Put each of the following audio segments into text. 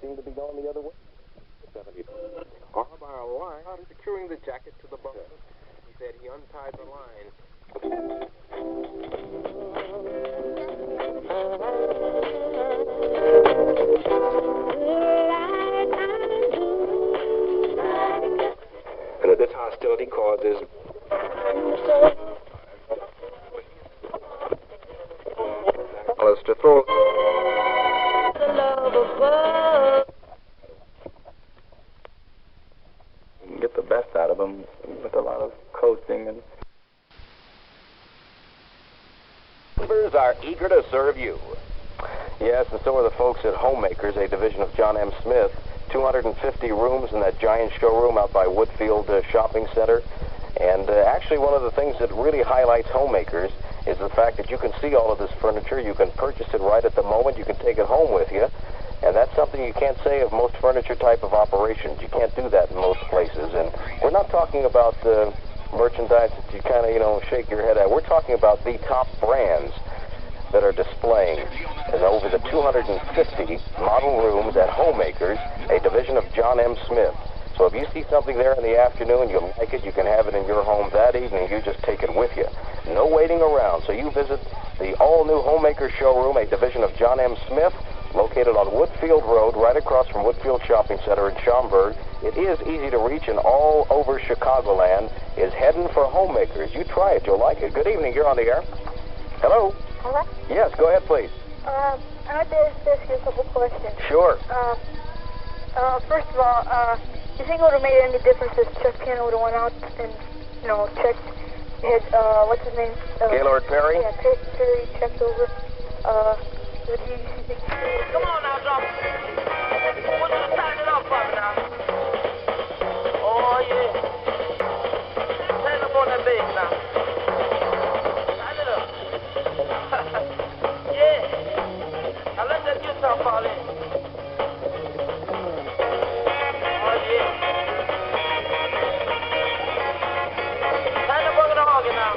seem to be going the other way. 70. Arm our line, securing the jacket to the button. He said he untied the line. And this hostility causes to throw the love above. You can get the best out of them with a lot of coaching and. Members are eager to serve you. Yes, and so are the folks at Homemakers, a division of John M. Smith. 250 rooms in that giant showroom out by Woodfield Shopping Center. And actually, one of the things that really highlights Homemakers is the fact that you can see all of this furniture. You can purchase it right at the moment. You can take it home with you. And that's something you can't say of most furniture type of operations. You can't do that in most places. And we're not talking about merchandise that you kind of, shake your head at. We're talking about the top brands that are displaying in over the 250 model rooms at Homemakers, a division of John M. Smith. So if you see something there in the afternoon, you like it, you can have it in your home that evening. You just take it with you. No waiting around. So you visit the all-new Homemaker showroom, a division of John M. Smith, located on Woodfield Road, right across from Woodfield Shopping Center in Schaumburg. It is easy to reach, and all over Chicagoland is heading for Homemakers. You try it. You'll like it. Good evening. You're on the air. Hello? Hello? Yes, go ahead, please. I'd like to ask you a couple questions. Sure. First of all, do you think it would have made any difference if Chuck Cannon would have went out and, checked his, what's his name? Gaylord Perry? Yeah, Perry checked over. Would he think... Come on now, John. I want you to tighten it up for me now. Oh, yeah. Tighten up on that bass now. Tighten it up. Yeah. Now let that guitar fall in. Oh, yeah. Tighten up on the organ now.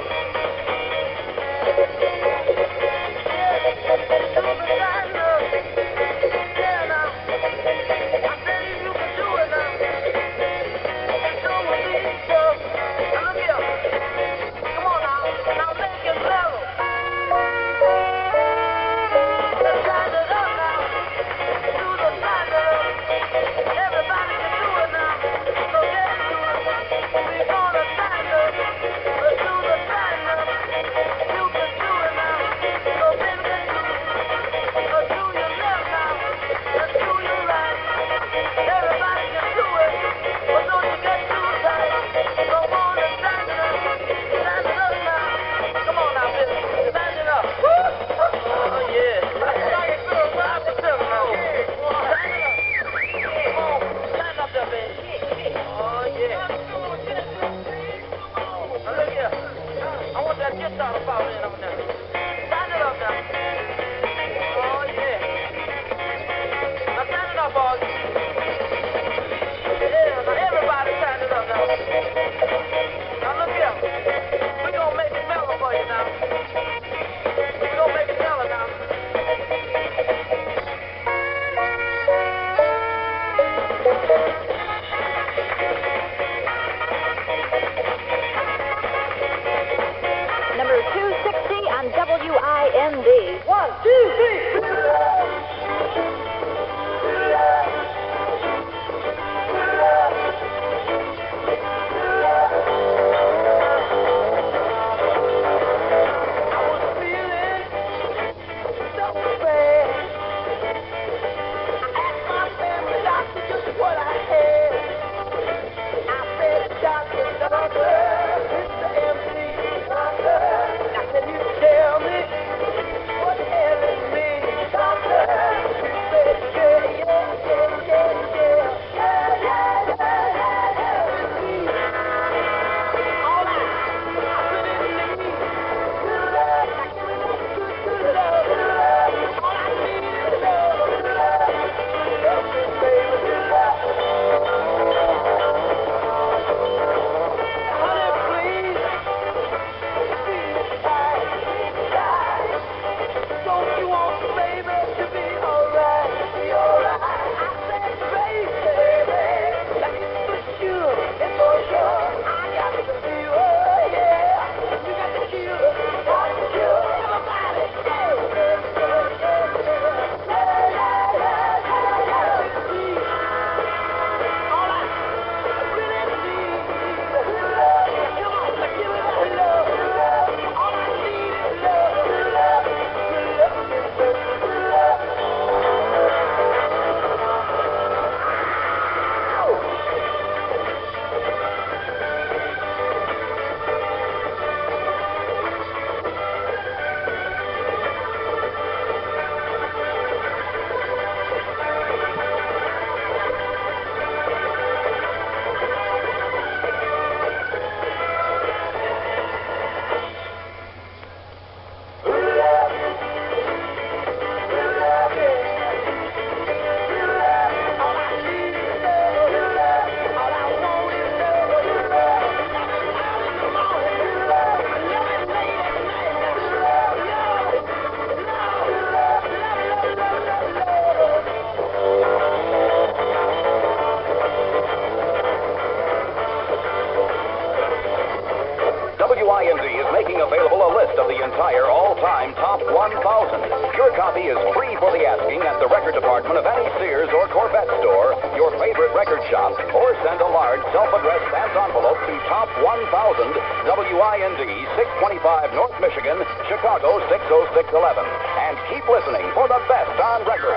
Number 260 on WIND. 1, 2, 3. Tell me what hell it means, doctor. is making available a list of the entire all-time top 1,000. Your copy is free for the asking at the record department of any Sears or Corvette store, your favorite record shop, or send a large self-addressed stamped envelope to Top 1000, WIND, 625 North Michigan, Chicago 60611. And keep listening for the best on record.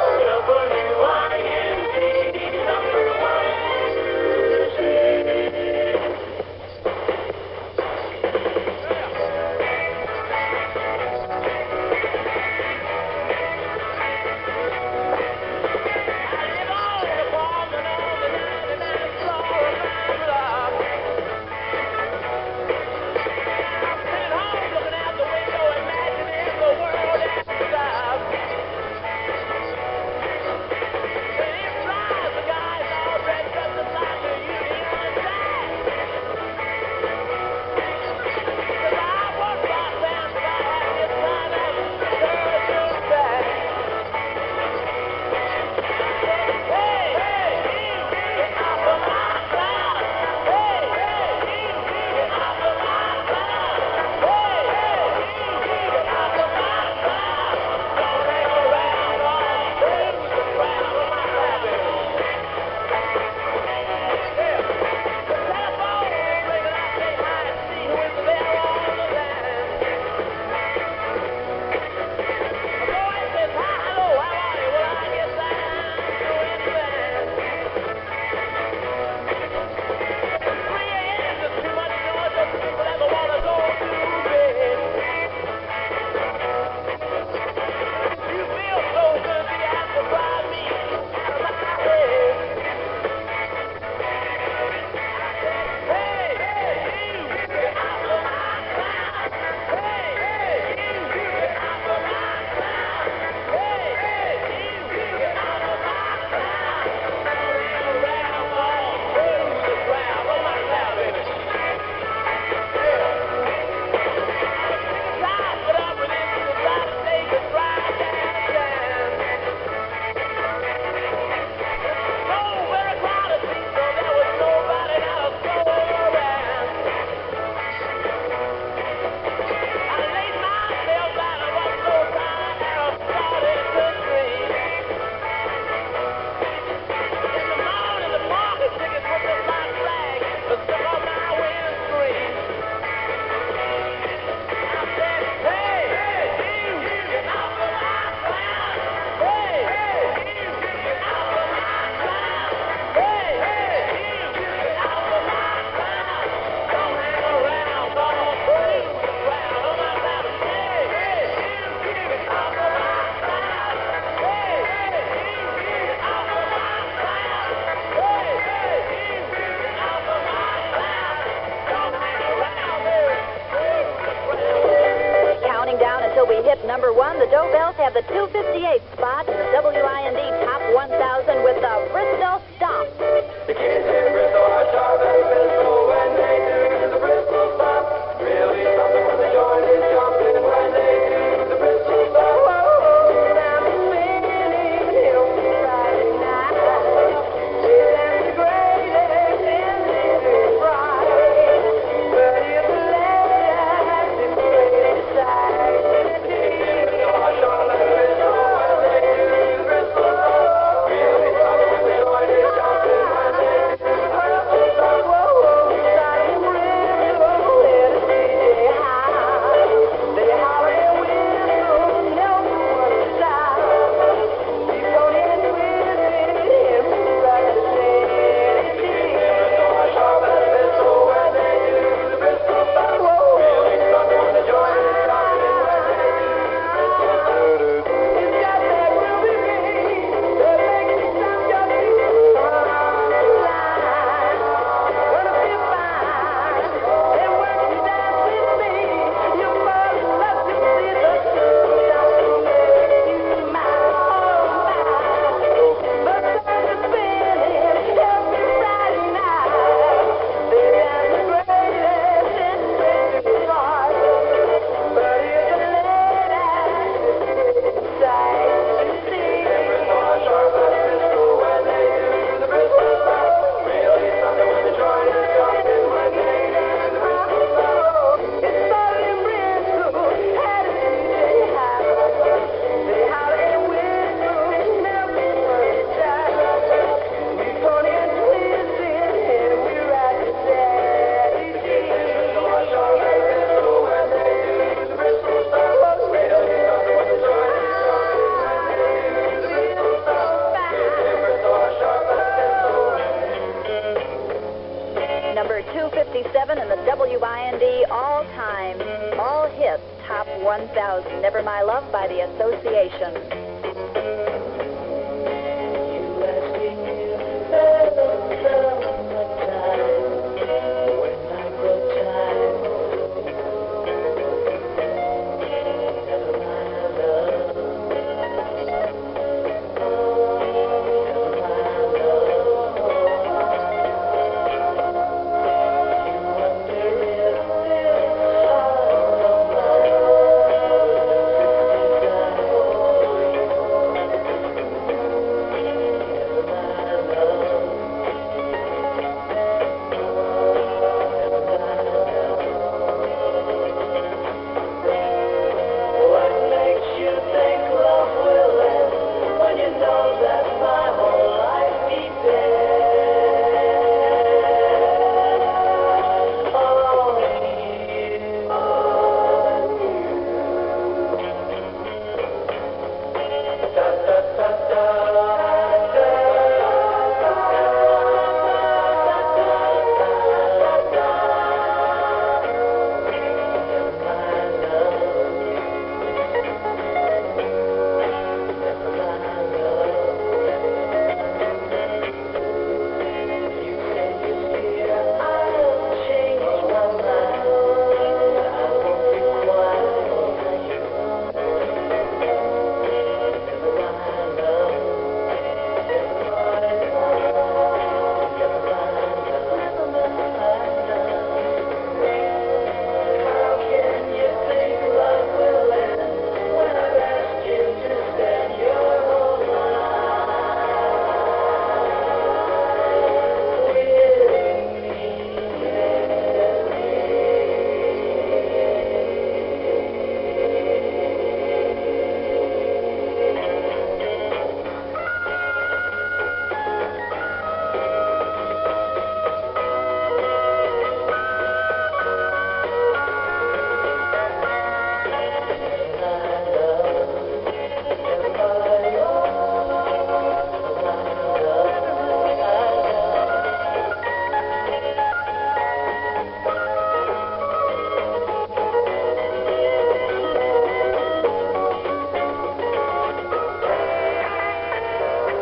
Number one, the Dobells have the 258 spot in the WIND Top 1000 with the Bristol Stomp. The kids in Bristol are sharp and physical when they do the Bristol Stomp. Really something when the joint is jumping when they do the Bristol Stomp. Oh, I'm spinning hills Friday night. It's the greatest in the Friday. But it's left the greatest side. When they do the Bristol Stomp, really something when the joint is jumping when they do hit, Top 1000, Never My Love by the Association.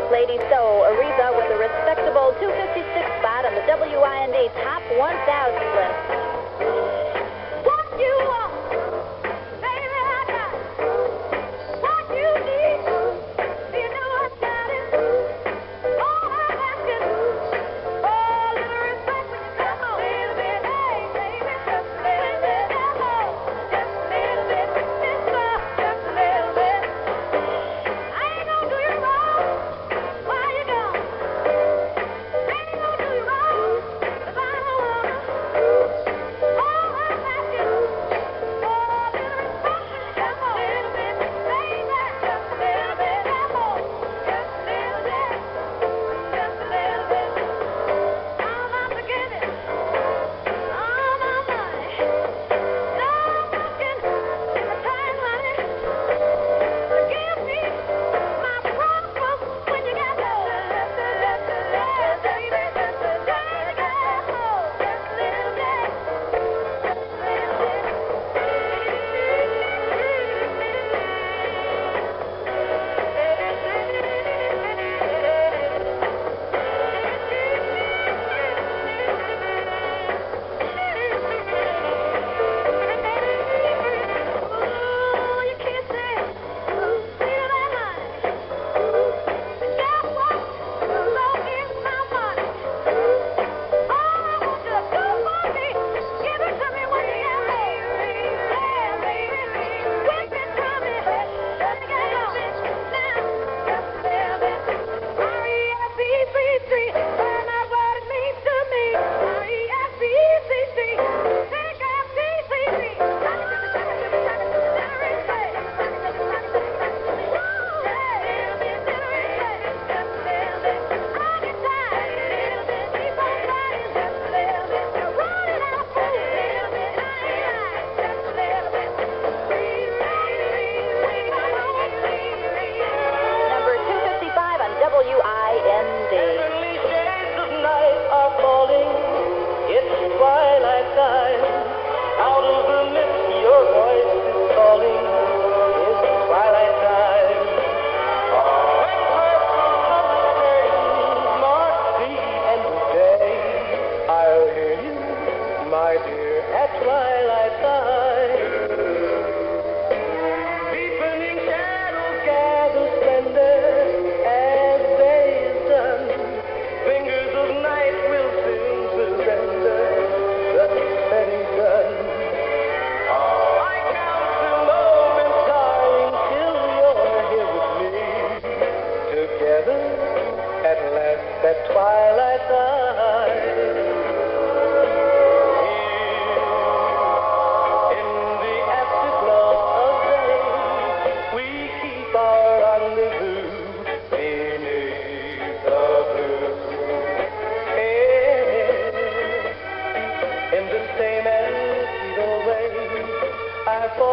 Lady So, Aretha with a respectable 256 spot on the WIND Top 1000 list. What you want, baby, I got it. What you need, you know I got it. All I'm asking, oh, a little respect when you come on. A little bit, hey, baby, just a little bit. Hello, just a little bit. Mister, just a little bit. I ain't gonna do you wrong. Why you gone? Ain't gonna do you wrong, 'cause I don't wanna.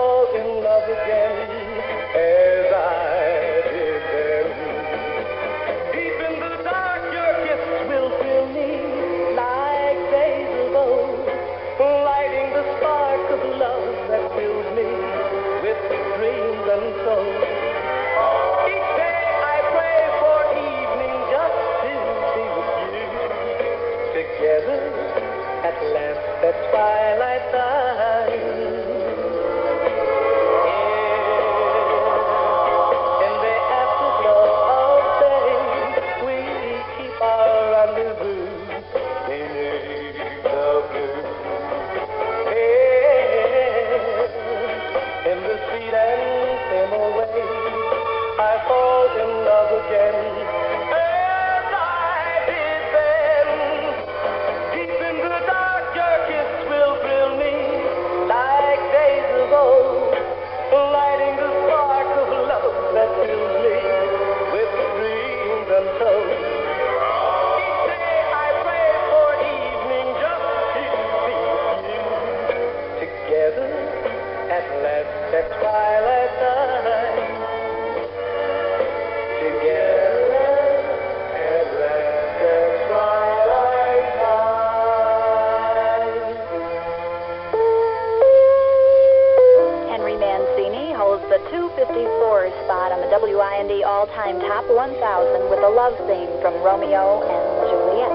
fall in love again as I did then. Deep in the dark, your kiss will fill me like days of old, lighting the spark of love that fills me with dreams untold. Each day I pray for evening just to be with you. Together at last at twilight time. In the afterglow of day, we keep our rendezvous beneath the blue. In the sweet and simple way, I fall in love again as I did then. Deep in the dark, your kiss will thrill me like days of old, lighting the spark of love that fills me with dreams untold. Each day I pray for evening just to be with you. Together at last at twilight time. Together at last at twilight time. Henry Mancini holds the 254 spot on the WIND all-time top 1,000 with a love theme from Romeo and Juliet.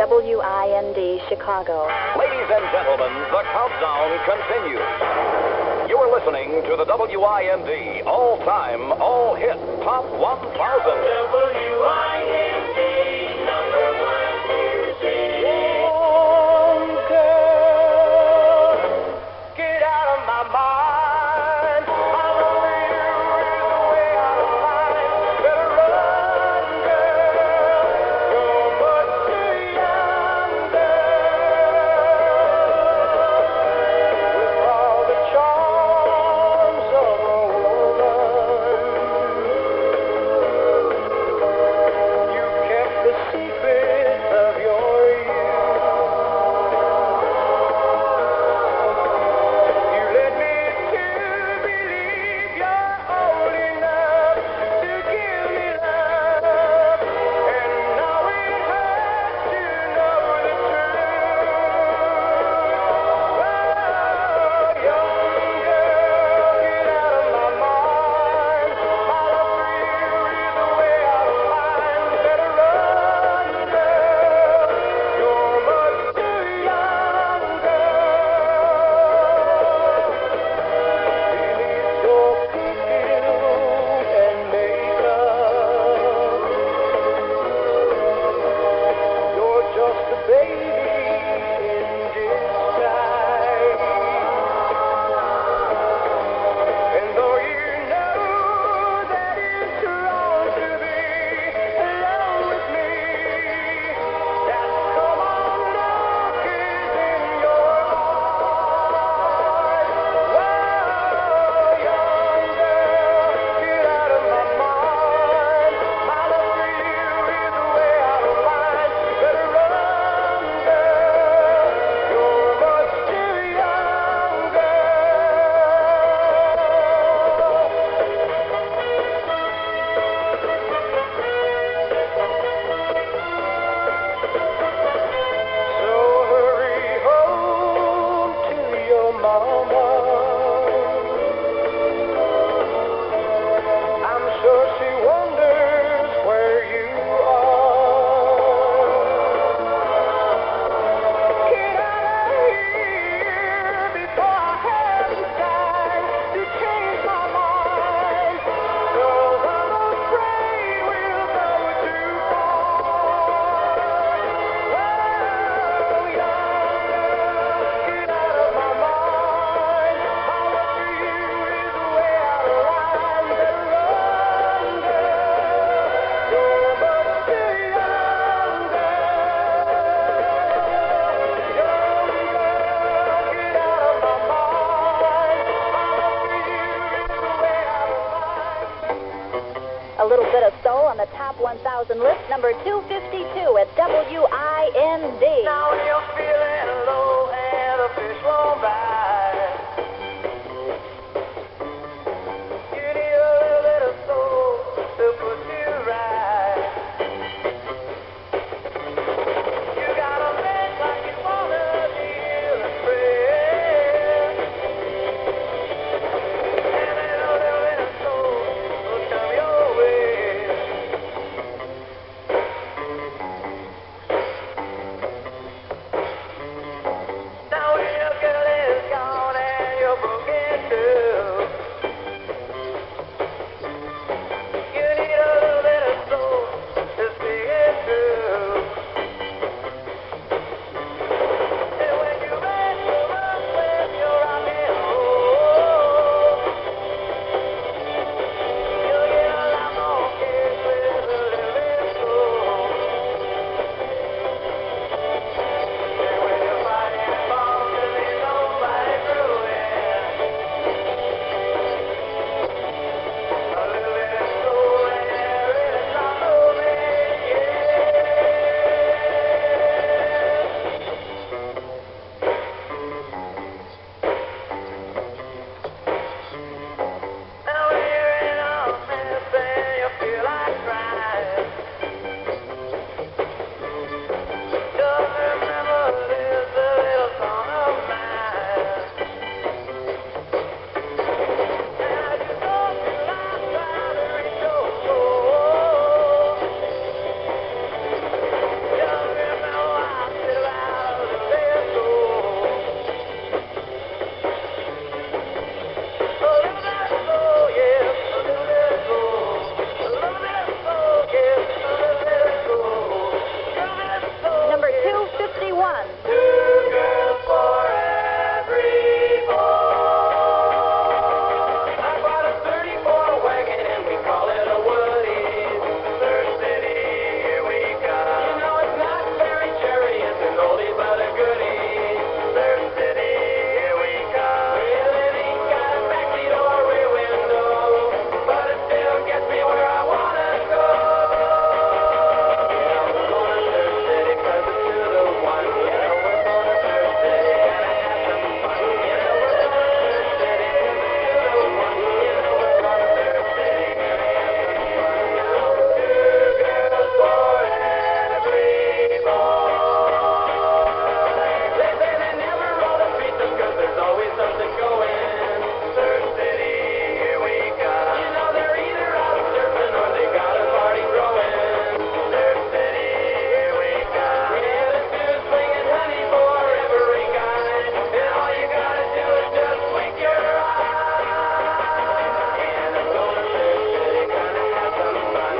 WIND Chicago. Ladies and gentlemen, the countdown continues. You are listening to the WIND all-time, all-hit Top 1000. WIND #1 music. Oh, girl, get out of my mind. I'm over you is way out of line. Better run, girl. You're much too young, girl. With all the charms of a woman. little bit of soul on the top 1,000 list, number 252 at WIND. Now when you're feeling low and the fish won't bite, you need a little bit of soul to put you right. You gotta make like you wanna deal and pray, and then a little bit of soul will come your way. Now when your girl is gone and you're broken too, you need a little bit of soul to see it through. And when you rest your up with your rock and roll, you'll get a lot more kids with a little bit of soul. And when you're fighting and falling, there's nobody through it. A little bit of soul and there is some movement, yeah. Now when you're in a mess and you feel like crying, just remember there's a little song of mine. And as you go through life trying to reach your goal, just remember I said about a little bit of soul. A little bit of soul, yes, a little bit of soul. A little bit of soul, yes, a little bit of soul. A little bit of soul. Number 251. Two girls for every boy. I bought a 34 wagon and we call it a Woody. Third City, here we come. You know it's not very cherry, it's an oldie but a goodie. Third City, here we come. Well, it ain't got a backseat or a rear window, but it still gets me where I wanna go. Yeah, we're going to Third City 'cause it's 2 to 1. You know we're going to Third City, gonna have some fun. You know we're going to Third City 'cause it's 2 to 1. You know we're going to Third City, gonna have some fun now. Two girls for every boy. They say they never roll the streets 'cause there's always something going. Third City, here we come. You know they're either out surfing or they got a party growing. Third City, here we come. Yeah, the dude's swinging honey for every guy, and all you gotta do is just blink your eye. And I'm going to Third City, gonna have some fun.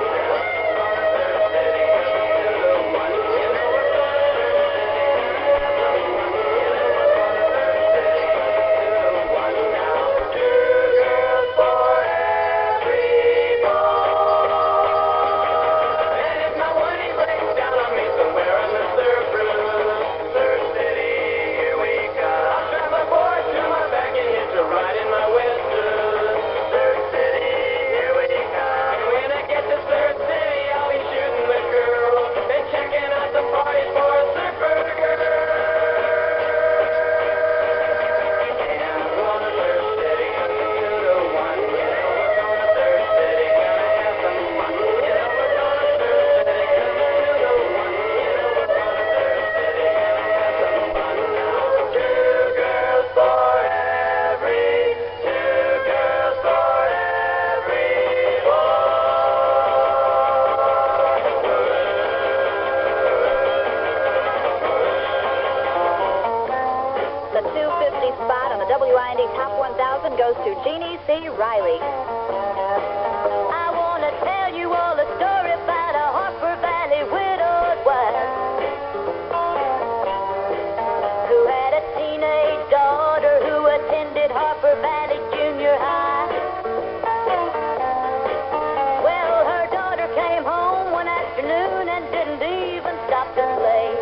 Going to Third City 'cause it's 2 to 1. You know we're going to Third City, gonna have some fun. You know we're going to Third City 'cause it's 2 to 1 now. Two girls for every boy. And if my Woody breaks down on me somewhere in the surf room, Third City, here we come. I'll strap my board to my back and hitch a ride in my Western. Third City, here we come. And when I get to Third City, I'll be shooting the girl and checking out the parties for a surfer girl. And I'm going to Third City 'cause it's 2 to 1. You know we're going to Third City, gonna have some fun. You know we're going to Third City 'cause it's 2 to 1. You know we're going to Third City, gonna have some fun now. Two girls for every, two girls for every The 250 spot on the WIND Top 1000 goes to Jeannie C. Riley. I want to tell you all a story about a Harper Valley widowed wife who had a teenage daughter who attended Harper Valley Junior High. Well, her daughter came home one afternoon and didn't even stop to play.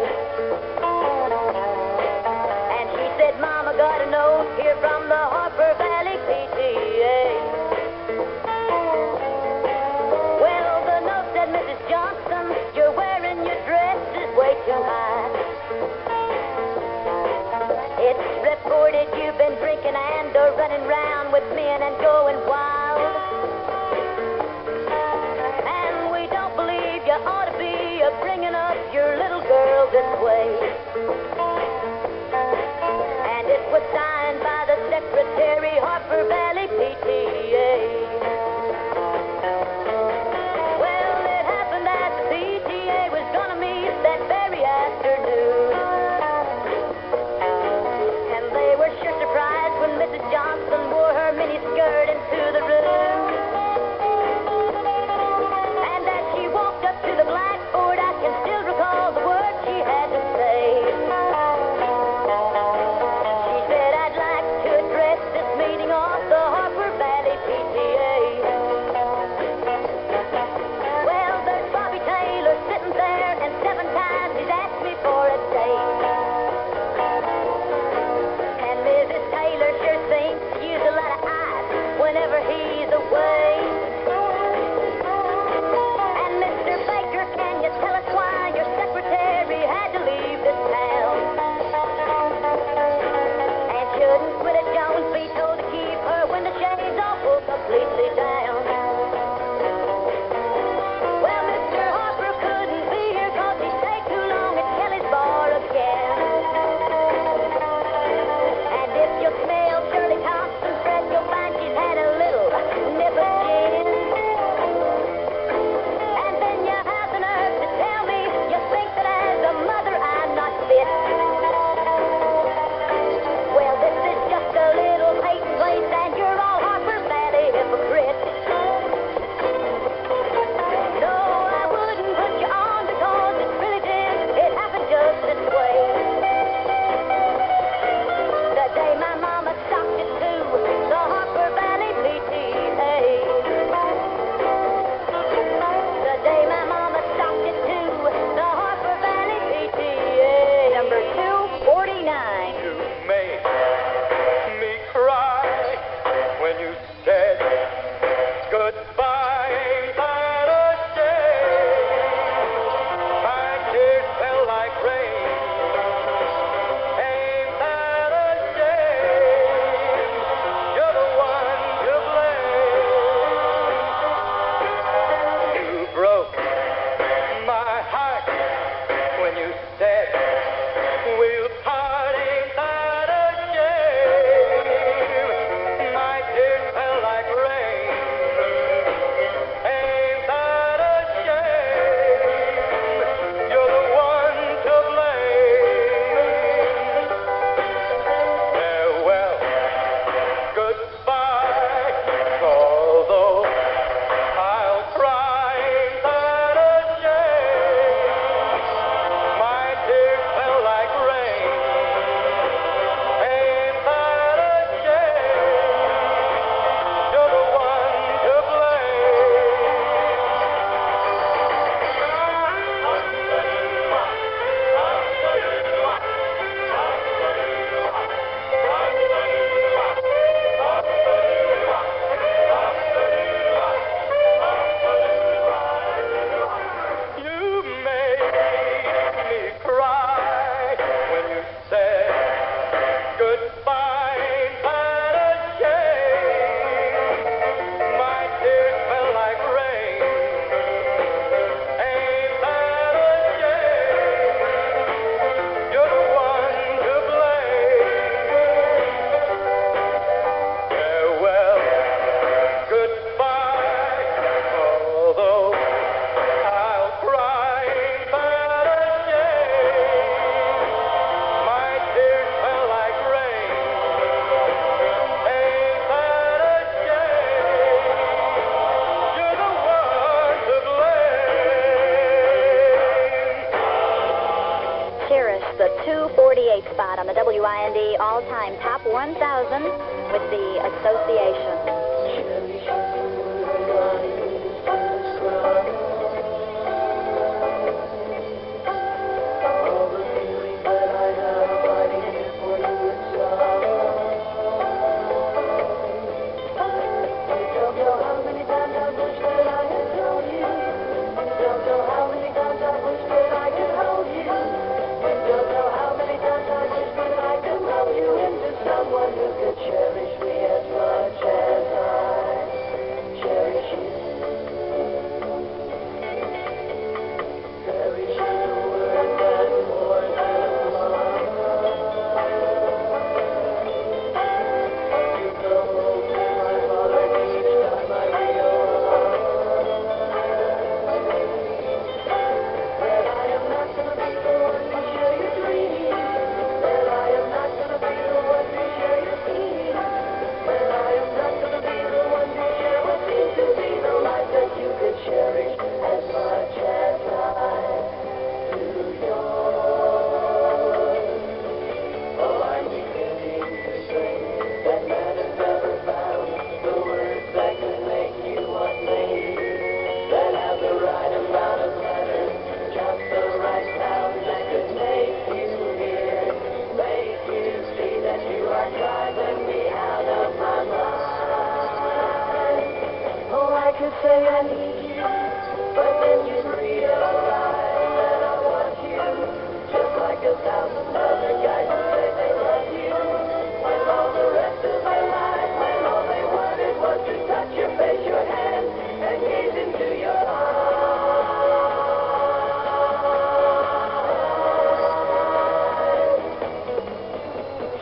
And she said, Mama got a note here from the Harper Valley PTA. And it was signed by the secretary, Harper Valley PTA. Well, it happened that the PTA was gonna meet that very afternoon. And they were sure surprised when Mrs. Johnson wore her miniskirt into the room. And as she walked up to the blackboard, I can still recall the words she had to say. She said, I'd like to address this meeting of the Harper Valley PTA. Well, there's Bobby Taylor sitting there, and 7 times he's asked me for a date. And Mrs. Taylor sure seems to use a lot of ice whenever he's away. And Mr. Baker, can you tell us why your secretary had to leave this town? And shouldn't Quilla Jones be told to keep her window shades off or completely down? Well, Mr. Harper couldn't be here 'cause he stayed too long at Kelly's bar again. And if you smell Shirley Thompson's breath, you'll find she's had a little nip of gin. And then you have the nerve to tell me you think that as a mother I'm not fit. Well, this is just a little Peyton place, and you're all Harper Valley hypocrites. No, I wouldn't put you on because it really did. It happened just this way. The day my mama stopped it to the Harper Valley PTA. The day my mama stopped it to the Harper Valley PTA. Number 249. You made me cry when you said goodbye. Ain't that a shame? My tears fell like rain. Ain't that a shame? You're the one to blame. You broke my heart when you said we'll part. Ain't that a shame? My tears fell like rain. Ain't that a shame? You're the one to blame. Farewell, goodbye. Although I'll cry, ain't that a shame? My tears fell like rain. Ain't that a shame? You're the one to blame. You made me cry when you said goodbye. Ain't that a shame? My tears fell like rain. Ain't that a shame? You're the one to blame. Farewell, goodbye. Although I'll cry, ain't that a shame? My tears fell like rain. Ain't that a shame? You're the one to blame. Cherish the 248 spot on the WIND all-time top 1,000 with the association. Someone who could cherish me as much as could say I need you, but then you realize that I want you, just like 1,000 other guys who say they love you. When all the rest of their lives, when all they wanted was to touch your face, your hand, and gaze into your eyes.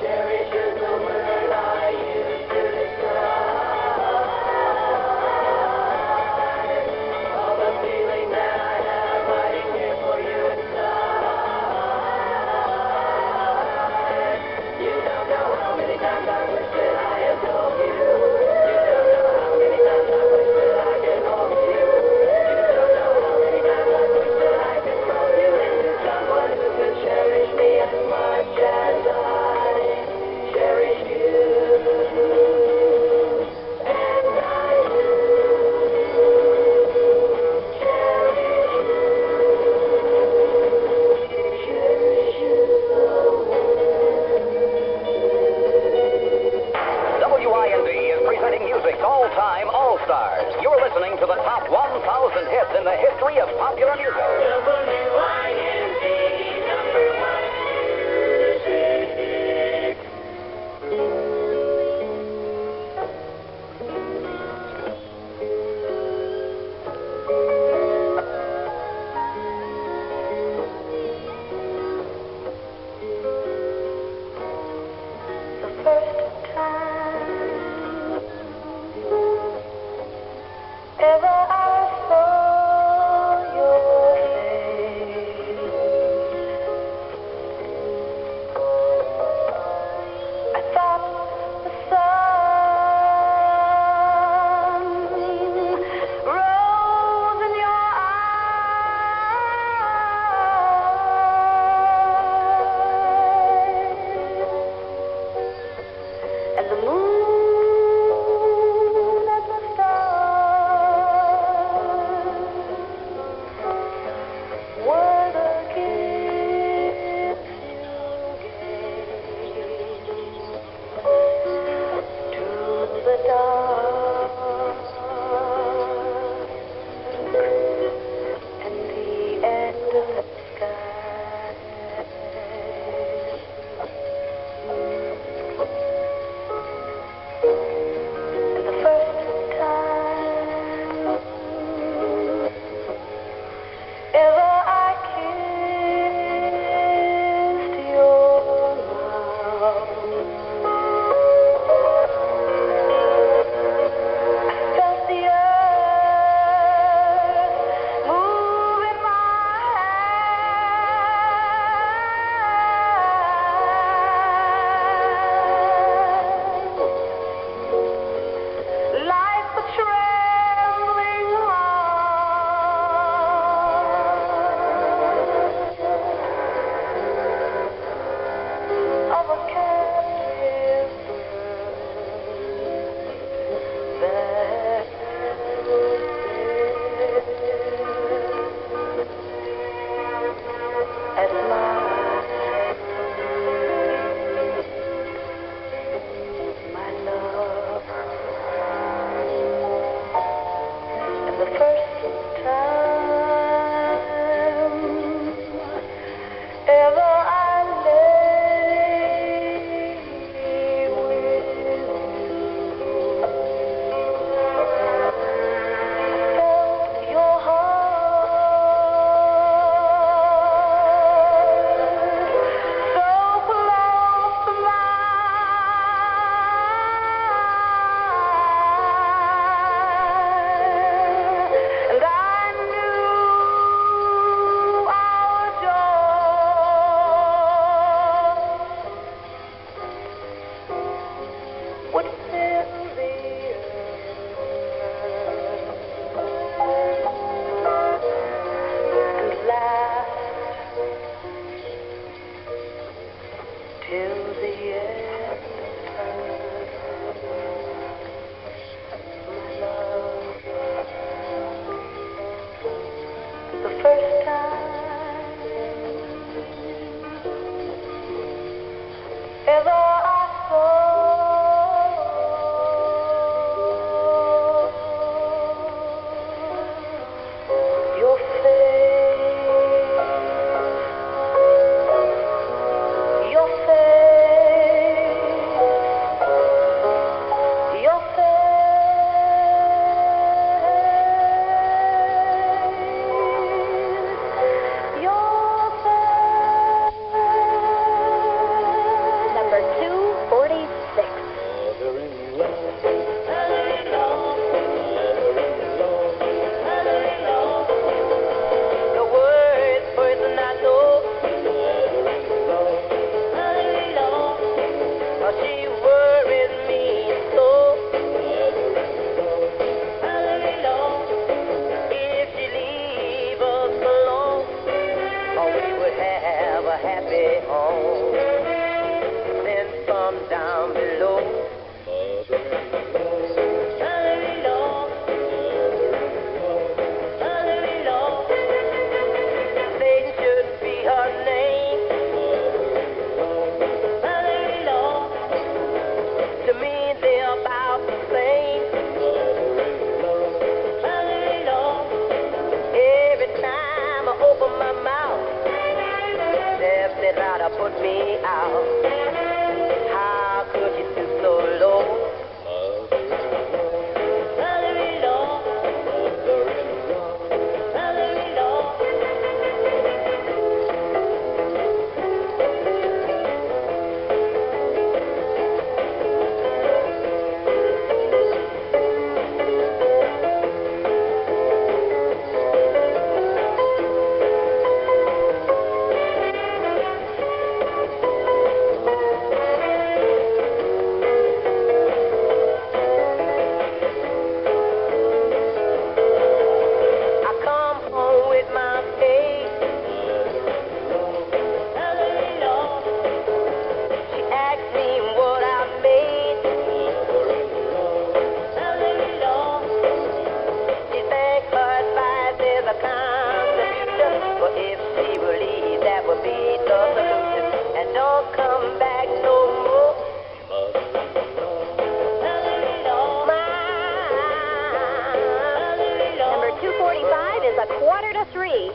Cherish is the word I use to describe all the feeling that I have hiding here for you inside. You don't know how many times I wish that I had told you. You don't know how many times I wish that I could hold you. You don't know how many times I wish that I could throw you into someone who could cherish me as much as I cherish you. And I do cherish you. Cherish is the WIND is presenting music's all-time all-stars. You're listening to the top 1,000 hits in the history of popular music. WIND number one music. The first time ever I saw your 3.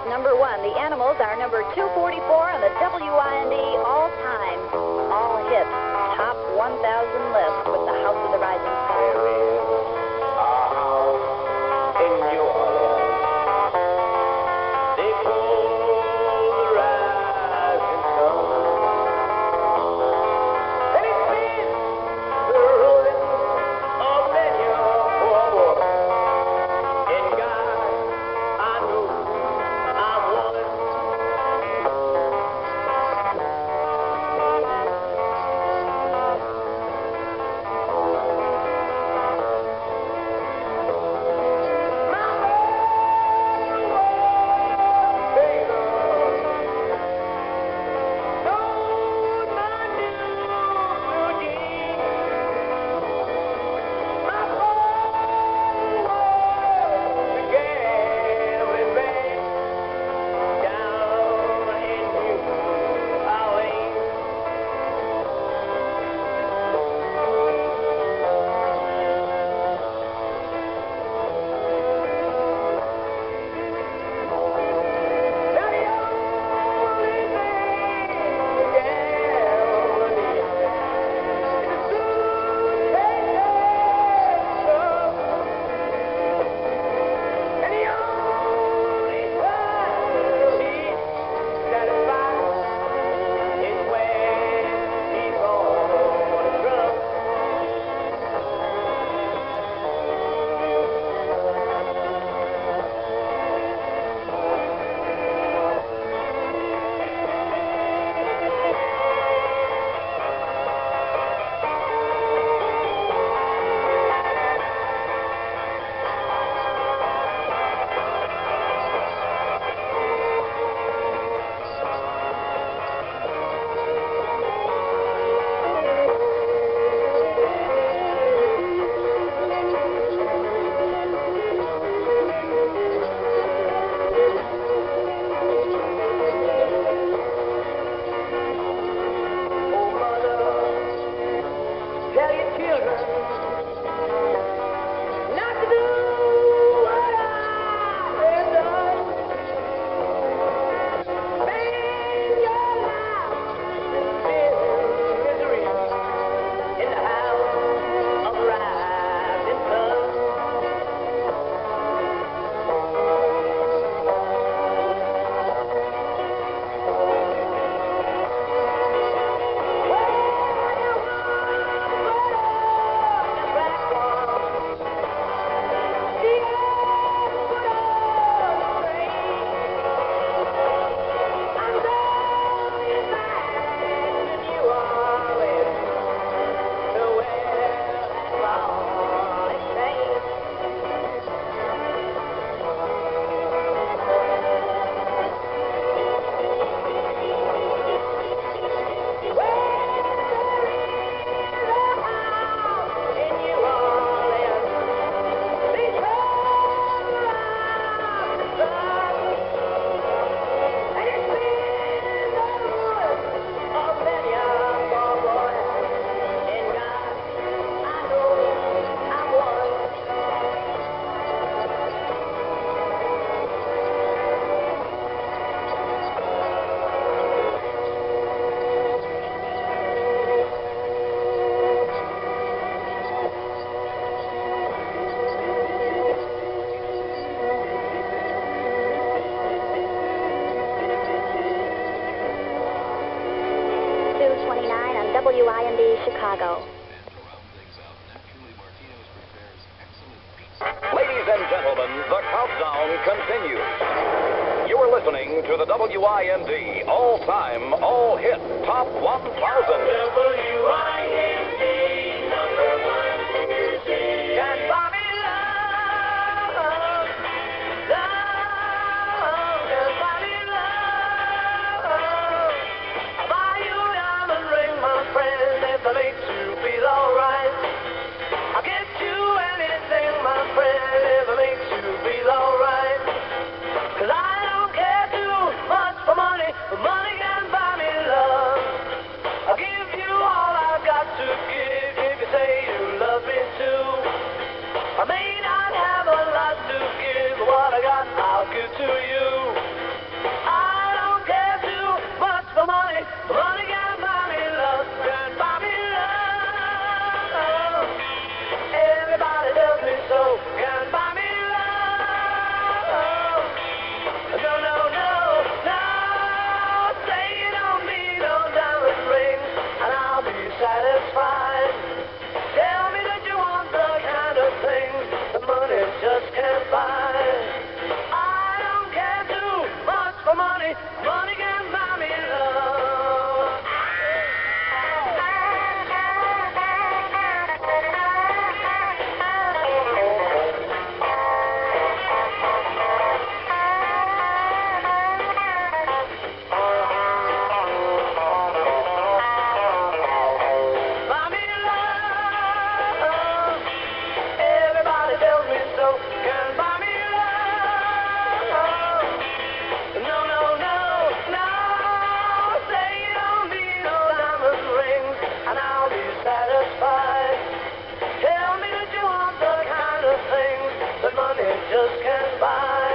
Number 1, the Animals are number 244 on the WIND all-time, all-hit, top 1,000 list with the House of the Rising Sun. There is a house in New Orleans. They call the rising sun. And it's been the ruin of many a poor boy. In God, I know I'm one. Chicago. Ladies and gentlemen, the countdown continues. You are listening to the WIND all-time, all-hit Top 1000. WIND number 1 music. Can't buy me love, love. Can't buy me love. I'll buy you a diamond ring, my friend, if it makes you feel alright. I'll get you anything, my friend, if it makes you feel alright. 'Cause I don't care too much for money, but money can buy me love. I'll give you all I've got to give if you say you love me too. I may not have a lot to give, but what I got I'll give to you. I don't care too much for money, but money can buy me love, can buy me love. Everybody tells me so, can buy me love. No, no, no, no. Say you don't need no diamond ring, and I'll be satisfied. Tell me that you want the kind of thing that money just can't buy. I don't care too much for money, money can buy me love. Buy me love. Everybody tells me so. Can buy me love. No, no, no, no. Say you don't need no diamond rings, and I'll be satisfied. Tell me that you want the kind of things that money just can't buy.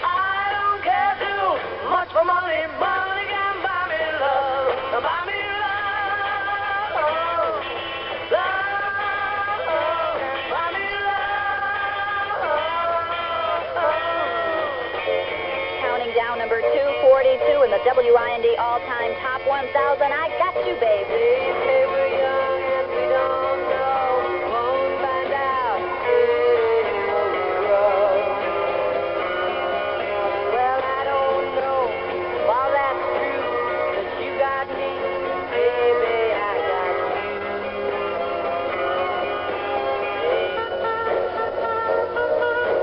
I don't care too much for money. Money can buy me love. Buy me love. Love. Buy me love. Counting down number 242 in the WIND all-time Top 1000. I got you, baby. We're young and we don't know. Won't find out till we grow. Well, I don't know if all that's true, but you got me, baby, I got you.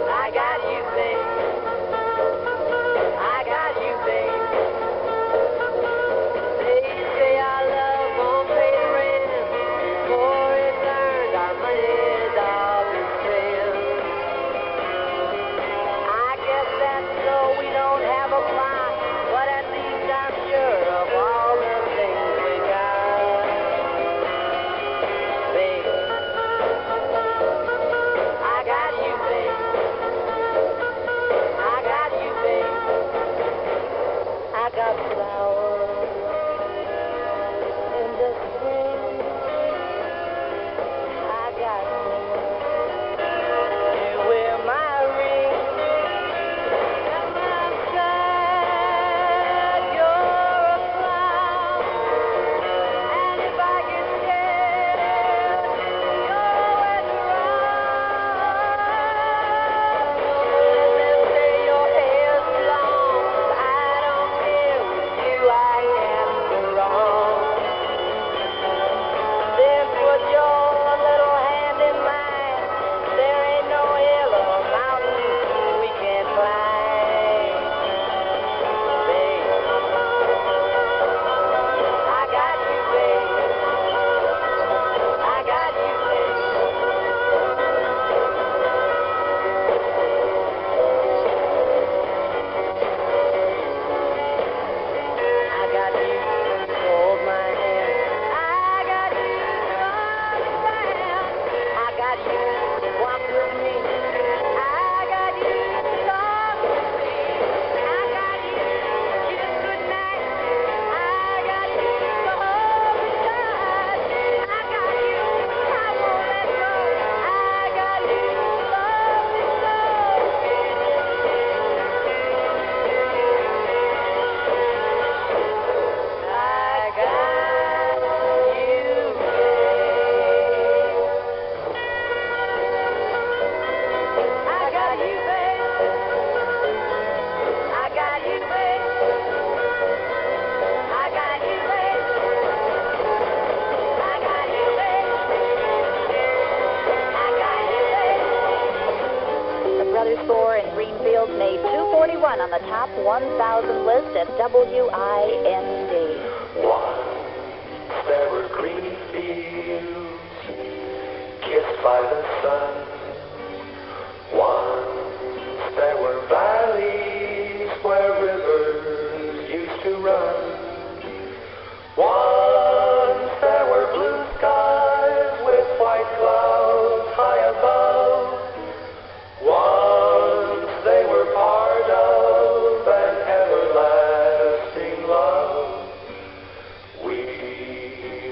I got you, babe. I got you, babe. They say our love won't fade Store in Greenfield made 241 on the top 1,000 list at WIND. Once there were green fields kissed by the sun. Once there were valleys where rivers used to run. Once there were blue skies with white clouds high above. Once they were part of an everlasting love. We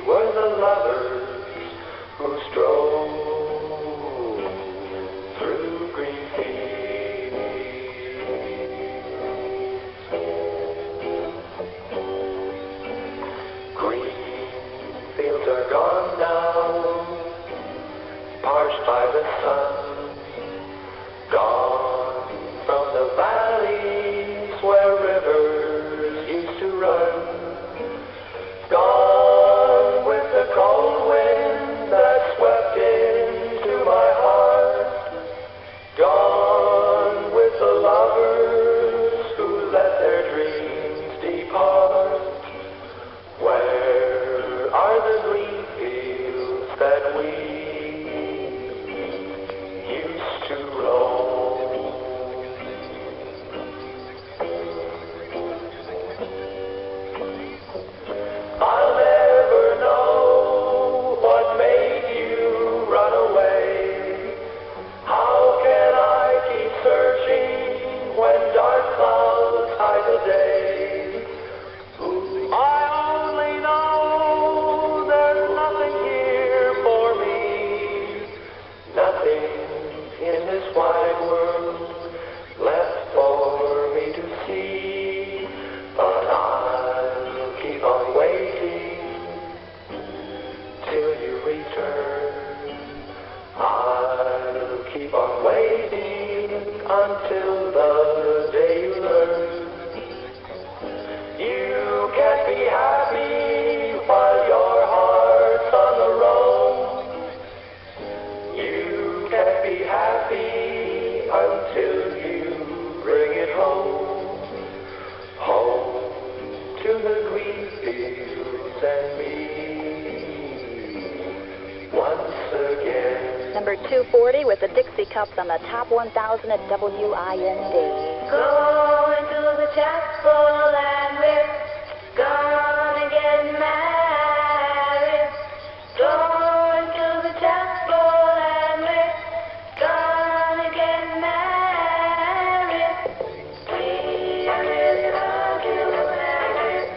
were the lovers who strove through green fields. Green fields are gone now, parched by the sun. Gone from the valleys where rivers used to run. Gone with the cold wind that swept into my heart. Gone with the lovers who let their dreams depart. Where are the green fields that we used to roam? I'll never know what made you run away. How can I keep searching when dark clouds hide the day? I only know there's nothing here for me, nothing in this wide world left for me to see. But I'll keep on waiting till you return. I'll keep on waiting until the day you learn. You can't be happy while your heart's on the road. You can't be happy until you bring it home. Home to the green fields and me once again. Number 240 with the Dixie Cups on the top 1,000 at WIND. Going to the chapel and we're gonna get married. Going to the chapel and we're gonna get married. We really love you and we're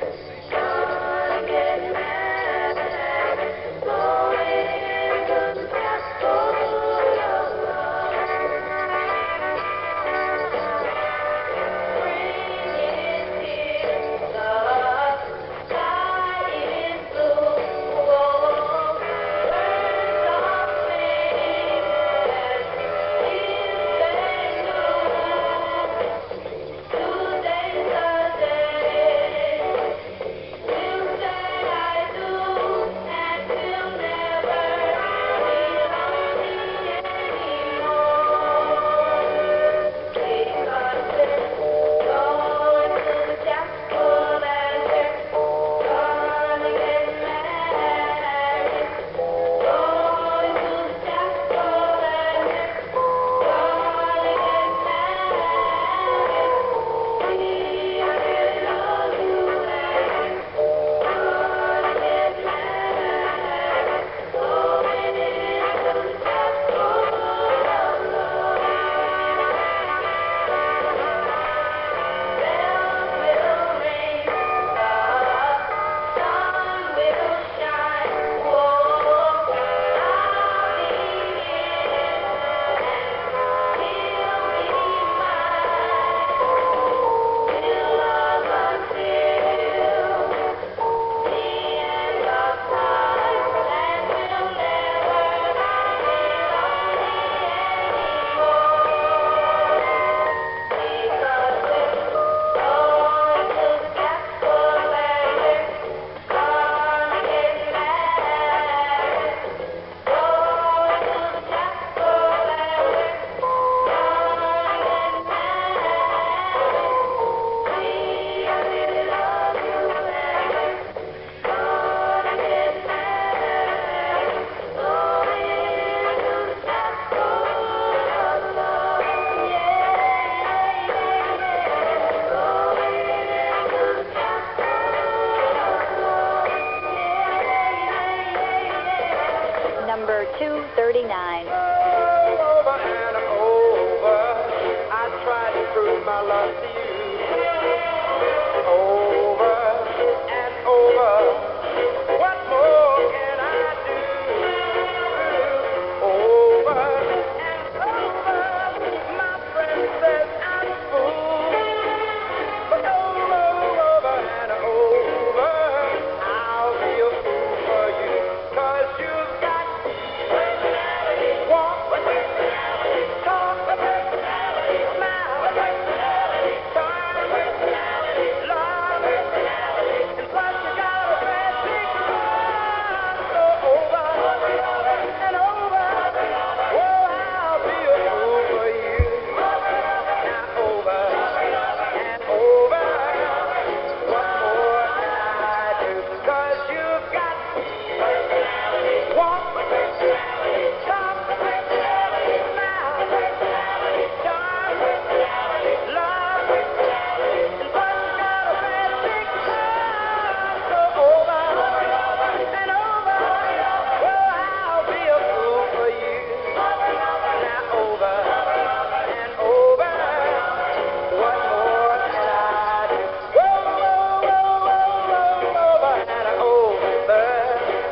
gonna get married. Going to the chapel of love. my love to you. Over and over. What more can I do? Over and over. My friend says I'm a fool. But over and over, I'll be a fool for you. 'Cause you've got personality, walk with personality, talk with personality, smile with personality, charm with personality, love with personality, and plus you got a bad big heart. So over and over, oh, I'll be a fool for you. Now over and over, what more can I do? 'Cause you've got personality, walk with personality, talk with personality, smile with personality, charm with personality, love with personality, and plus you got a bad big heart. So over and over, well, I'll be a fool for you. Now over and over, what more can I do? Over and over,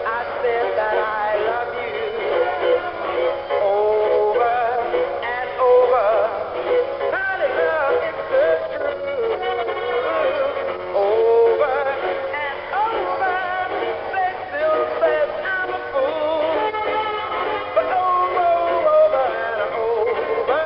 I said that I love you. Over and over, honey, love, it's the truth. Over and over, they still said I'm a fool. But over and over,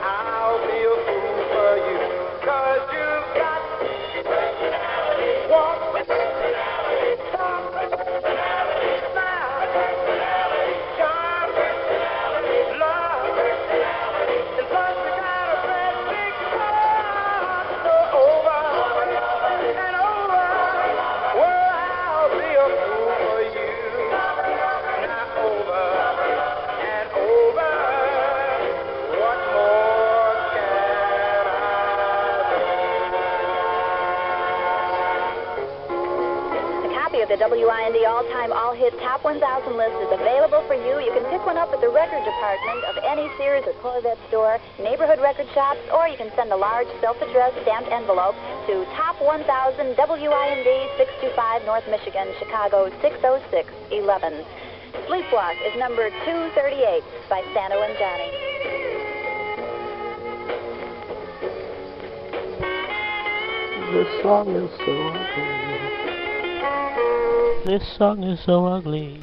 I'll be a fool for you. 'Cause you've got personality, walk with personality, talk with personality, smile with personality, charm with personality, love with personality, and plus you got a great big heart. So over and over, well, I'll be a fool for you. Now over and over, what more can A copy of the WIND All-Time All-Hit Top 1000 list is available for you. You can pick one up at the record department of any Sears or Corvette store, neighborhood record shops, or you can send a large self-addressed stamped envelope to Top 1000 WIND 625 North Michigan, Chicago 60611. Sleepwalk is number 238 by Sano and Johnny. This song is so ugly. This song is so ugly.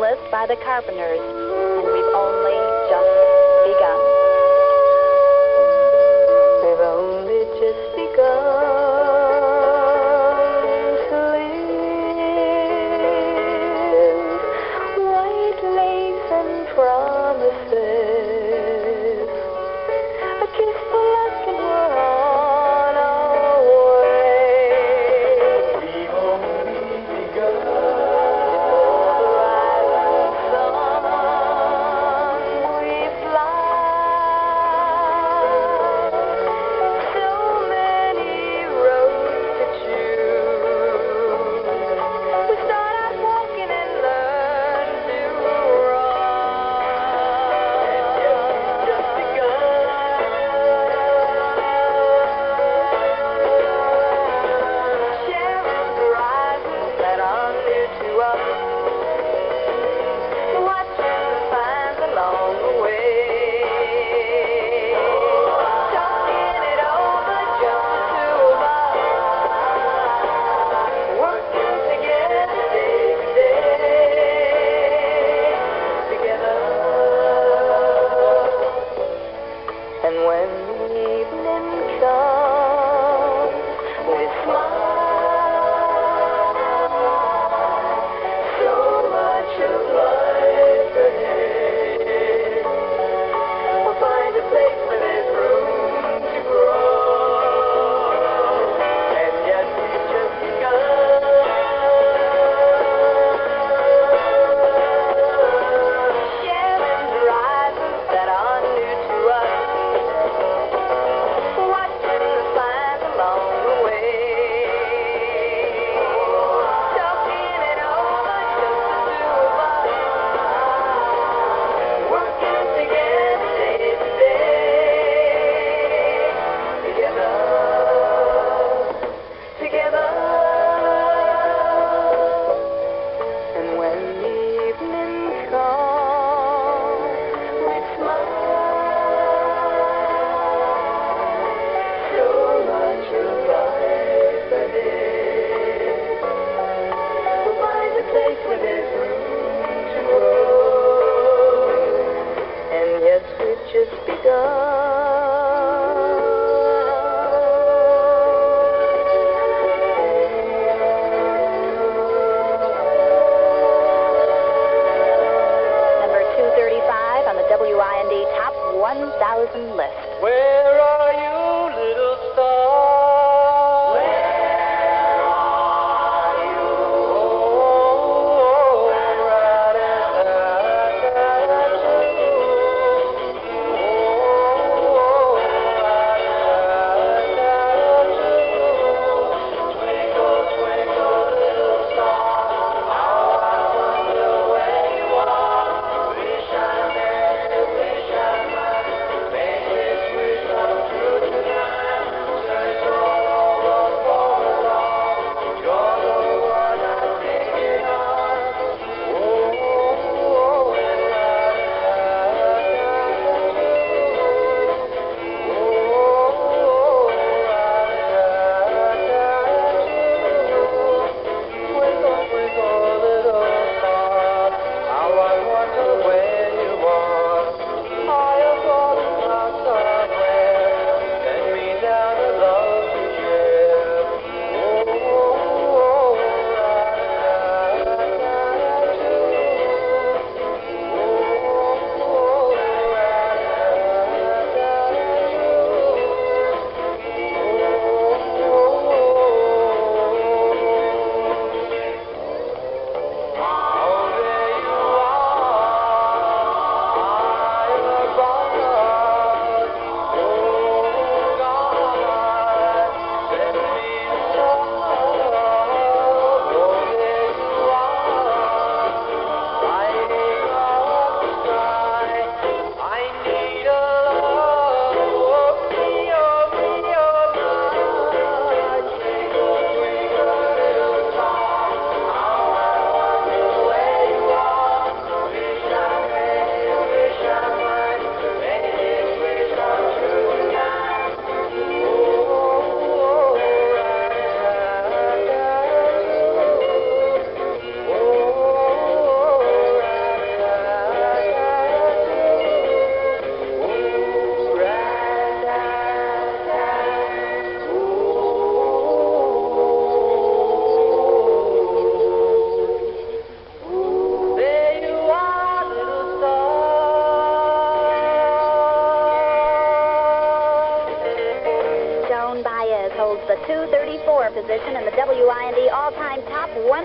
list by the Carpenters, and we've only just begun. We've only just begun to live. White lace and promises, a kiss for luck and we're on our way. We've only begun. Before the rising sun we fly. So many roads to choose. We start out walking and learn to run. And yet we've just begun. Sharing horizons that are new to us. Watching the signs along the way. Talking it over, just the two of us. Working together day to day. Together. And when the evening comes, we smile. So much of life ahead. We'll find a place where there's room to grow. And yet we've just begun. Sharing horizons that are new to us. Watching the signs along the way. Talking it over, just the two of us. Working together day to day. Together. Together. And when the evening comes, we smile. So much of life ahead. We'll find a place where there's room to grow. And yes, we've just Number 235 on the WIND Top 1000 list. Where are you, little star? Where are you? Oh, right as I got you. Oh, right as I got you. Twinkle, twinkle, little star, how I wonder where you are. Wish I met, make this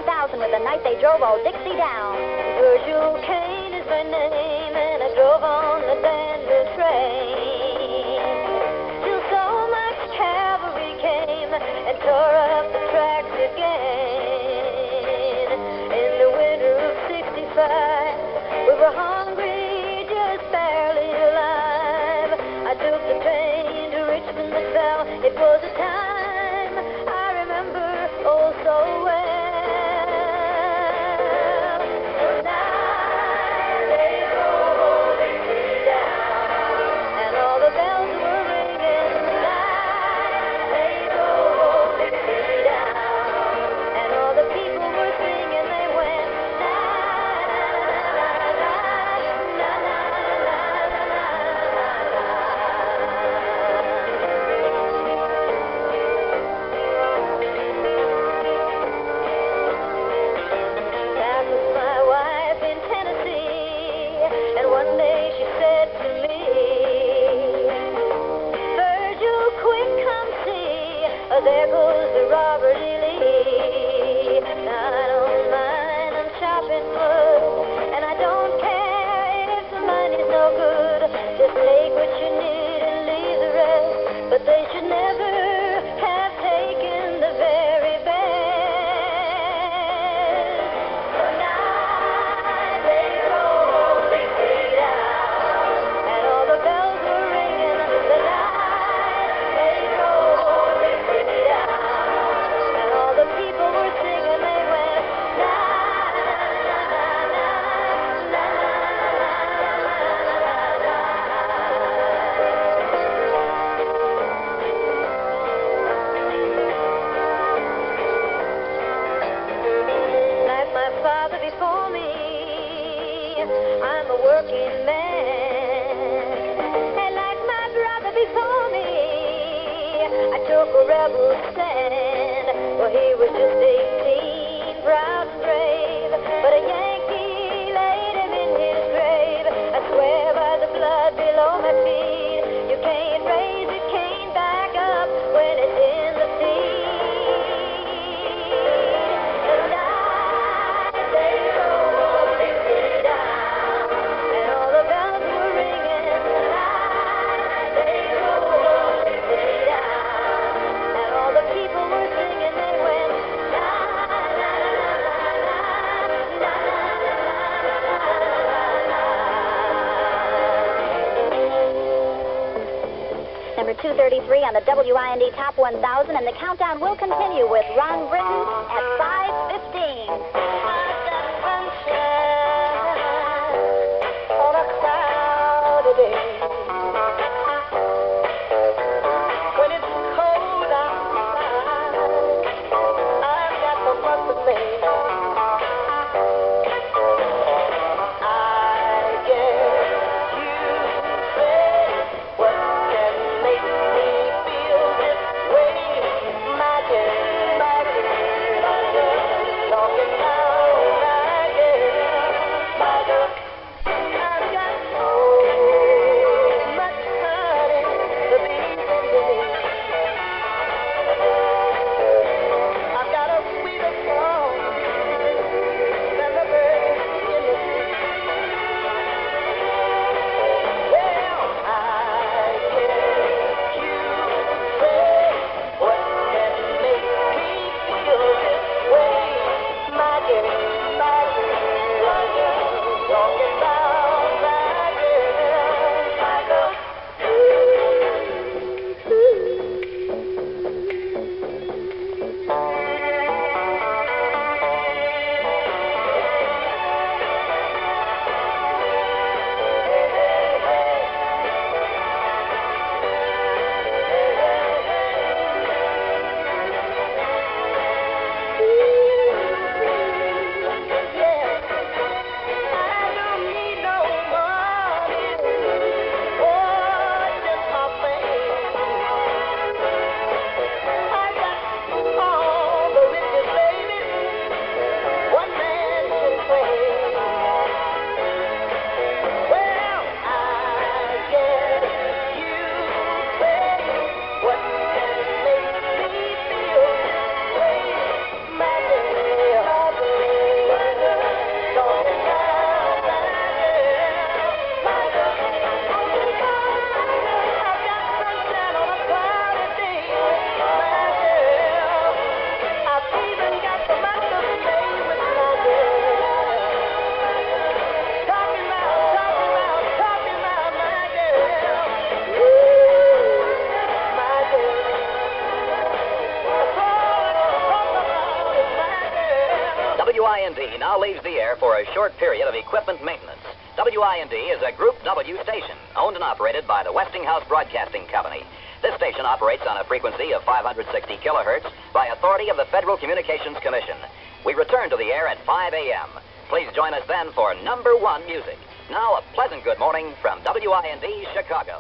1000 with the night they drove old Dixie down. Virgil Kane is my name, and I drove on the Danville train. Till so much cavalry came and tore up the tracks again. In the winter of '65, we were hungry, just barely alive. I took the train to Richmond that fell. It was a time I remember oh so well. The night they drove old Dixie down, and all the bells were ringing. The night they drove old Dixie down, and all the people were singing. They went na na na na na na That was my wife in Tennessee, and one day she said to me, Virgil, quick, come see, there goes the Robert E. Lee. Now, I don't mind, I'm chopping wood, and I don't care if the money's no good. Just take what you need and leave the rest, but they should never have taken the very best. The night they drove old Dixie down, and all the bells were ringing. The night they drove old Dixie down, and all the people were singing. They went na na na na na Like my father before me, I'm a working man. And like my brother before me, I took a rebel stand. Well, he was just 18, proud and brave, but a Yankee laid him in his grave. I swear by the blood below my feet, you can't raise it, can't back up when it's in the sea. The night they drove old Dixie down, and all the bells were ringing. The night they drove old Dixie down, and all the people were singing. They went na na na na Number 233 on the WIND Top 1000, and the countdown will continue with Ron Britton at 5:15. On a cloudy day, when it's cold outside, I've got the month of May. I guess you say, what can make me feel this way? My girl, WIND now leaves the air for a short period of equipment maintenance. WIND is a Group W station, owned and operated by the Westinghouse Broadcasting Company. This station operates on a frequency of 560 kilohertz by authority of the Federal Communications Commission. We return to the air at 5 a.m. Please join us then for number one music. Now, a pleasant good morning from WIND Chicago.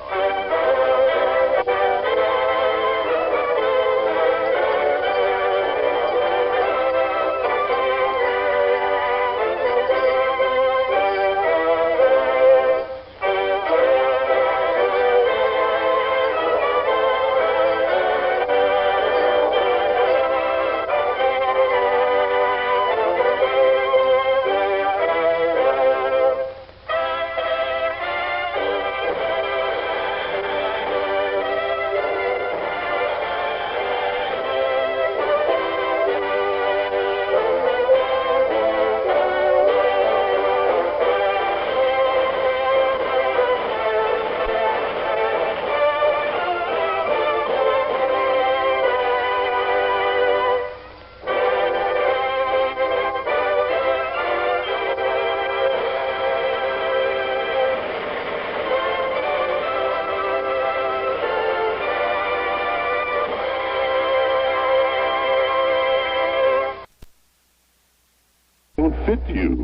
Fit you.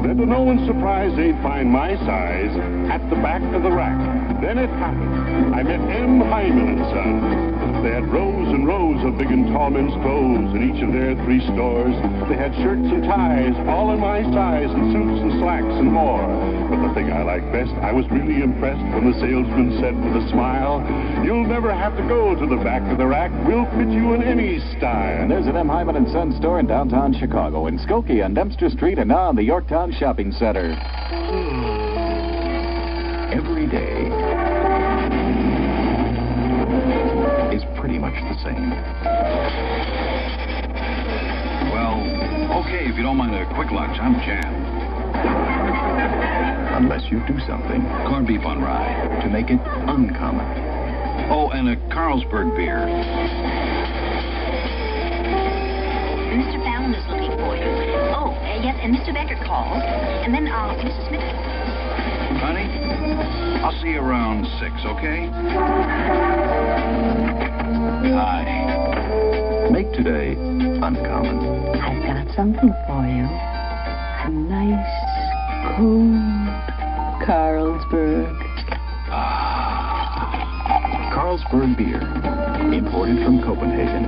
Then to no one's surprise, they'd find my size at the back of the rack. Then it happened. I met M. Hyman and Son. They had rows and rows of big and tall men's clothes in each of their 3 stores. They had shirts and ties, all in my size, and suits and slacks and more. But the thing I liked best, I was really impressed when the salesman said with a smile, "You'll never have to go to the back of the rack. We'll fit you in any style." And there's an M. Hyman and Son store in downtown Chicago, in Skokie on Dempster Street, and now in the Yorktown Shopping Center. Every day is pretty much the same. Well, okay, if you don't mind a quick lunch, I'm jammed. Unless you do something. Corned beef on rye. To make it uncommon. Oh, and a Carlsberg beer. Mr. Fallon is looking for you. Oh, yes, and Mr. Becker called. And then, Mrs. Smith. Honey, I'll see you around 6, okay? Hi. Make today uncommon. I've got something for you. A nice, cold Carlsberg. Carlsberg beer. Imported from Copenhagen.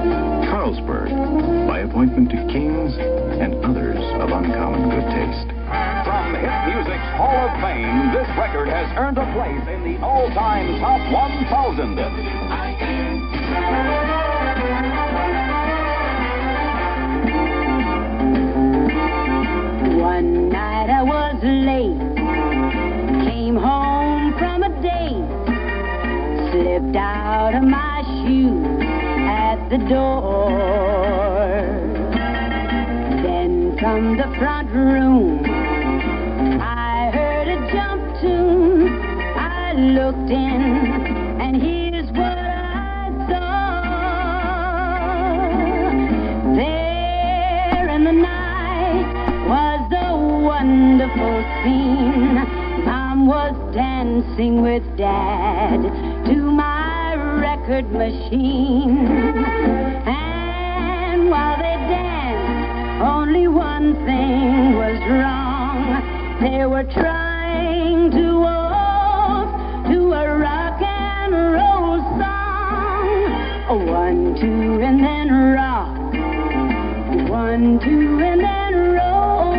Carlsberg. By appointment to kings and others of uncommon good taste. From hit music's Hall of Fame, this record has earned a place in the all-time top 1,000. One night I was late, came home from a date, slipped out of my shoes at the door. Then from the front room, I heard a jump tune. I looked in, and here's what I saw. There in the night was the wonderful scene. Mom was dancing with Dad to my record machine. And while they danced, only one thing was wrong. They were trying to walk to a rock and roll song. 1, 2, and then rock. 1, 2, and then roll.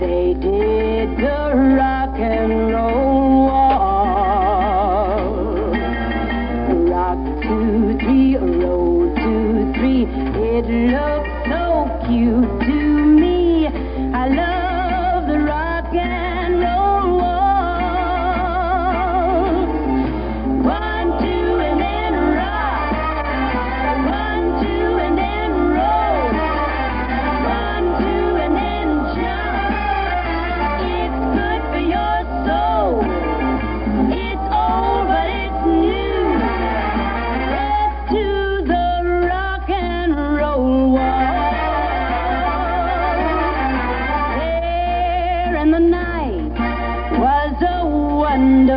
They did the rock and roll wall. Rock 2, 3, roll 2, 3. It looked so cute to me. I love the rock and roll wall. 1, 2, and then rock. 1, 2, and then roll. 1, 2, and then jump. It's good for your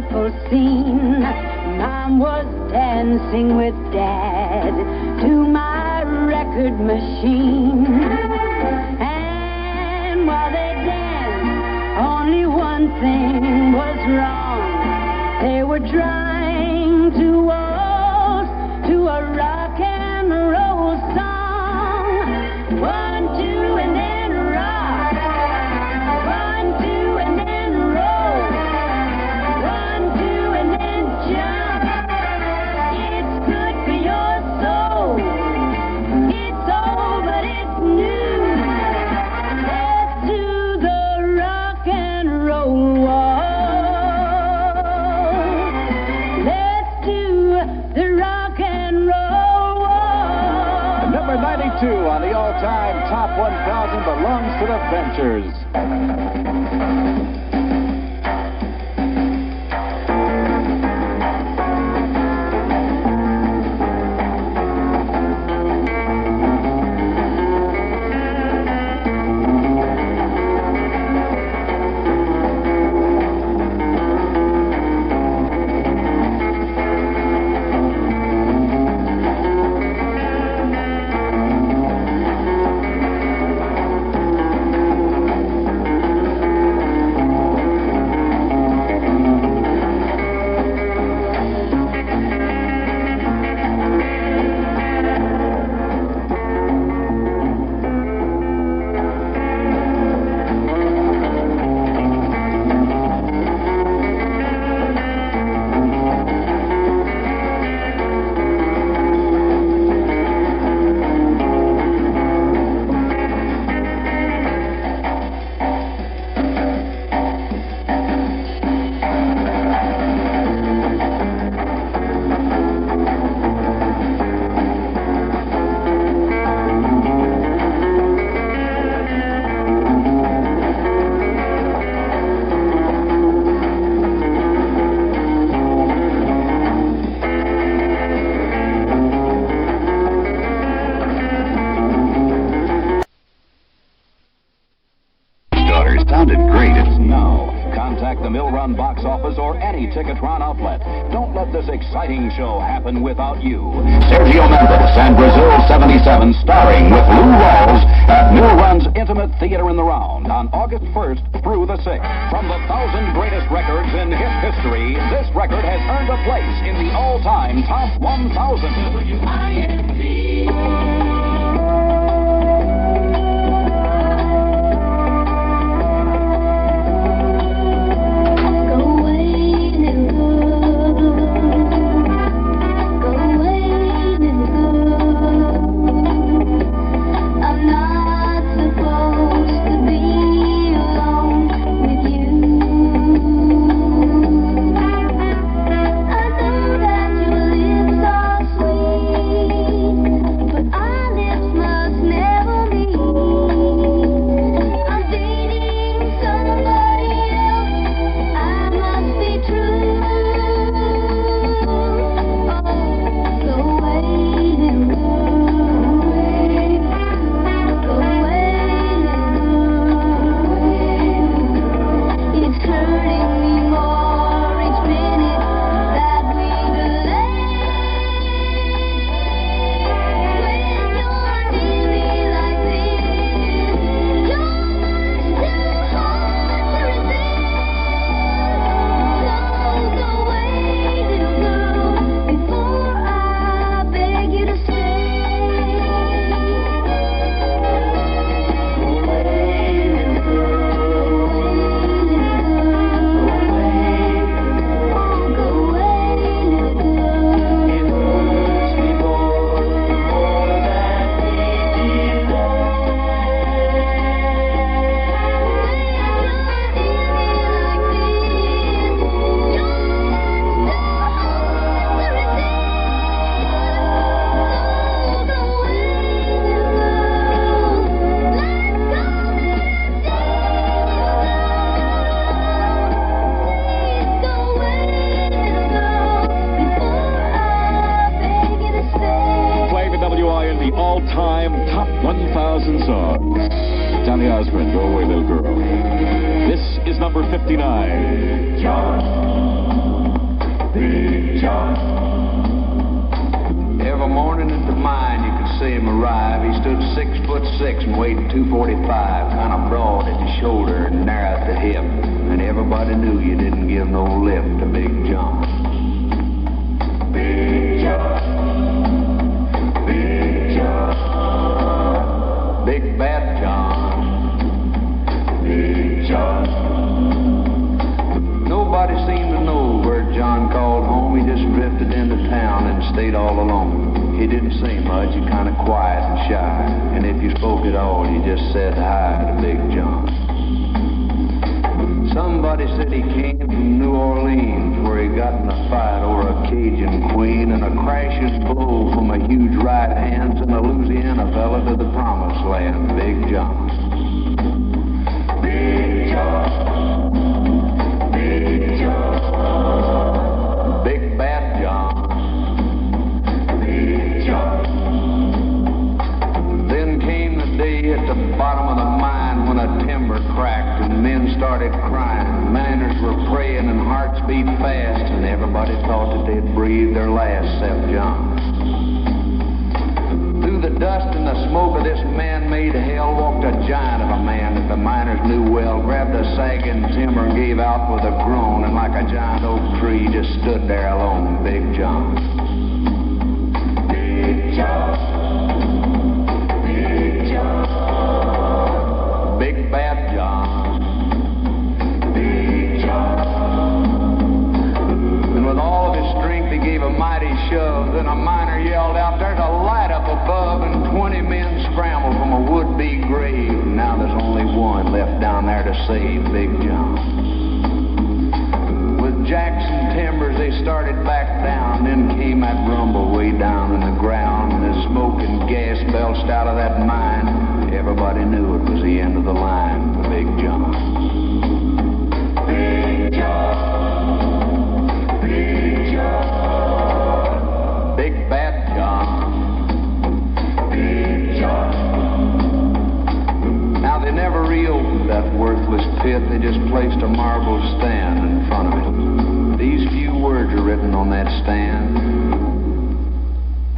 wonderful scene. Mom was dancing with Dad to my record machine. And while they danced, only one thing was wrong. They were trying to waltz to a rock and roll song. 1, 2, and then rock. 1, 2, and then roll. 1, 2, and then jump. It's good for your soul. It's old, but it's new. Let's do the rock and roll walk. Let's do the rock and roll walk. Number 92 on the all-time Top 1000 belongs to the Ventures. Sounded great. It's now. Contact the Mill Run box office or any Ticketron outlet. Don't let this exciting show happen without you. Sergio Mendes and Brazil 77 starring with Lou Rawls at Mill Run's Intimate Theater in the Round on August 1st through the 6th. From the 1,000 greatest records in hit history, this record has earned a place in the all-time Top 1000. I Johnny Osmond, Go Away Little Girl. This is number 59. John, Big John. Every morning at the mine you could see him arrive. He stood 6'6" and weighed 245, kind of broad at the shoulder and narrow at the hip. And everybody knew you didn't give no lip to Big John. Big John, Big John, Big Bad John, Big John. Nobody seemed to know where John called home. He just drifted into town and stayed all alone. He didn't say much, he kind of quiet and shy. And if you spoke at all, you just said hi to Big John. Somebody said he came from New Orleans, where he got in a fight over a Cajun queen, and a crashing blow from a huge right hand sent a Louisiana fella to the promised land. Big John. Big John, Big John, Big Bad John, Big John. Then came the day at the bottom of the mine when a timber cracked and men started crying. Miners were praying and hearts beat fast, and everybody thought that they'd breathe their last except John. Through the dust and the smoke of this man-made hell walked a giant of a man that the miners knew well, grabbed a sagging timber and gave out with a groan, and like a giant oak tree just stood there alone. Big John. Big John, Big John, Big Bad John, Big John. and with all of his strength he gave a mighty shove. Then a miner yelled out, "There's a light up above," and 20 men scrambled from a would-be grave. Now there's only one left down there to save Big John. With jacks and timbers they started back down. Then came that rumble way down in the ground, and as smoke and gas belched out of that mine, everybody knew it was the end of the line for Big John. Big John, Big John, Big Bad John, Big John. Now they never reopened that worthless pit. They just placed a marble stand in front of it. These few words are written on that stand.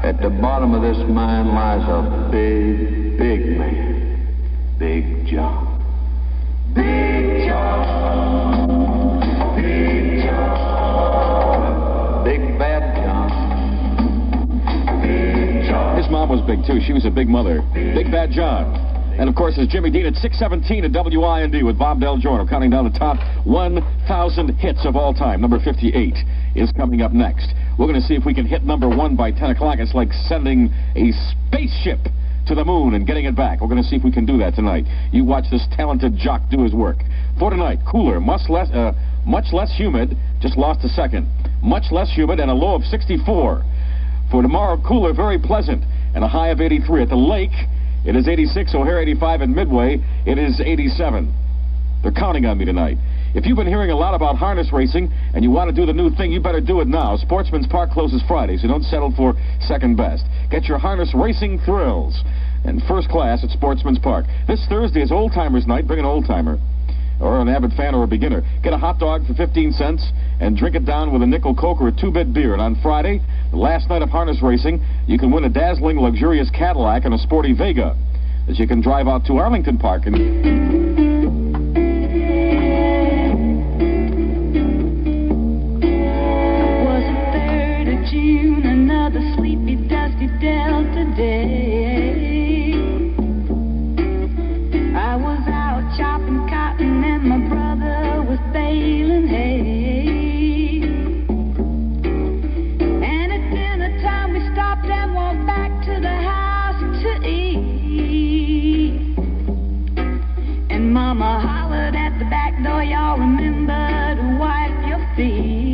At the bottom of this mine lies a big, big man. Big John. Big John, Big John, Big Bad John, Big John. His mom was big, too. She was a big mother. Big Bad John. And, of course, it's Jimmy Dean at 6:17 at WIND with Bob Del Giorno, counting down the top 1,000 hits of all time. Number 58 is coming up next. We're going to see if we can hit number 1 by 10 o'clock. It's like sending a spaceship to the moon and getting it back. We're going to see if we can do that tonight. You watch this talented jock do his work. For tonight, cooler, much less humid, just lost a second. Much less humid and a low of 64. For tomorrow, cooler, very pleasant, and a high of 83. At the lake, it is 86, O'Hare 85, and Midway, it is 87. They're counting on me tonight. If you've been hearing a lot about harness racing and you want to do the new thing, you better do it now. Sportsman's Park closes Friday, so don't settle for second best. Get your harness racing thrills and first class at Sportsman's Park. This Thursday is Old Timers Night. Bring an old timer or an avid fan or a beginner. Get a hot dog for 15 cents and drink it down with a nickel Coke or a 2-bit beer. And on Friday, the last night of harness racing, you can win a dazzling, luxurious Cadillac and a sporty Vega that you can drive out to Arlington Park. And June, another sleepy, dusty Delta day. I was out chopping cotton and my brother was baling hay. And at dinner time we stopped and walked back to the house to eat. And Mama hollered at the back door, y'all remember to wipe your feet.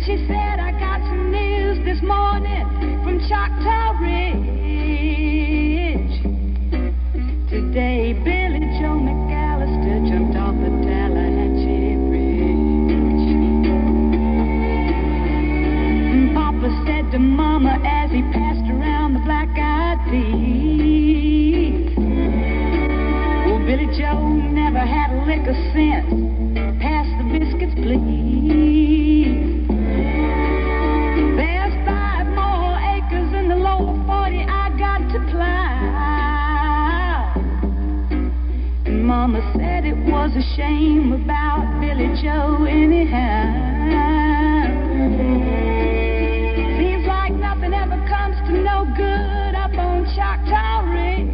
She said, I got some news this morning from Choctaw Ridge. Today, Billy Joe McAllister jumped off the Tallahatchie Bridge. And Papa said to Mama as he passed around the black-eyed peas, lick a cent. Pass the biscuits, please. There's 5 more acres in the lower 40 I got to plow. And Mama said it was a shame about Billy Joe anyhow. Seems like nothing ever comes to no good up on Choctaw Ridge.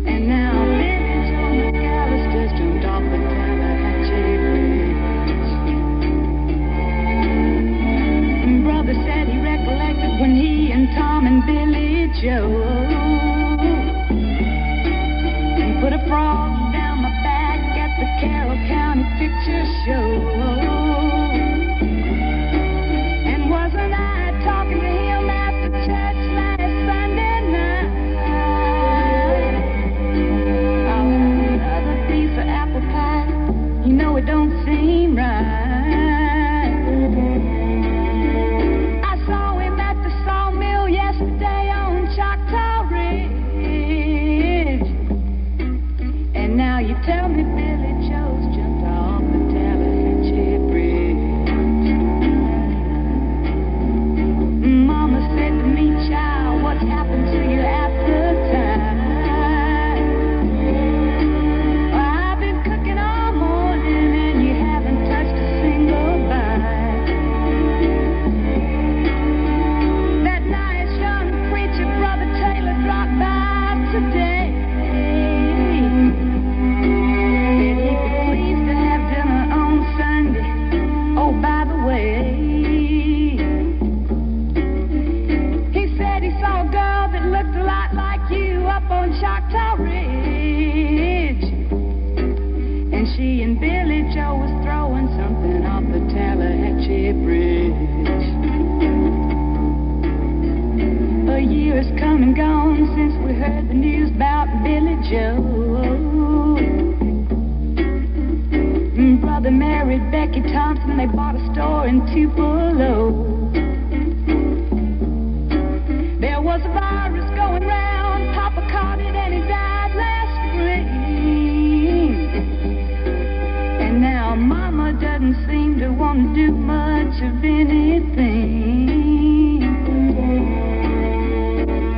And now Billy Joe McAllister's jumped off the Tallahatchie Bridge. Brother said he recollected when he and Tom and Billy Joe put a frog down my back at the Carroll County Picture Show. And wasn't I talking to him at the church last Sunday night? Oh, another piece of apple pie. You know it don't seem right. I saw him at the sawmill yesterday on Choctaw Ridge. And now you tell me Billy Joe's jumped off the Tallahatchie Bridge. Mama said to me, child, what's happened to you after time? Well, I've been cooking all morning and you haven't touched a single bite. That nice young preacher, Brother Taylor, dropped by today. Choctaw Ridge, and she and Billy Joe was throwing something off the Tallahatchie Bridge. A year has come and gone since we heard the news about Billy Joe. Brother married Becky Thompson, they bought a store in Tupelo. There was a virus going round, Papa caught it and he died last spring. And now Mama doesn't seem to want to do much of anything.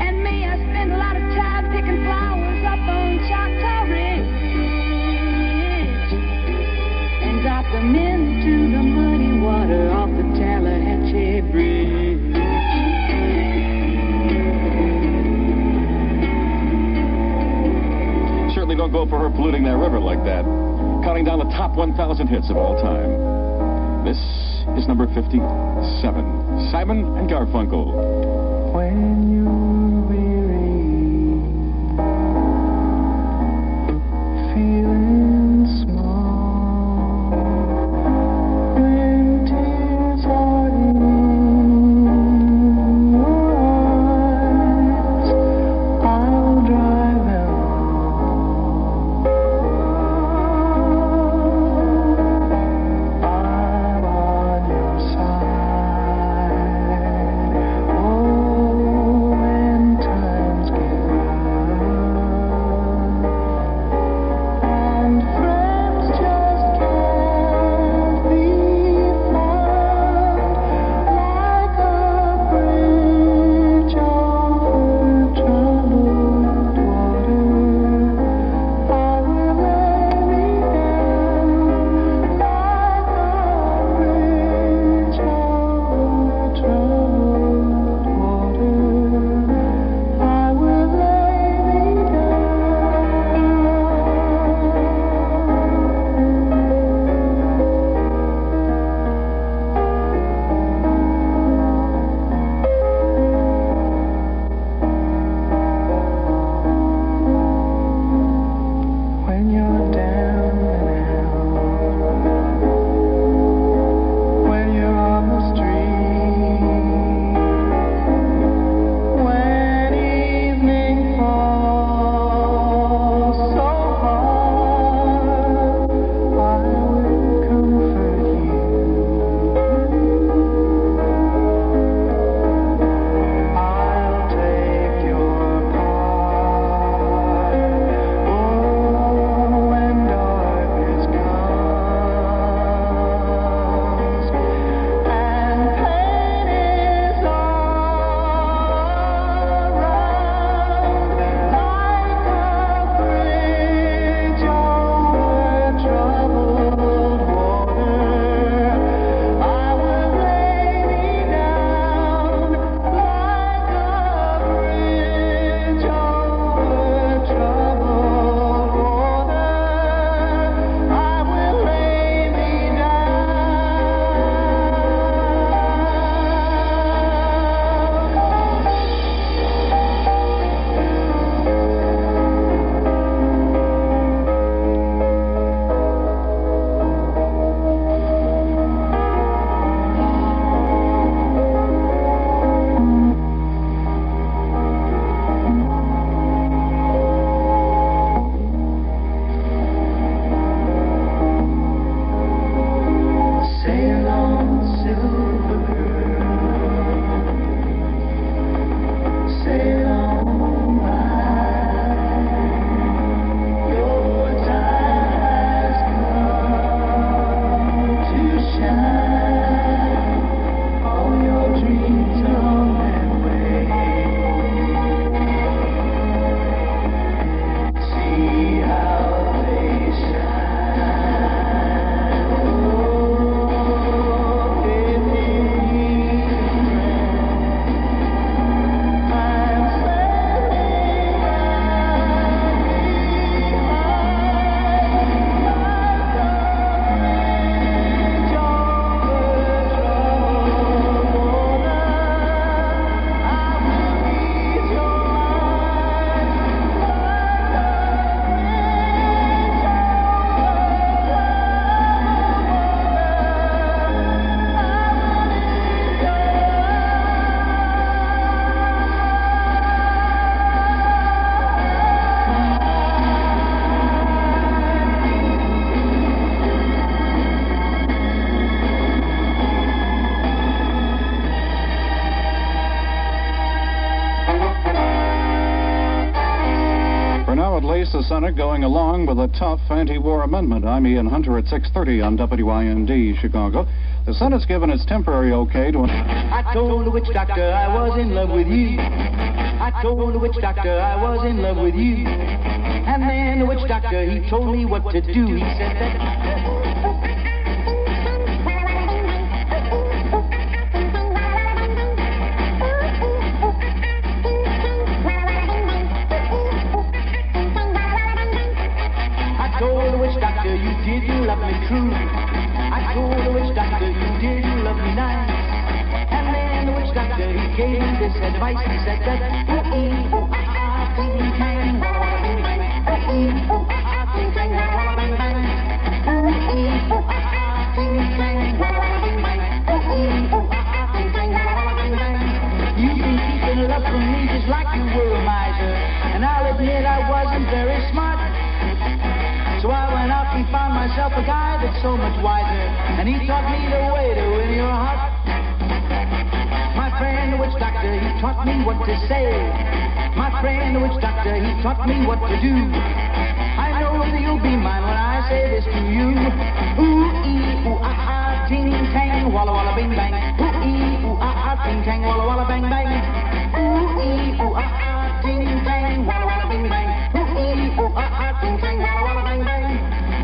And me, I spend a lot of time picking flowers up on Choctaw Ridge and drop them into the muddy water off the Tallahatchie Bridge. Don't go for her polluting that river like that. Counting down the top 1,000 hits of all time. This is number 57. Simon and Garfunkel. When you're weary, feeling small, when tears are in your eyes, I'll dry them. Oh, now, at least, the Senate going along with a tough anti-war amendment. I'm Ian Hunter at 6:30 on WIND Chicago. The Senate's given its temporary okay to... I told the witch doctor I was in love with you. I told the witch doctor I was in love with you. And then the witch doctor, he told me what to do. He said that... I told the witch doctor, you didn't love me true. I told the witch doctor, you didn't love me nice. And then the witch doctor, he gave me this advice. He said that, ooh-ee, ooh-ah-ah, ting-tang, walla-walla-bing-bang. Ooh-ee, ooh-ah-ah, ting-tang, walla-walla-bing-bang. Ooh-ee, ooh-ah-ah, ting-tang, walla-walla-bing-bang. Ooh-ee, ooh-ah-ah, ting-tang, walla-walla-bing-bang. You've been keeping love from me just like you were a miser. And I'll admit I wasn't very smart. So I went out and found myself a guy that's so much wiser, and he taught me the way to win your heart. My friend the witch doctor, he taught me what to say. My friend the witch doctor, he taught me what to do. I know that you'll be mine when I say this to you. Ooh-ee, ooh-ah-ah, ting-tang, walla-walla-bing-bang. Ooh-ee, ooh-ah-ah, ting-tang, walla-walla-bang-bang. Ooh-ee, ooh-ah-ah, ting-tang, walla-walla-bing-bang. Ooh-ee, ooh-ah-ah, ting-tang, walla-walla-bang-bang.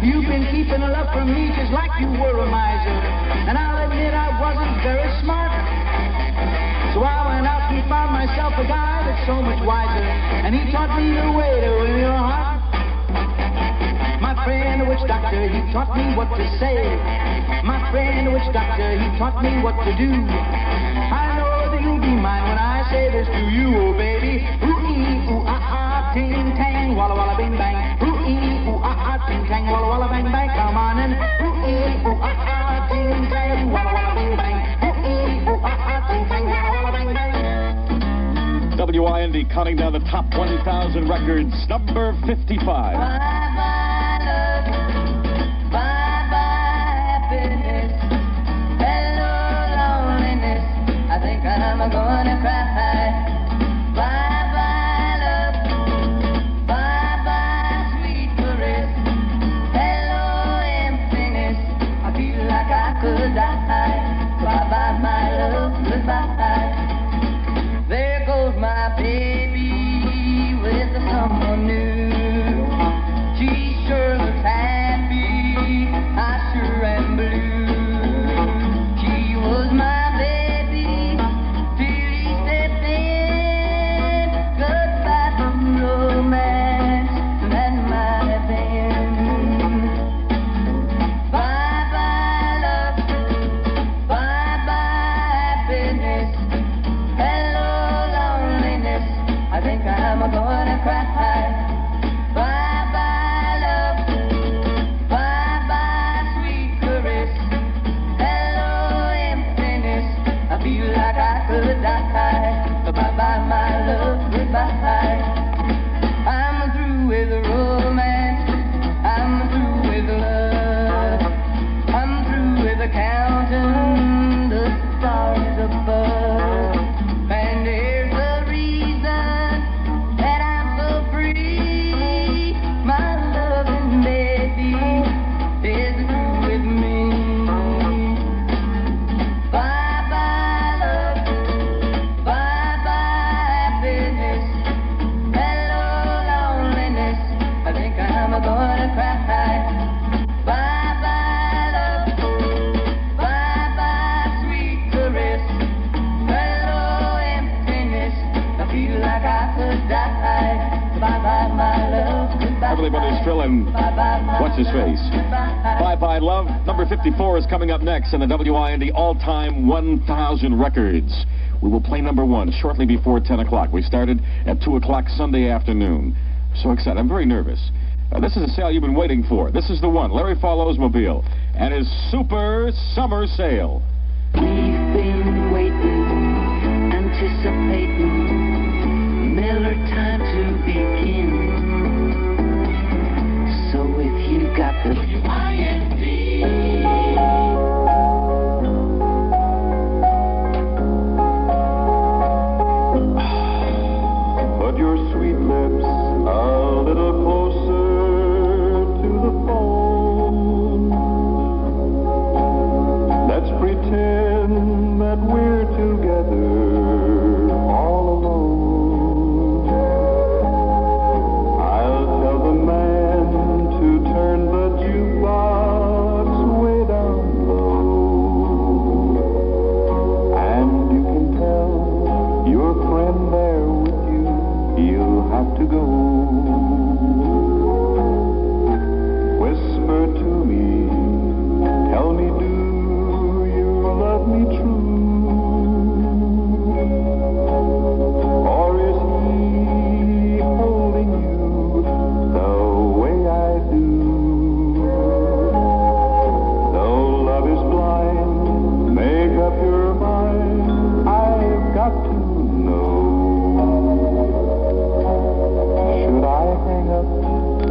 You've been keeping love from me just like you were a miser, and I'll admit I wasn't very smart. So I went out and found myself a guy that's so much wiser, and he taught me the way to win your heart. My friend the witch doctor, he taught me what to say. My friend the witch doctor, he taught me what to do. I know that you'll be mine when I say this to you, oh baby. Ooh-ee, ooh-ah-ah, ting-tang, walla-walla-bing-bang. Ooh-ee, ooh-ah-ah, ting-tang, walla-walla-bang-bang. Come on and ooh-ee, ooh-ah-ah, ting-tang, walla-walla-bing-bang. Ooh-ee, ooh-ah-ah, ting-tang, walla-walla-bang-bang. WIND counting down the top 1,000 records, number 55. Bye-bye, love. Bye-bye, happiness. Hello, loneliness. I think I'm gonna cry. Bye-bye, love. Bye-bye, sweet caress. Hello, emptiness. I feel like I could die. Bye-bye, my love. Goodbye. There goes my baby with someone new. She sure looks happy, I sure am blue. She was my baby till he stepped in. Goodbye from romance, that might have been. Bye-bye, love. Bye-bye, happiness. I think I'm gonna cry. Bye-bye, love. Bye-bye, sweet caress. Hello, emptiness. I feel like I could die. Bye-bye, my love. Goodbye. I'm through with romance. I'm through with love. I'm through with counting the stars above. And here's the reason that I'm so free. My loving baby is through with me. Bye-bye, love. Bye-bye, happiness. Hello, loneliness. I think I'm gonna cry. Bye-bye, love. Bye-bye, sweet caress. Hello, emptiness. I feel like I could die. Bye-bye, my love. Goodbye. Everly Brothers Phil and what's his face? Bye-bye, love. Number 54 is coming up next in the WIND all-time 1,000 records. We will play number 1 shortly before 10 o'clock. We started at 2 o'clock Sunday afternoon. So excited. I'm very nervous. This is a sale you've been waiting for. This is the one. Larry Fallow's Mobile and his Super Summer Sale. We've been waiting, anticipating Miller time to begin. So if you got the WIND, put your sweet lips a little closer. to go. Whisper to me, tell me, do you love me true? Or is he holding you the way I do? Though love is blind, make up your mind, I've got to know. Should I hang up,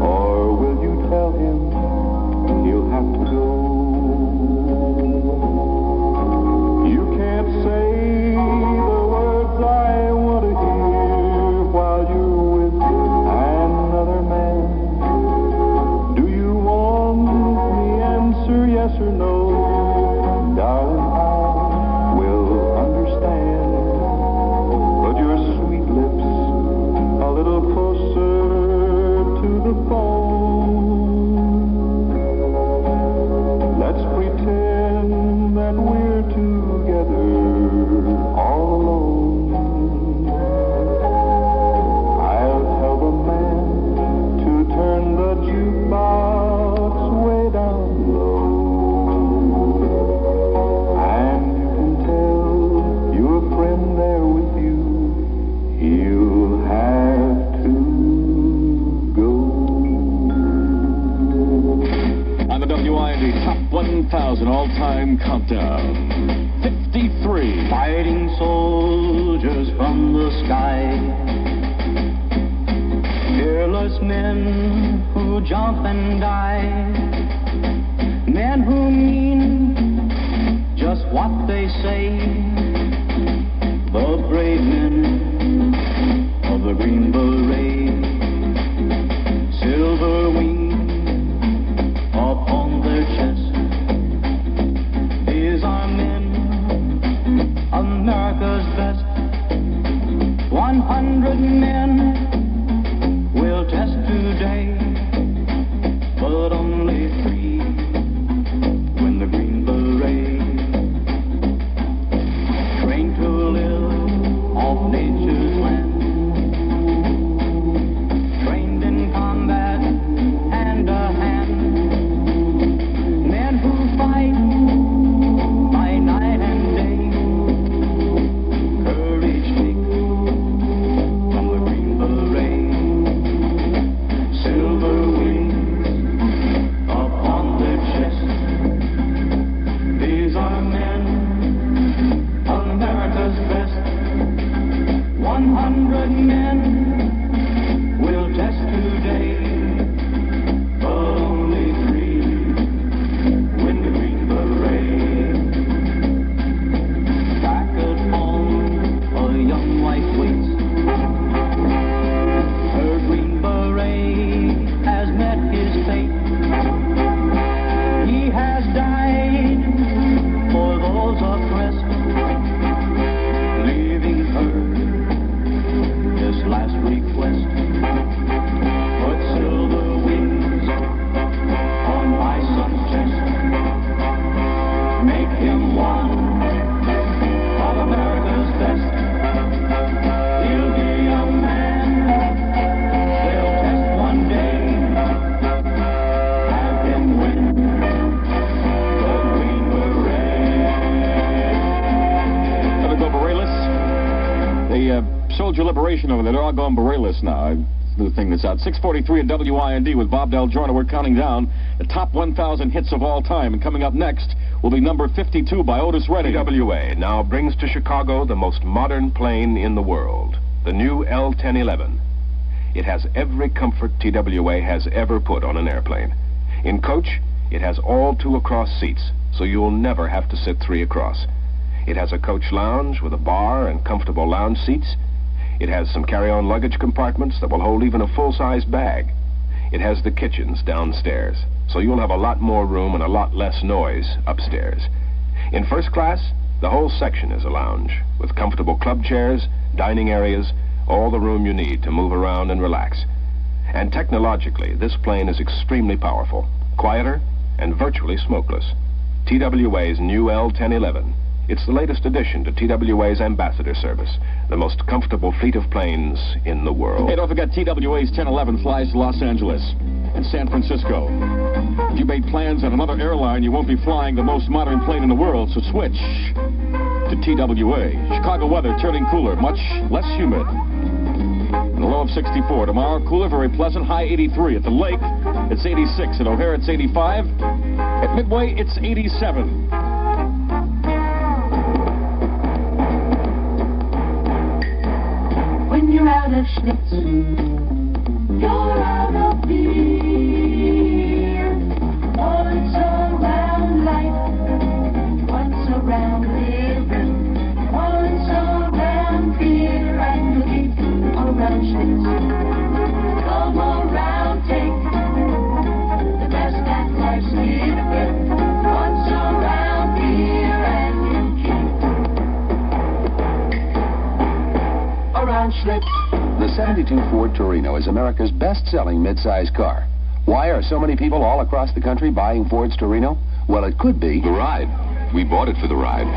or will you tell him he'll have to go? You can't say the words I want to hear while you're with another man. Do you want me answer yes or no? Darling, I will understand. Put your sweet lips a little closer to the phone. Let's pretend that we're together all alone. I'll tell the man to turn the jukebox way down low. And you can tell your friend there with you, he'll have to go. On the WIND Top 1000 All-Time Countdown. 53. Fighting soldiers from the sky, fearless men who jump and die, men who mean just what they say, the brave men of the Green Beret, silver wing upon their chest. These are men, America's best. 100 men will test today, but only 3 win the Green Beret. Trained to live off nature's land, trained in combat hand to hand, men who fight by night and day. Courage take from the Green Beret, silver wings upon their chest. These are men, America's best. 100 men will test today, but only 3 win the Green Beret. Back at home, a young wife waits. Her Green Beret has met his fate. He has died for those oppressed, leaving her this last request. Put silver wings on my son's chest. Make him one of America's best. He'll be a man they'll test one day. Have him win the Green Beret. Gotta go Berelius. The Soldier Liberation over there, they're all going Berelius now. It's the new thing that's out. 6:43 at WIND with Bob Del Giorno. We're counting down the top 1,000 hits of all time. And coming up next will be number 52 by Otis Redding. TWA now brings to Chicago the most modern plane in the world, the new L-1011. It has every comfort TWA has ever put on an airplane. In coach, it has all 2 across seats, so you'll never have to sit 3 across. It has a coach lounge with a bar and comfortable lounge seats. It has some carry-on luggage compartments that will hold even a full-size bag. It has the kitchens downstairs, so you'll have a lot more room and a lot less noise upstairs. In first class, the whole section is a lounge, with comfortable club chairs, dining areas, all the room you need to move around and relax. And technologically, this plane is extremely powerful, quieter, and virtually smokeless. TWA's new L-1011 It's the latest addition to TWA's Ambassador Service, the most comfortable fleet of planes in the world. Hey, don't forget TWA's 1011 flies to Los Angeles and San Francisco. If you made plans on another airline, you won't be flying the most modern plane in the world, so switch to TWA. Chicago weather turning cooler, much less humid. And a low of 64. Tomorrow, cooler, very pleasant, high 83. At the lake, it's 86. At O'Hare, it's 85. At Midway, it's 87. When you're out of schnitz, you're out of beer. Once around life, once around living, once around beer and cookie, around schnitz. Come around, take the best that life's given. Once around beer and cookie, around schnitz. The 72 Ford Torino is America's best-selling midsize car. Why are so many people all across the country buying Ford's Torino? Well, it could be the ride. We bought it for the ride.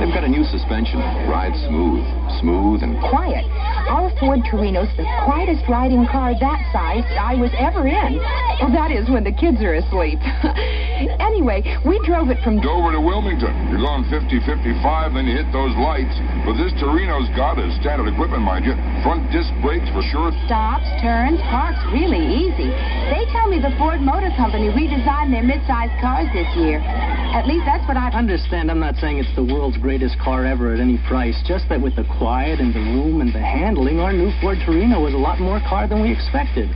They've got a new suspension. Rides smooth and quiet. Our Ford Torino's the quietest riding car that size I was ever in. Well, that is when the kids are asleep. Anyway, we drove it from Dover to Wilmington. You're going 50, 55, then you hit those lights. But this Torino's got it. Standard equipment, mind you. Front disc brakes for sure. Stops, turns, parks really easy. They tell me the Ford Motor Company redesigned their midsize cars this year. At least that's what I understand. I'm not saying it's the world's greatest car ever at any price, just that with the quiet and the room and the handling, our new Ford Torino was a lot more car than we expected.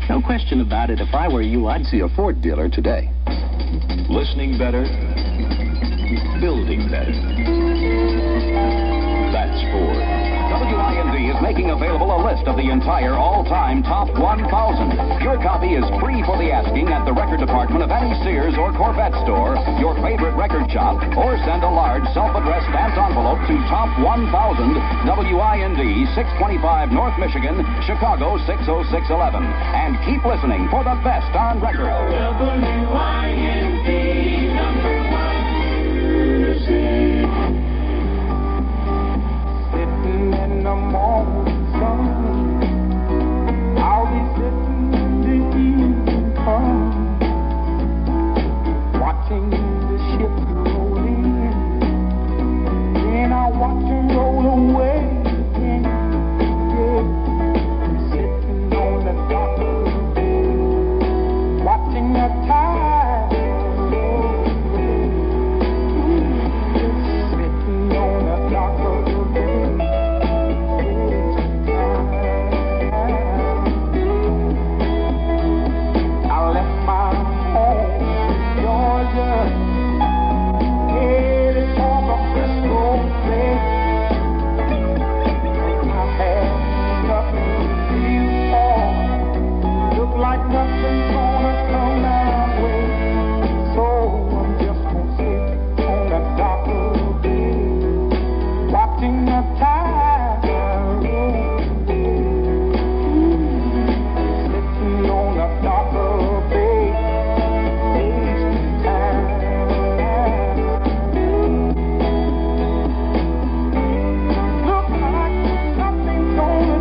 No question about it. If I were you, I'd see a Ford dealer today. Listening better, building better. That's Ford. WIND is making available a list of the entire all-time top 1,000. Your copy is free for the asking at the record department of any Sears or Corvette store, your favorite record shop, or send a large self-addressed stamped envelope to Top 1000, WIND, 625 North Michigan, Chicago 60611. And keep listening for the best on record. WIND number 1 music. In the morning sun, I'll be sitting in the evening come, watching the ship roll in, then I'll watch them roll away again. Yeah, sitting on the dock of the bay, watching the tide roll away. Sitting on the dock of the bay. Nothing's gonna come my way, so I'm just gonna sit on the dock of the bay, watching the tide roll away. Sitting on the dock of the bay, wasting time. Look like nothing's gonna change.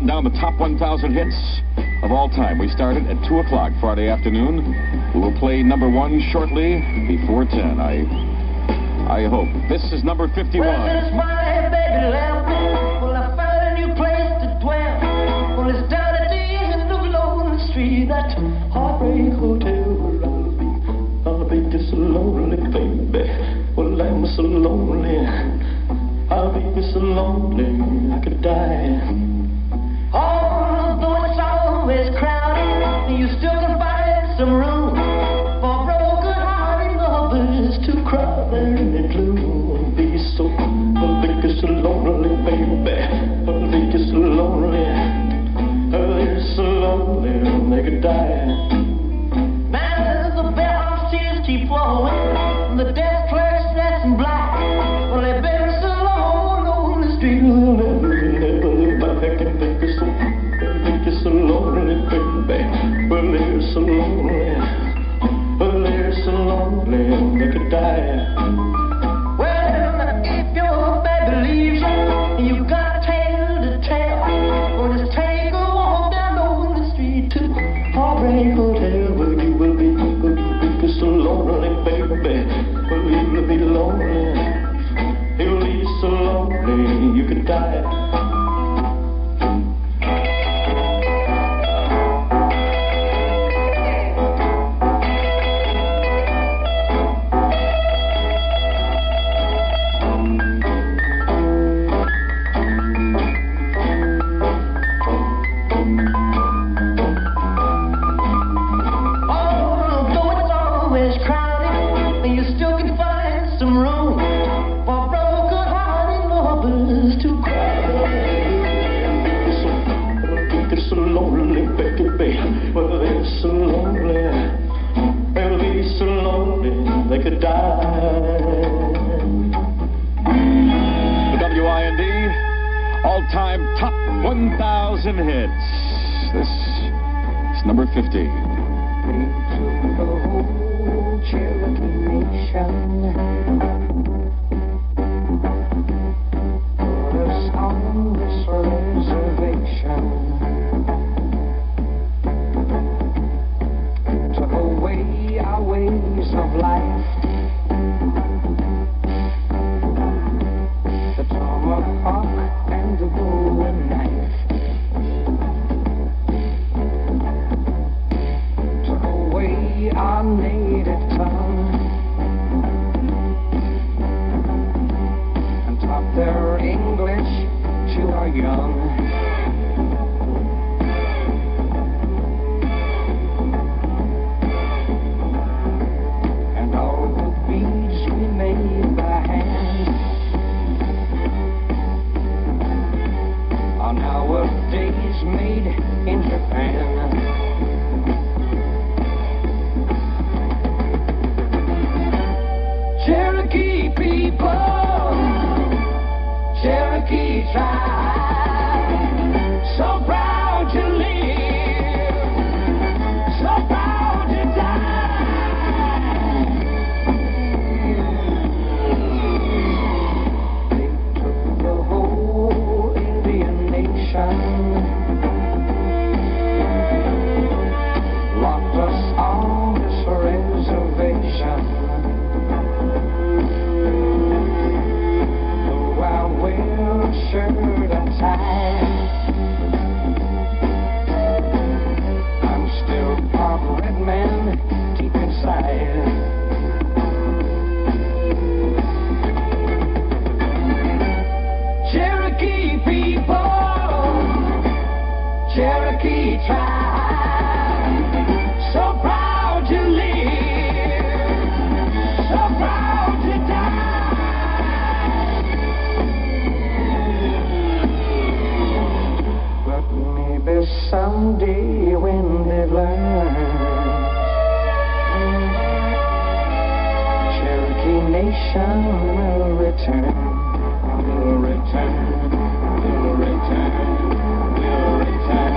Down the top 1,000 hits of all time. We started at 2 o'clock Friday afternoon. We will play number 1 shortly before 10. I hope. This is number 51. Well, it's my baby lamb. Well, I found a new place to dwell. Well, it's down at the end of the road. so lonely I could die. Although it's always crowded, you still can find some room for broken-hearted lovers to cry there in the gloom. Be so, I'll make you so lonely, baby. I'll make you so lonely. They're so lonely they could die. Man, the bell tears keep flowing. The desk clerk's dressed in black. Well, they've been so long on the street, they'll never look back and think it's so lonely, baby. Well, they're so lonely. Well, they're so lonely they could die. Well, if your baby leaves you, you got a tale to tell. Or just take a walk down on the street to Heartbreak Hotel, where you will be so lonely, baby. Well, you'll be lonely. You'll be so lonely you could die. All-time top 1,000 hits. This is number 50. Took away our ways of life. The tomahawk and the bowie knife took away our native tongue and taught their English to our young. And all the beads we made by hand are nowadays made in Japan. Cherokee people, Cherokee tribe, so proud to live, so proud to die. They took the whole Indian nation, locked us on this reservation. Though I wear a shirt and tie, I'm still part red man deep inside. Cherokee people, Cherokee tribe, so proud to live, so proud to die. But maybe someday when they've learned, Cherokee Nation will return. Will return, will return, will return,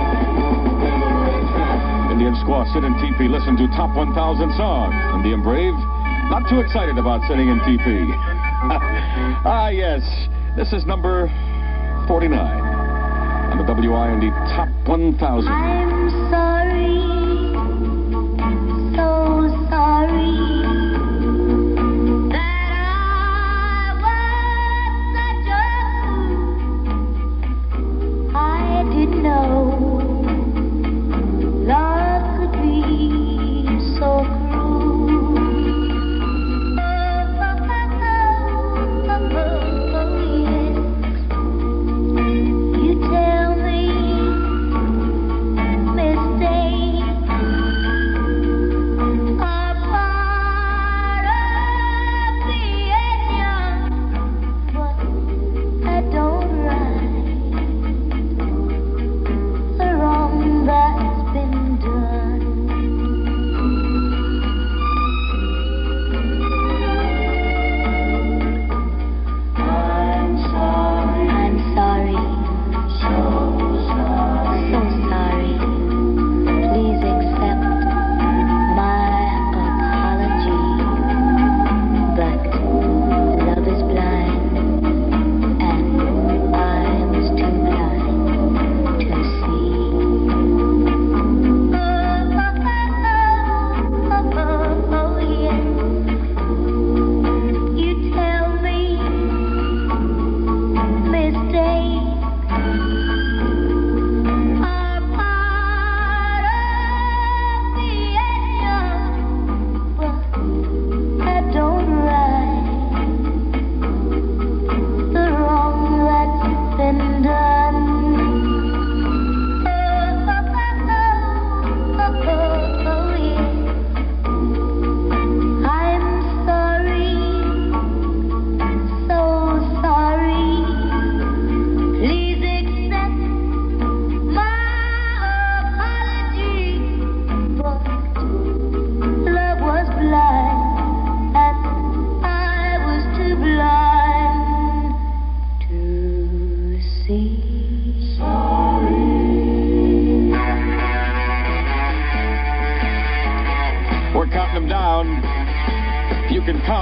will return. Indian Squaw, sit in TP, listen to Top 1,000 Songs. Indian Brave, not too excited about sitting in TP. Ah, yes, this is number 49 on the WIND Top 1,000. I'm sorry, so sorry. Didn't know love could be so cruel.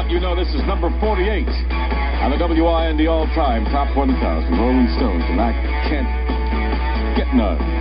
out, you know this is number 48 on the WIND all-time top 1,000 Rolling Stones, and I can't get none.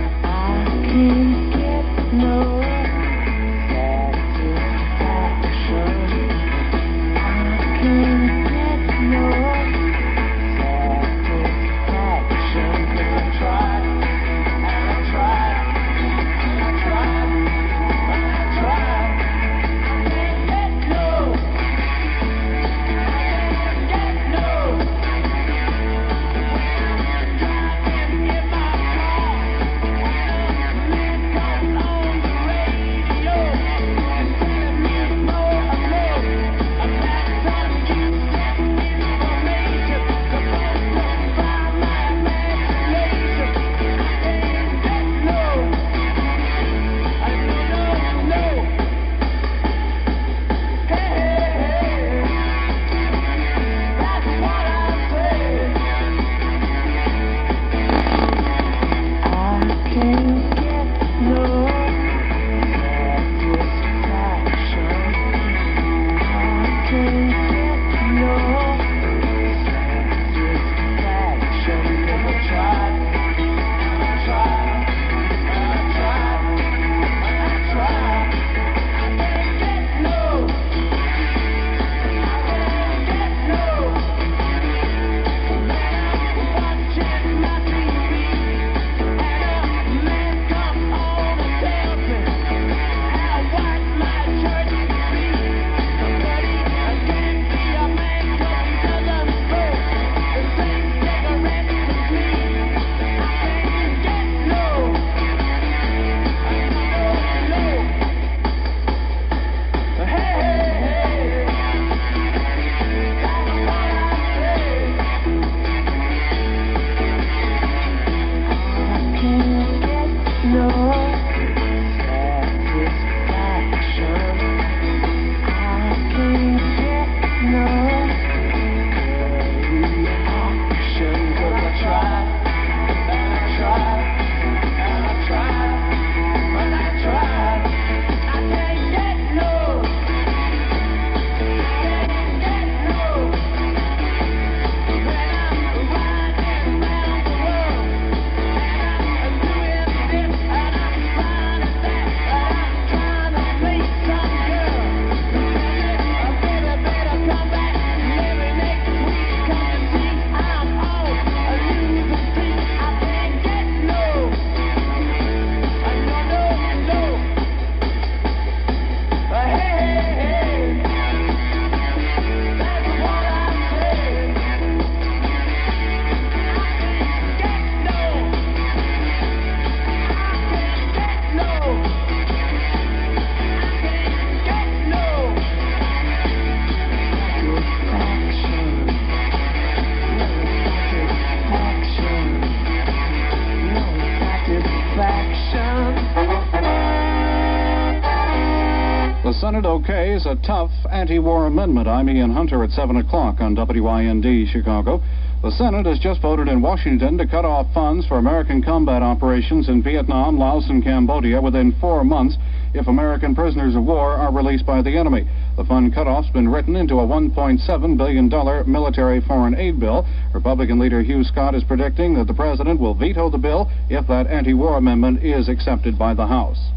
The Senate okays a tough anti-war amendment. I'm Ian Hunter at 7 o'clock on WIND Chicago. The Senate has just voted in Washington to cut off funds for American combat operations in Vietnam, Laos, and Cambodia within 4 months if American prisoners of war are released by the enemy. The fund cutoff's been written into a $1.7 billion military foreign aid bill. Republican leader Hugh Scott is predicting that the president will veto the bill if that anti-war amendment is accepted by the House.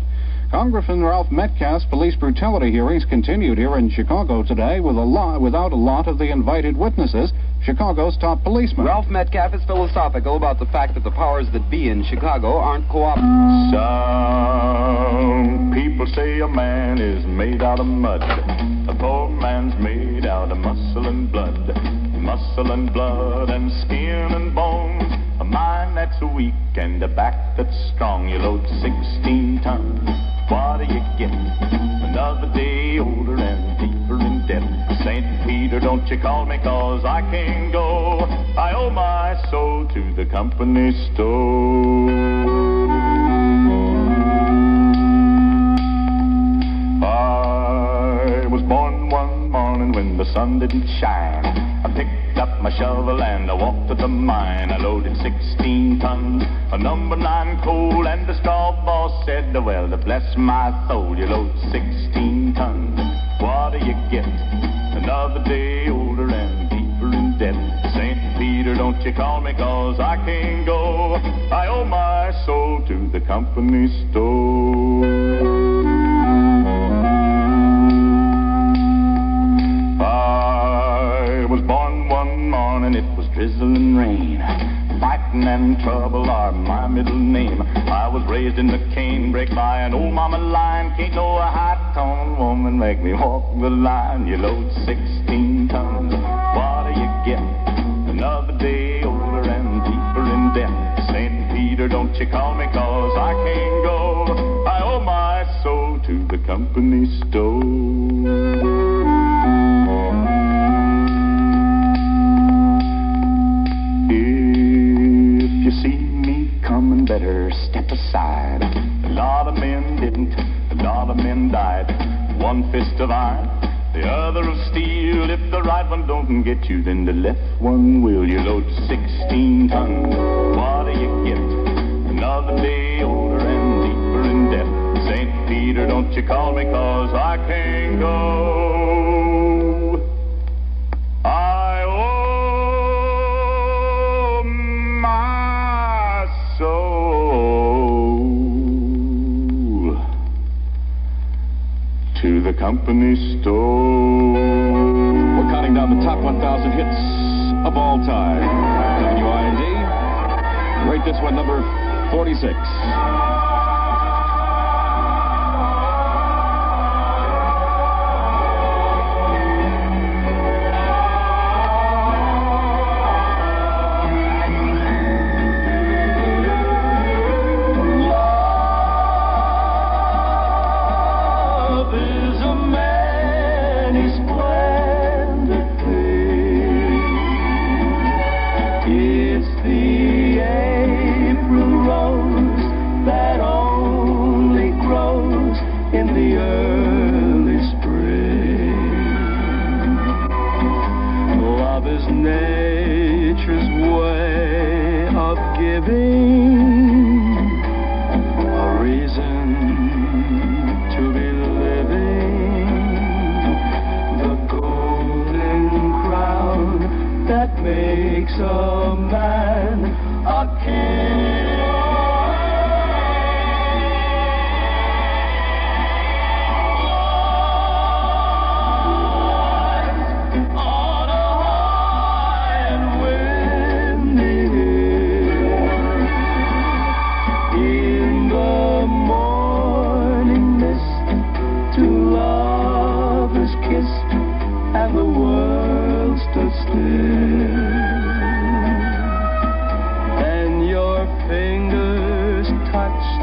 Congressman Ralph Metcalf's police brutality hearings continued here in Chicago today without a lot of the invited witnesses. Chicago's top policeman. Ralph Metcalf is philosophical about the fact that the powers that be in Chicago aren't cooperative. Some people say a man is made out of mud. A poor man's made out of muscle and blood. Muscle and blood and skin and bones. A mind that's weak and a back that's strong. You load 16 tons. What do you get? Another day older and deeper in debt. St. Peter, don't you call me, 'cause I can't go. I owe my soul to the company store. I was born one morning when the sun didn't shine. I picked up my shovel and I walked to the mine. I loaded 16 tons of number 9 coal, and the straw boss said, well, to bless my soul, you load 16 tons. What do you get? another day older and deeper in debt. St. Peter, don't you call me 'cause I can't go. I owe my soul to the company store. I was born one morning, it was drizzling rain. Fighting and trouble are my middle name. I was raised in the canebrake by an old mama line. Can't no high-tone woman make me walk the line. You load 16 tons, what do you get? Another day older and deeper in debt. St. Peter, don't you call me 'cause I can't go. I owe my soul to the company store. Better step aside. A lot of men didn't, a lot of men died. One fist of iron, the other of steel. If the right one don't get you, then the left one will. You load 16 tons, what do you get? Another day older and deeper in debt. St. Peter, don't you call me 'cause I can't go. I owe my soul to the company store. We're counting down the top 1,000 hits of all time. WIND. Rate this one number 46. Nature's way of giving a reason to be living, the golden crown that makes a man a king. And the world stood still, and your fingers touched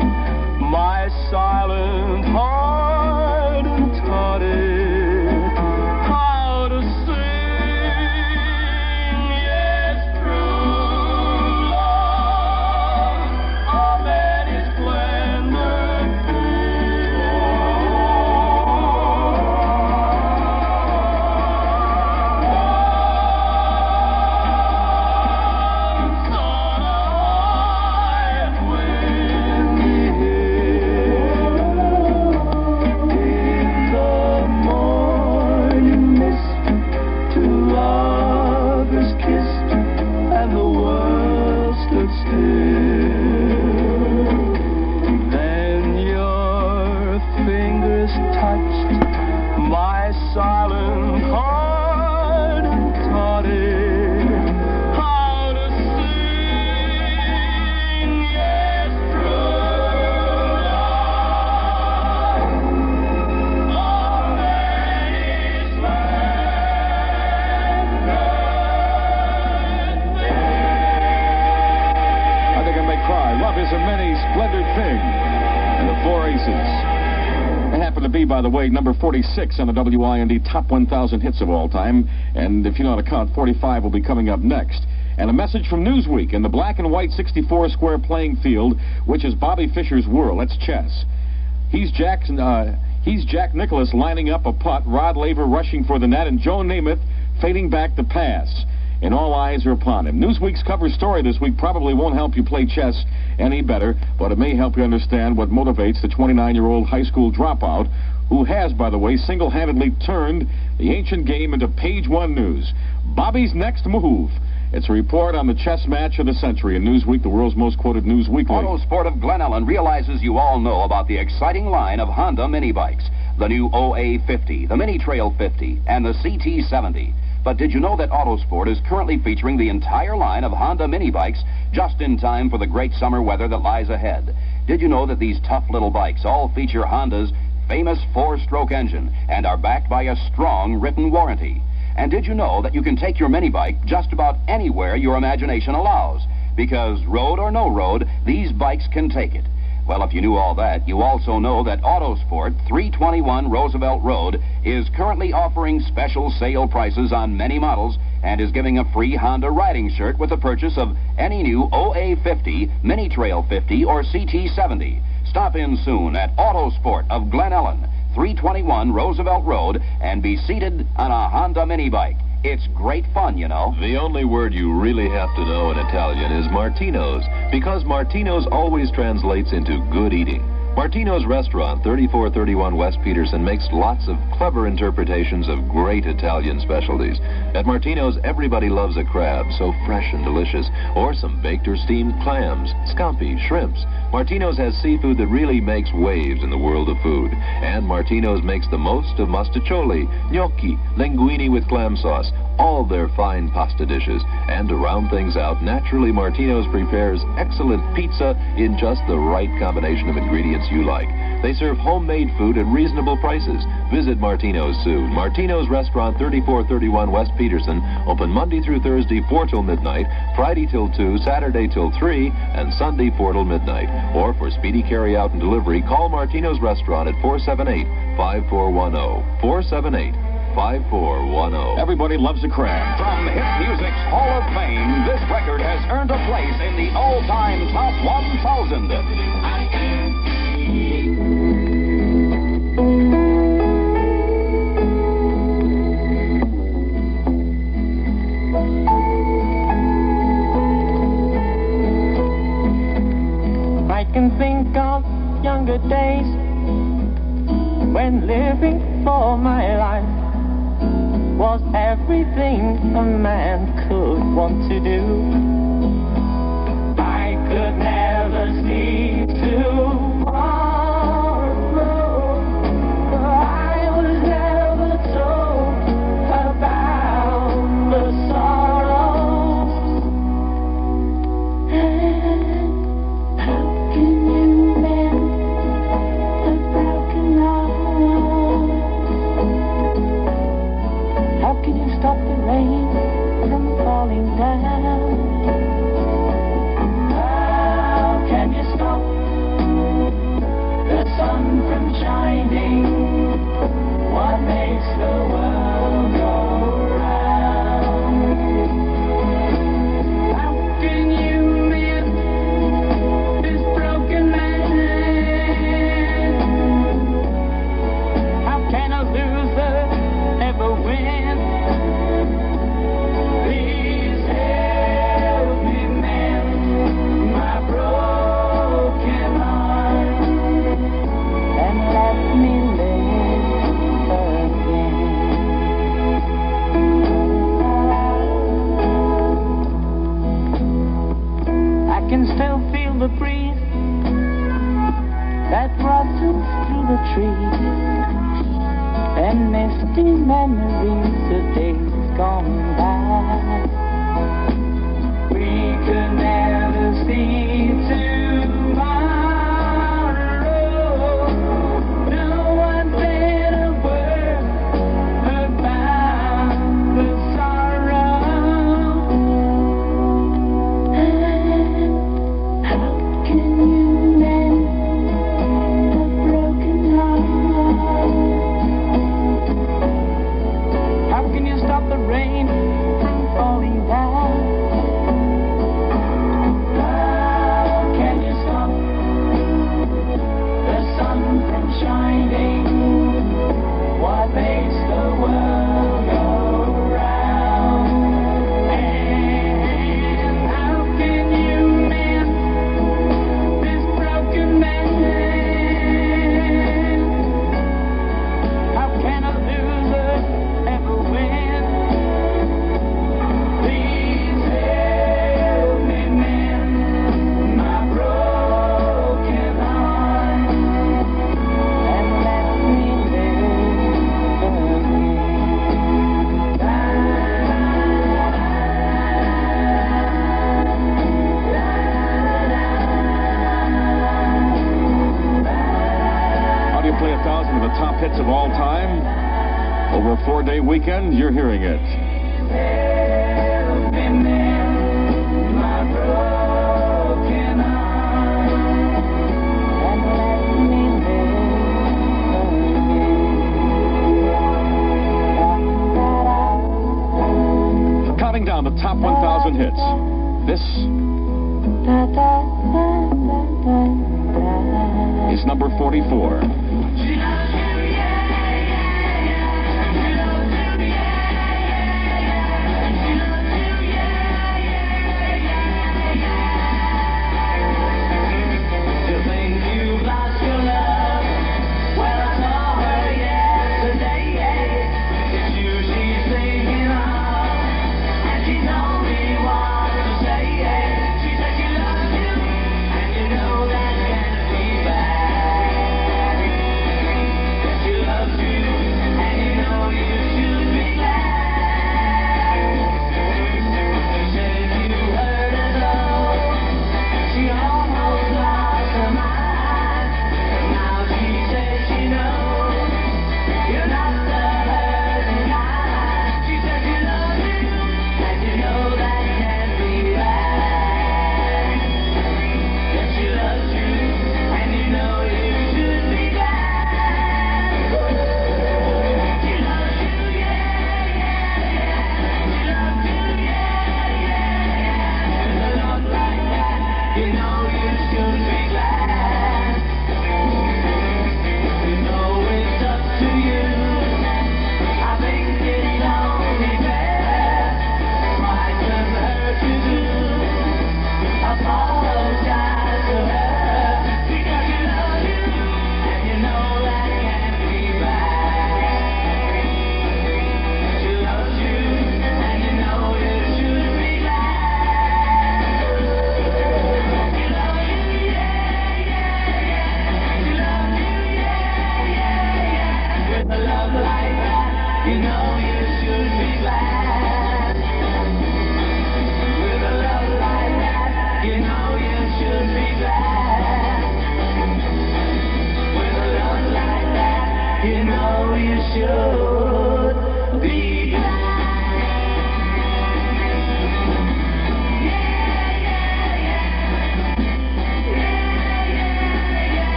my silent heart and taught it how to sing. Yes, true love of any splendor. Then your fingers touched my silent heart and taught it how to sing. Yes, true love of any splendor. I think I may cry. Love is a many splendid thing. And the four aces. It happened to be, by the way, number 46 on the WIND top 1,000 hits of all time. And if you know how to count, 45 will be coming up next. And a message from Newsweek in the black and white 64-square playing field, which is Bobby Fischer's world. That's chess. He's Jack Nicklaus lining up a putt, Rod Laver rushing for the net, and Joe Namath fading back the pass. And all eyes are upon him. Newsweek's cover story this week probably won't help you play chess any better, but it may help you understand what motivates the 29-year-old high school dropout who has, by the way, single-handedly turned the ancient game into page one news. Bobby's next move. It's a report on the chess match of the century in Newsweek, the world's most quoted news weekly. Autosport of Glen Ellen realizes you all know about the exciting line of Honda mini bikes. The new OA50, the Mini Trail 50, and the CT70. But did you know that Autosport is currently featuring the entire line of Honda mini bikes just in time for the great summer weather that lies ahead? Did you know that these tough little bikes all feature Honda's famous 4-stroke engine and are backed by a strong written warranty? And did you know that you can take your mini bike just about anywhere your imagination allows? Because road or no road, these bikes can take it. Well, if you knew all that, you also know that Autosport 321 Roosevelt Road is currently offering special sale prices on many models and is giving a free Honda riding shirt with the purchase of any new OA50, Mini Trail 50, or CT70. Stop in soon at Autosport of Glen Ellen, 321 Roosevelt Road, and be seated on a Honda mini bike. It's great fun, you know. The only word you really have to know in Italian is Martino's, because Martino's always translates into good eating. Martino's Restaurant, 3431 West Peterson, makes lots of clever interpretations of great Italian specialties. At Martino's, everybody loves a crab, so fresh and delicious, or some baked or steamed clams, scampi, shrimps. Martino's has seafood that really makes waves in the world of food. And Martino's makes the most of mostaccioli, gnocchi, linguine with clam sauce, all their fine pasta dishes. And to round things out, naturally, Martino's prepares excellent pizza in just the right combination of ingredients you like. They serve homemade food at reasonable prices. Visit Martino's soon. Martino's Restaurant, 3431 West Peterson, open Monday through Thursday, 4 till midnight, Friday till 2, Saturday till 3, and Sunday 4 till midnight. Or for speedy carry-out and delivery, call Martino's Restaurant at 478-5410. 478-5410. Everybody loves a crab. From hip music's Hall of Fame, this record has earned a place in the all-time top 1,000. I can think of younger days when living for my life was everything a man could want to do. I could never see tomorrow. I was never told about the sorrows. How can you mend a broken heart? How can you stop the rain from falling down? 4-day weekend, you're hearing it. Counting down the top 1,000 hits. This is number 44.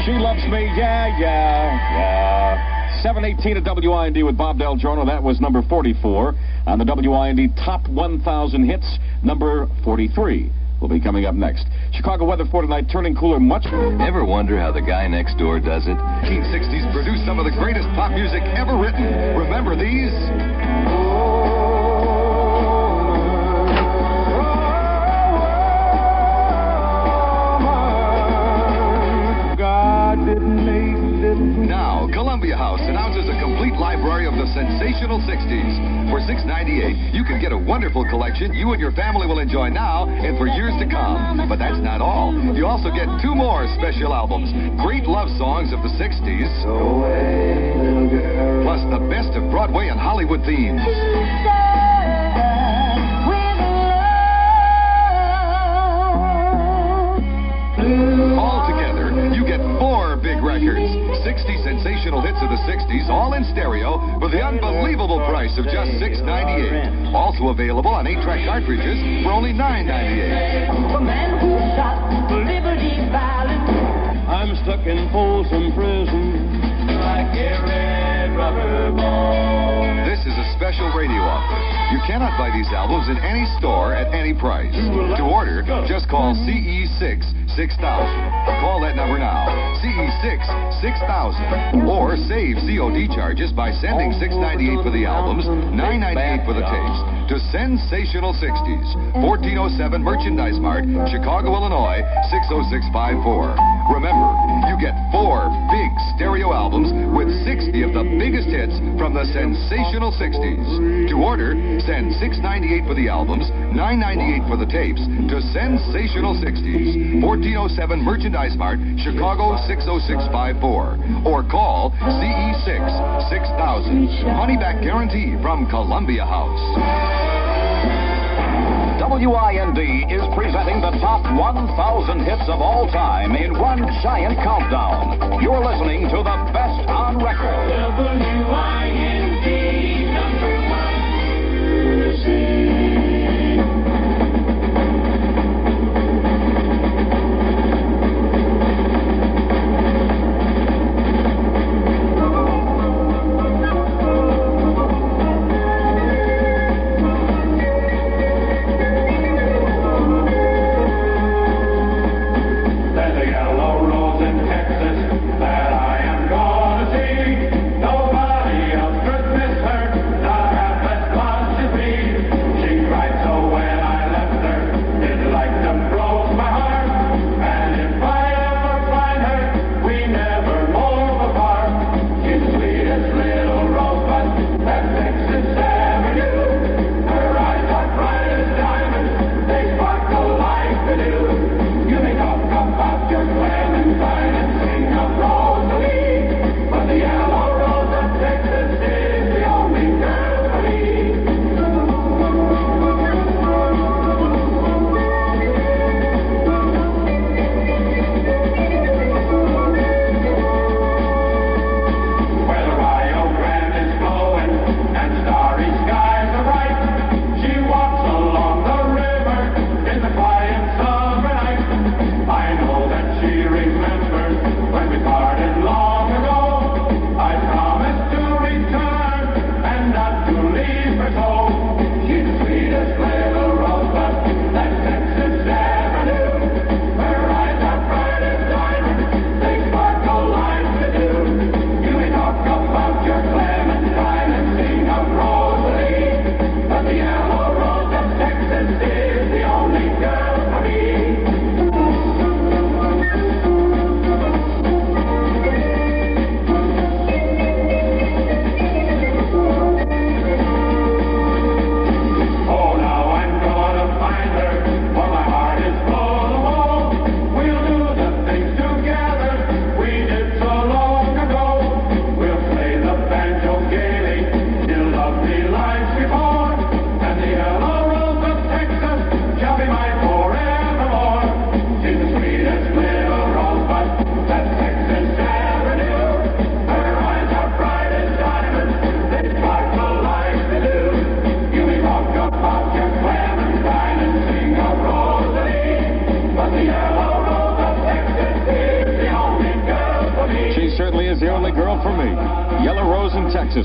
She Loves Me, yeah. 718 at WIND with Bob Del Giorno. That was number 44 on the WIND Top 1,000 Hits. Number 43 will be coming up next. Chicago weather for tonight, turning cooler much. Ever wonder how the guy next door does it? 1960s produced some of the greatest pop music ever written. Remember these? Now, Columbia House announces a complete library of the sensational 60s. For $6.98, you can get a wonderful collection you and your family will enjoy now and for years to come. But that's not all. You also get 2 more special albums. Great love songs of the 60s. Plus the best of Broadway and Hollywood themes. All together, you get 4 big records. 60 sensational hits of the 60s, all in stereo, for the unbelievable price of just $6.98. Also available on 8-track cartridges for only $9.98. The man who shot Liberty Valance. I'm stuck in Folsom Prison like a red rubber ball. This is a special radio offer. You cannot buy these albums in any store at any price. To order, just call CE6 6000. Call that number now. CE6 6000. Or save COD charges by sending $6.98 for the albums, $9.98 for the tapes to Sensational 60s, 1407 Merchandise Mart, Chicago, Illinois, 60654. Remember, you get 4 big stereo albums with 60 of the biggest hits from the Sensational 60s. To order, send $6.98 for the albums, $9.98 for the tapes to Sensational 60s, 1407 Merchandise Mart, Chicago, 60654. Or call CE6 6000. Money back guarantee from Columbia House. WIND is presenting the top 1,000 hits of all time in one giant countdown. You're listening to the best on record. WIND.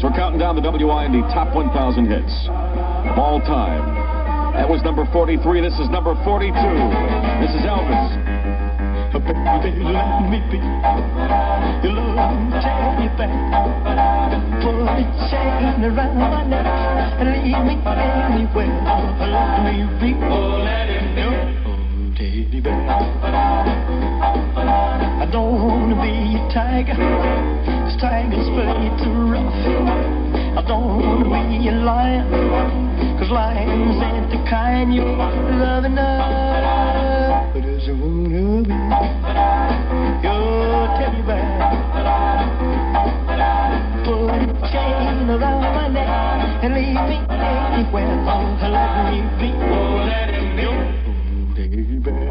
We're counting down the WIND top 1,000 hits of all time. That was number 43. This is number 42. This is Elvis. Baby, let me be your love teddy bear. Put a chain around my neck and leave me anywhere. Let me be. Oh, let him be. Oh, teddy bear. I don't want to be a tiger, 'cause tigers play too rough. I don't want to be a lion, 'cause lions ain't the kind you love enough. But I just wanna be your teddy bear. Put a chain around my neck and leave me anywhere. Oh, let me be. Oh, let him be. Oh, teddy bear.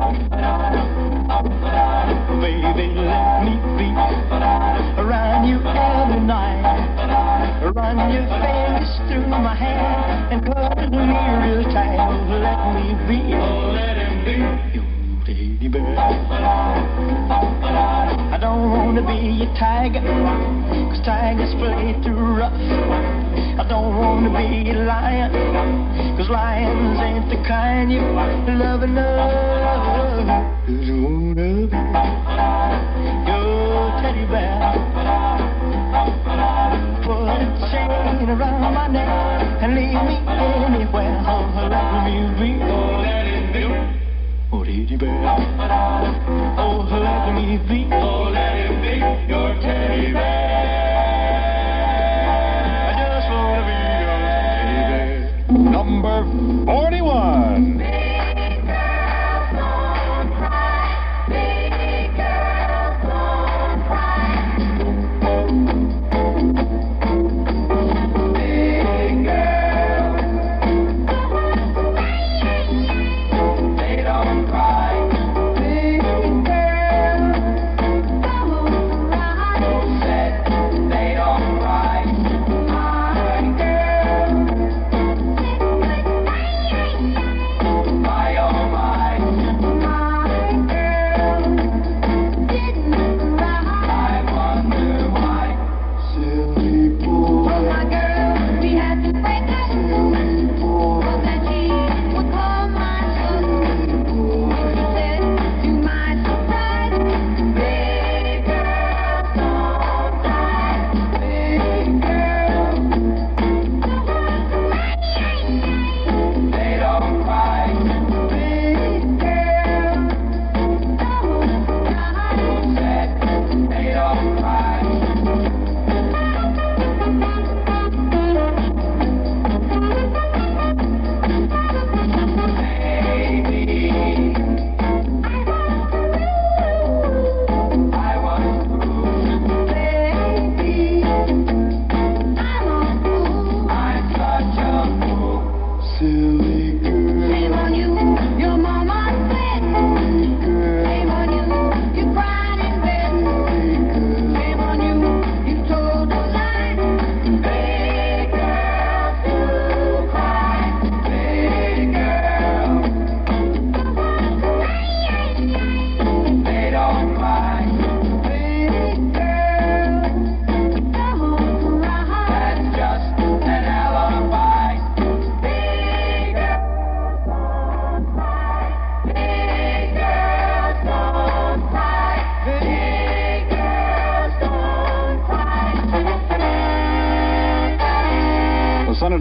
Baby, let me be around you every night. Run your fingers through my hair and cuddle me real tight. Oh, let me be. Oh, let him be your teddy bear. I don't want to be a tiger, 'cause tigers play too rough. I don't want to be a lion, 'cause lions ain't the kind you love enough. Just wanna be your teddy bear. Put a chain around my neck and leave me anywhere. Oh, let me be. Oh, let him be. Oh, teddy bear. Oh, let me be. Oh, let him be your teddy bear. I just wanna be your teddy bear. Number 41. They don't cry.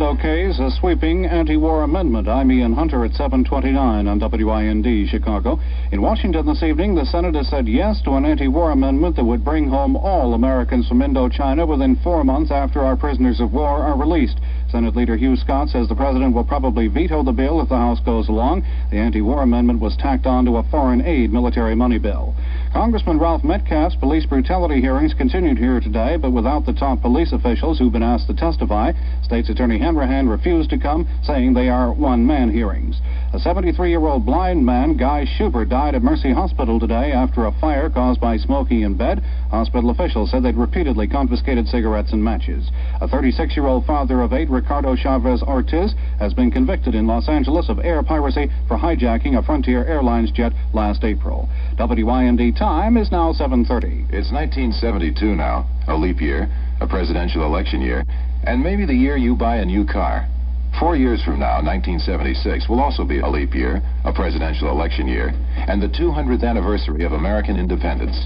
Senate okays a sweeping anti-war amendment. I'm Ian Hunter at 7:29 on WIND Chicago. In Washington this evening, the Senate has said yes to an anti-war amendment that would bring home all Americans from Indochina within 4 months after our prisoners of war are released. Senate Leader Hugh Scott says the president will probably veto the bill if the House goes along. The anti-war amendment was tacked on to a foreign aid military money bill. Congressman Ralph Metcalf's police brutality hearings continued here today, but without the top police officials who've been asked to testify. State's Attorney Hanrahan refused to come, saying they are one-man hearings. A 73-year-old blind man, Guy Schubert, died at Mercy Hospital today after a fire caused by smoking in bed. Hospital officials said they'd repeatedly confiscated cigarettes and matches. A 36-year-old father of 8, Ricardo Chavez Ortiz, has been convicted in Los Angeles of air piracy for hijacking a Frontier Airlines jet last April. WIND time is now 7:30. It's 1972 now, a leap year, a presidential election year, and maybe the year you buy a new car. 4 years from now, 1976, will also be a leap year, a presidential election year, and the 200th anniversary of American independence.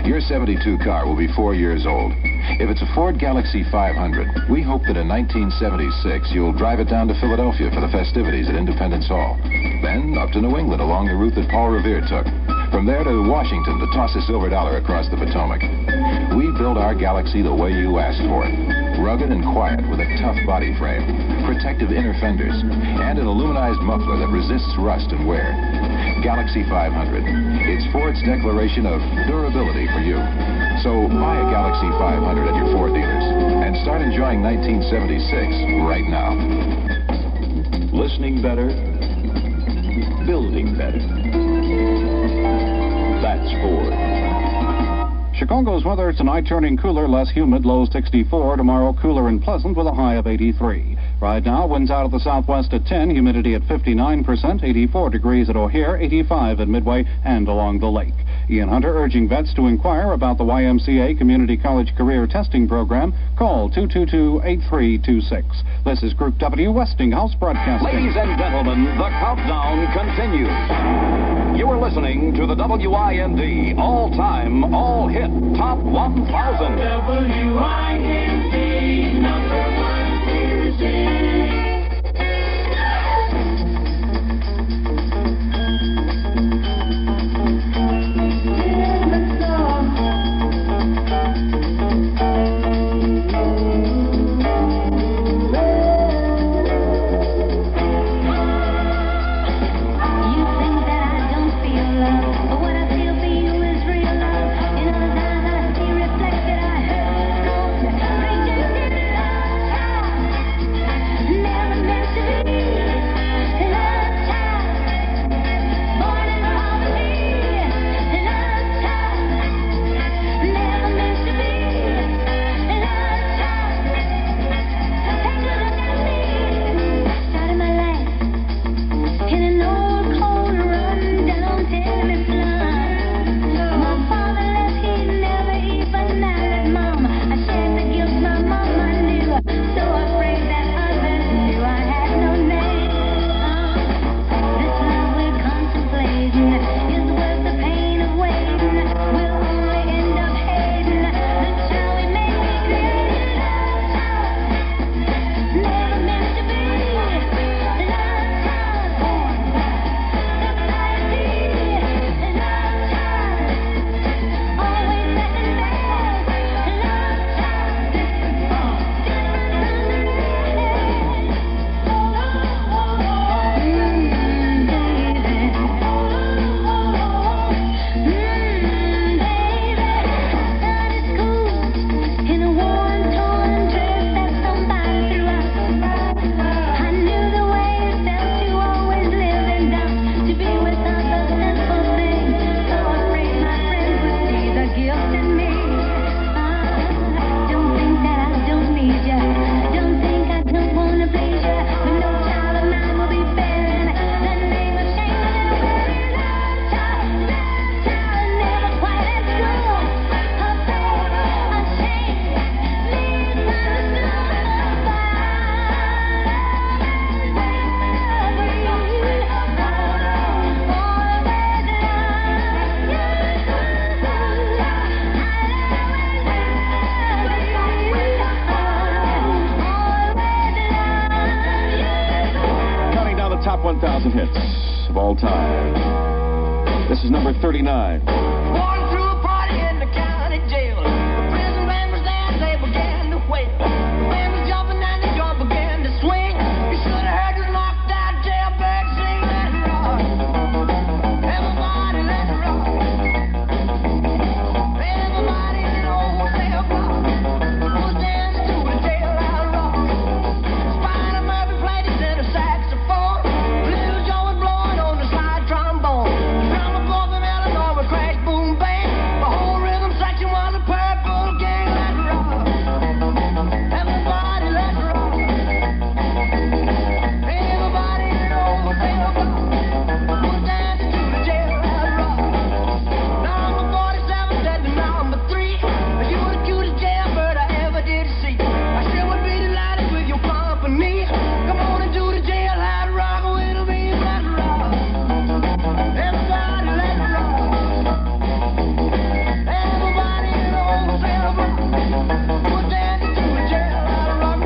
Your 72 car will be 4 years old. If it's a Ford Galaxy 500, we hope that in 1976 you'll drive it down to Philadelphia for the festivities at Independence Hall. Then up to New England along the route that Paul Revere took. From there to Washington to toss a silver dollar across the Potomac. We built our Galaxy the way you asked for it. Rugged and quiet with a tough body frame, protective inner fenders, and an aluminized muffler that resists rust and wear. Galaxy 500. It's Ford's declaration of durability for you. So buy a Galaxy 500 at your Ford dealers and start enjoying 1976 right now. Listening better, building better. That's Ford. Chicago's weather tonight turning cooler, less humid, low 64. Tomorrow cooler and pleasant with a high of 83. Right now, winds out of the southwest at 10, humidity at 59%, 84 degrees at O'Hare, 85 at Midway and along the lake. Ian Hunter urging vets to inquire about the YMCA Community College Career Testing Program. Call 222-8326. This is Group W Westinghouse Broadcasting. Ladies and gentlemen, the countdown continues. You are listening to the WIND all-time, all-hit Top 1000. WIND number 1 music. Never top 1,000 hits of all time. This is number 39. Walking through a party in the county jail. The prison band was there, they began to wail. The band was jumping and the joint began to swing. You should have heard the knocked out jailbird sing. Let it rock. Everybody let it rock. Everybody in the old cell block was dancing to the jailhouse rock. Spider Murphy played his inner saxophone. Little Joe was blowing on the slide trombone. The drummer boy from Illinois would crash, boom, bang. The whole rhythm section was a purple gang. Let it rock. Everybody let it rock. Everybody in the old cell block was dancing to the jailhouse rock. Number 47 said to number 3, you were the cutest jailbird I ever did see. I sure would be delighted with your company. Come on and do the jailhouse rock with me. Let it rock. Everybody let it rock. Everybody in the old cell block was dancing to the jailhouse rock.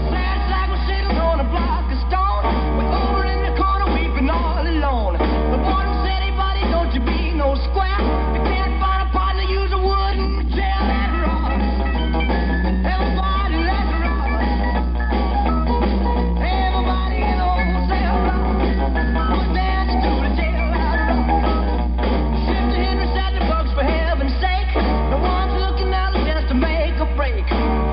Sad sack was sitting on a block of stone. We're over in the corner weeping all alone. The warden said, hey buddy, don't you be no square. You can't find a partner, use a wooden chair. Let it rock. Everybody let it rock. Everybody in the old cell block was dancing to the jailhouse rock. Sister Henry said the bugs for heaven's sake. The one's looking out is just to make a break.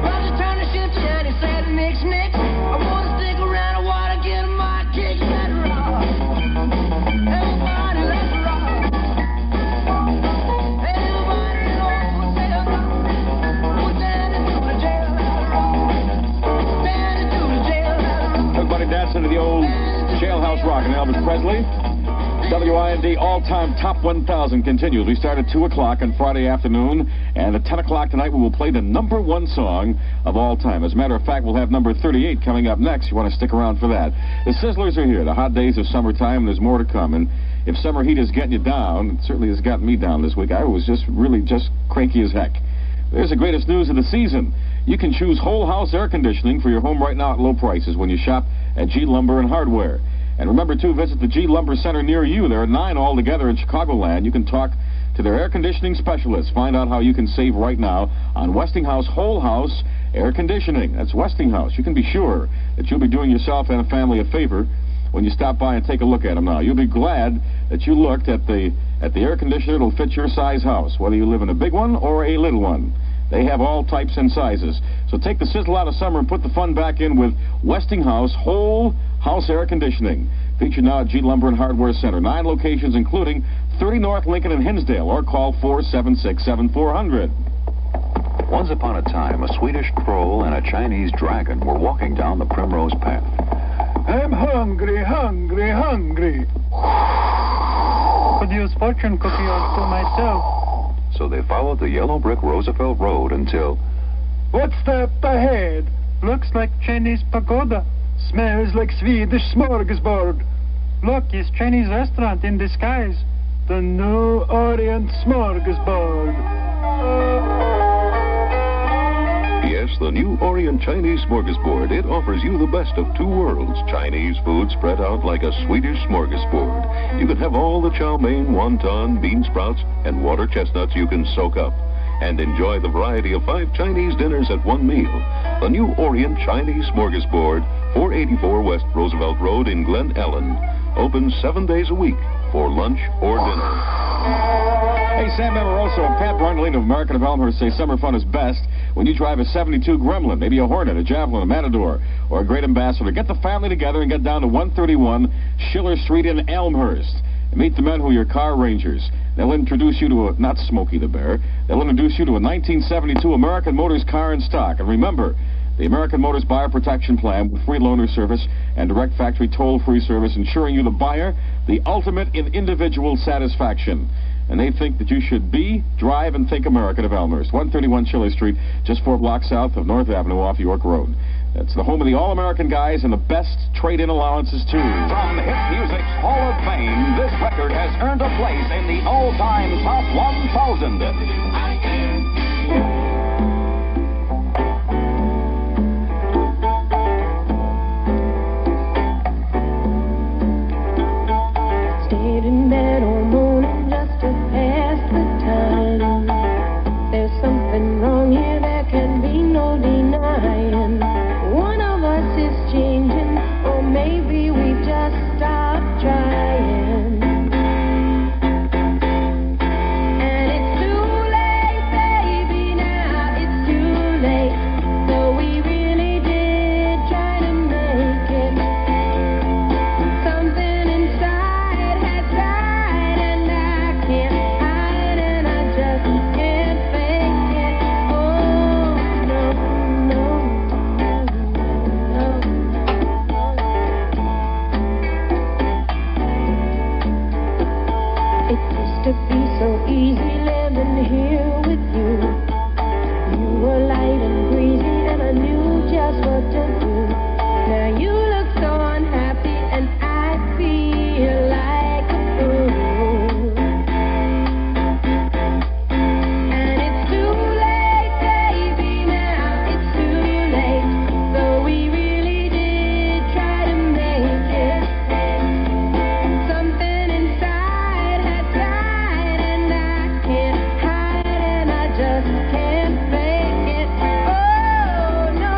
Roger turned to Shifty and he said, Nix, Nix, I want to stick around and want to get my kicks. Let it rock. Everybody let it rock. Everybody in the old cell block was dancing to the jailhouse rock. Dancing to the jailhouse rock. Everybody dancing to the old jailhouse rock. And Elvis Presley. WIND all-time top 1,000 continues. We start at 2 o'clock on Friday afternoon, and at 10 o'clock tonight we will play the number 1 song of all time. As a matter of fact, we'll have number 38 coming up next. You want to stick around for that. The Sizzlers are here. The hot days of summertime, and there's more to come. And if summer heat is getting you down, it certainly has gotten me down this week. I was just cranky as heck. There's the greatest news of the season. You can choose whole house air conditioning for your home right now at low prices when you shop at G Lumber and Hardware. And remember, too, visit the G Lumber Center near you. There are 9 altogether in Chicagoland. You can talk to their air conditioning specialists. Find out how you can save right now on Westinghouse whole house air conditioning. That's Westinghouse. You can be sure that you'll be doing yourself and a family a favor when you stop by and take a look at them now. You'll be glad that you looked at the air conditioner that'll fit your size house, whether you live in a big one or a little one. They have all types and sizes. So take the sizzle out of summer and put the fun back in with Westinghouse whole house air conditioning. Featured now at G Lumber and Hardware Center. 9 locations, including 30 North Lincoln and Hinsdale, or call 476-7400. Once upon a time, a Swedish troll and a Chinese dragon were walking down the Primrose Path. I'm hungry, hungry, hungry. Could use fortune cookie or to myself. So they followed the yellow brick Roosevelt Road until... What's that ahead? Looks like Chinese pagoda. Smells like Swedish smorgasbord. Look, it's Chinese restaurant in disguise. The New Orient Smorgasbord. Yes, the New Orient Chinese Smorgasbord. It offers you the best of 2 worlds. Chinese food spread out like a Swedish smorgasbord. You can have all the chow mein, wonton, bean sprouts, and water chestnuts you can soak up. And enjoy the variety of 5 Chinese dinners at one meal. The New Orient Chinese Smorgasbord, 484 West Roosevelt Road in Glen Ellen. Open 7 days a week for lunch or dinner. Hey, Sam Amoroso and Pat Brundling of American of Elmhurst say summer fun is best when you drive a 72 Gremlin, maybe a Hornet, a Javelin, a Matador, or a Great Ambassador. Get the family together and get down to 131 Schiller Street in Elmhurst. And meet the men who are your car rangers. They'll introduce you to not Smokey the Bear. They'll introduce you to a 1972 American Motors car in stock. And remember, the American Motors Buyer Protection Plan with free loaner service and direct factory toll-free service, ensuring you, the buyer, the ultimate in individual satisfaction. And they think that you should be, drive, and think American of Elmhurst. 131 Schiller Street, just 4 blocks south of North Avenue off York Road. It's the home of the All-American guys and the best trade-in allowances, too. From hit music's Hall of Fame, this record has earned a place in the all-time Top 1000. Stayed in bed all morning just to pass the time. There's something wrong here, there can be no denying. One of us is changing, or maybe we've just stopped trying. And it's too late, baby, now it's too late. So we really did try to make it. Something inside has died, and I can't hide, and I just can't fake it. Oh, no, no. It used to be so easy living here with you. You were light and breezy, and I knew just what to do. Now you look so unhappy, and I feel like a fool. And it's too late, baby, now it's too late. So we really did try to make it. Something inside had died, and I can't hide, and I just can't fake it. Oh, no,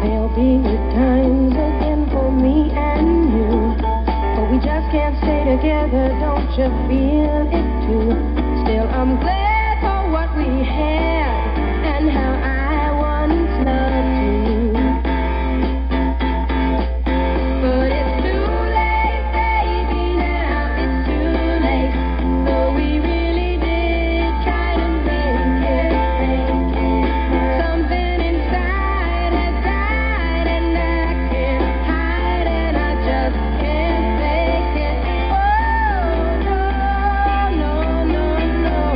there'll be good times again for me and you. But we just can't stay together, don't you feel it too? Still, I'm glad for what we had and how I once loved you. But it's too late, baby, now it's too late. So we really did try to make it. Something inside has died, and I can't hide, and I just can't fake it. Oh, no, no, no, no, no.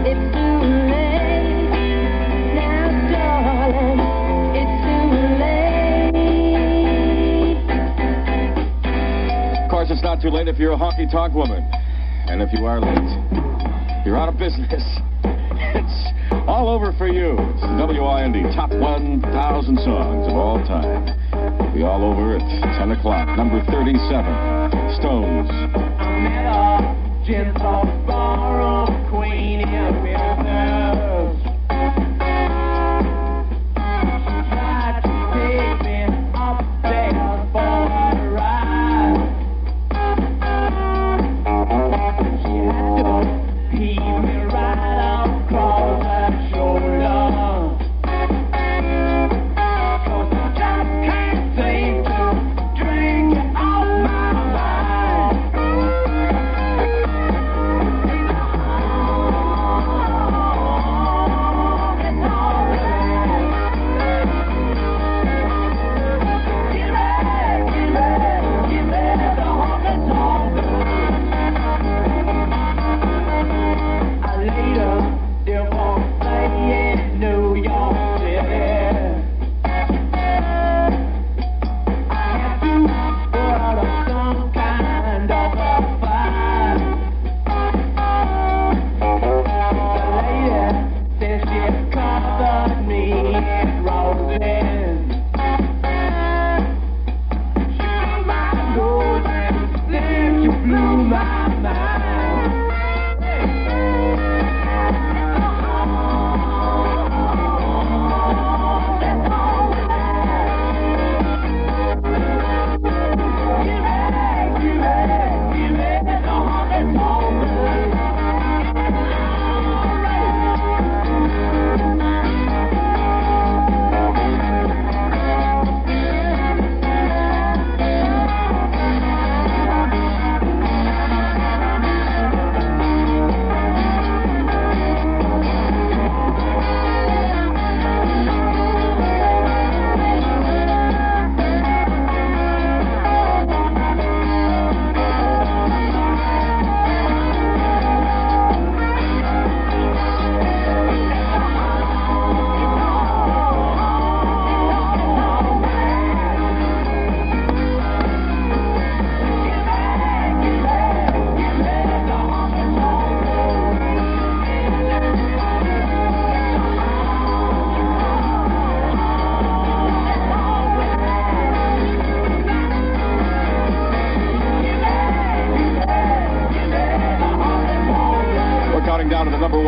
It's too late now, darling. It's too late. Of course, it's not too late if you're a honky-tonk woman. And if you are late, you're out of business. It's all over for you. It's the WIND Top 1,000 Songs of All Time. It'll be all over at 10 o'clock. Number 37, Stones. Gentle borrowed queen in business. Tried to take me upstairs for a ride. She had to heave me right across her shoulder. 'Cause I just can't seem to drink it off my mind.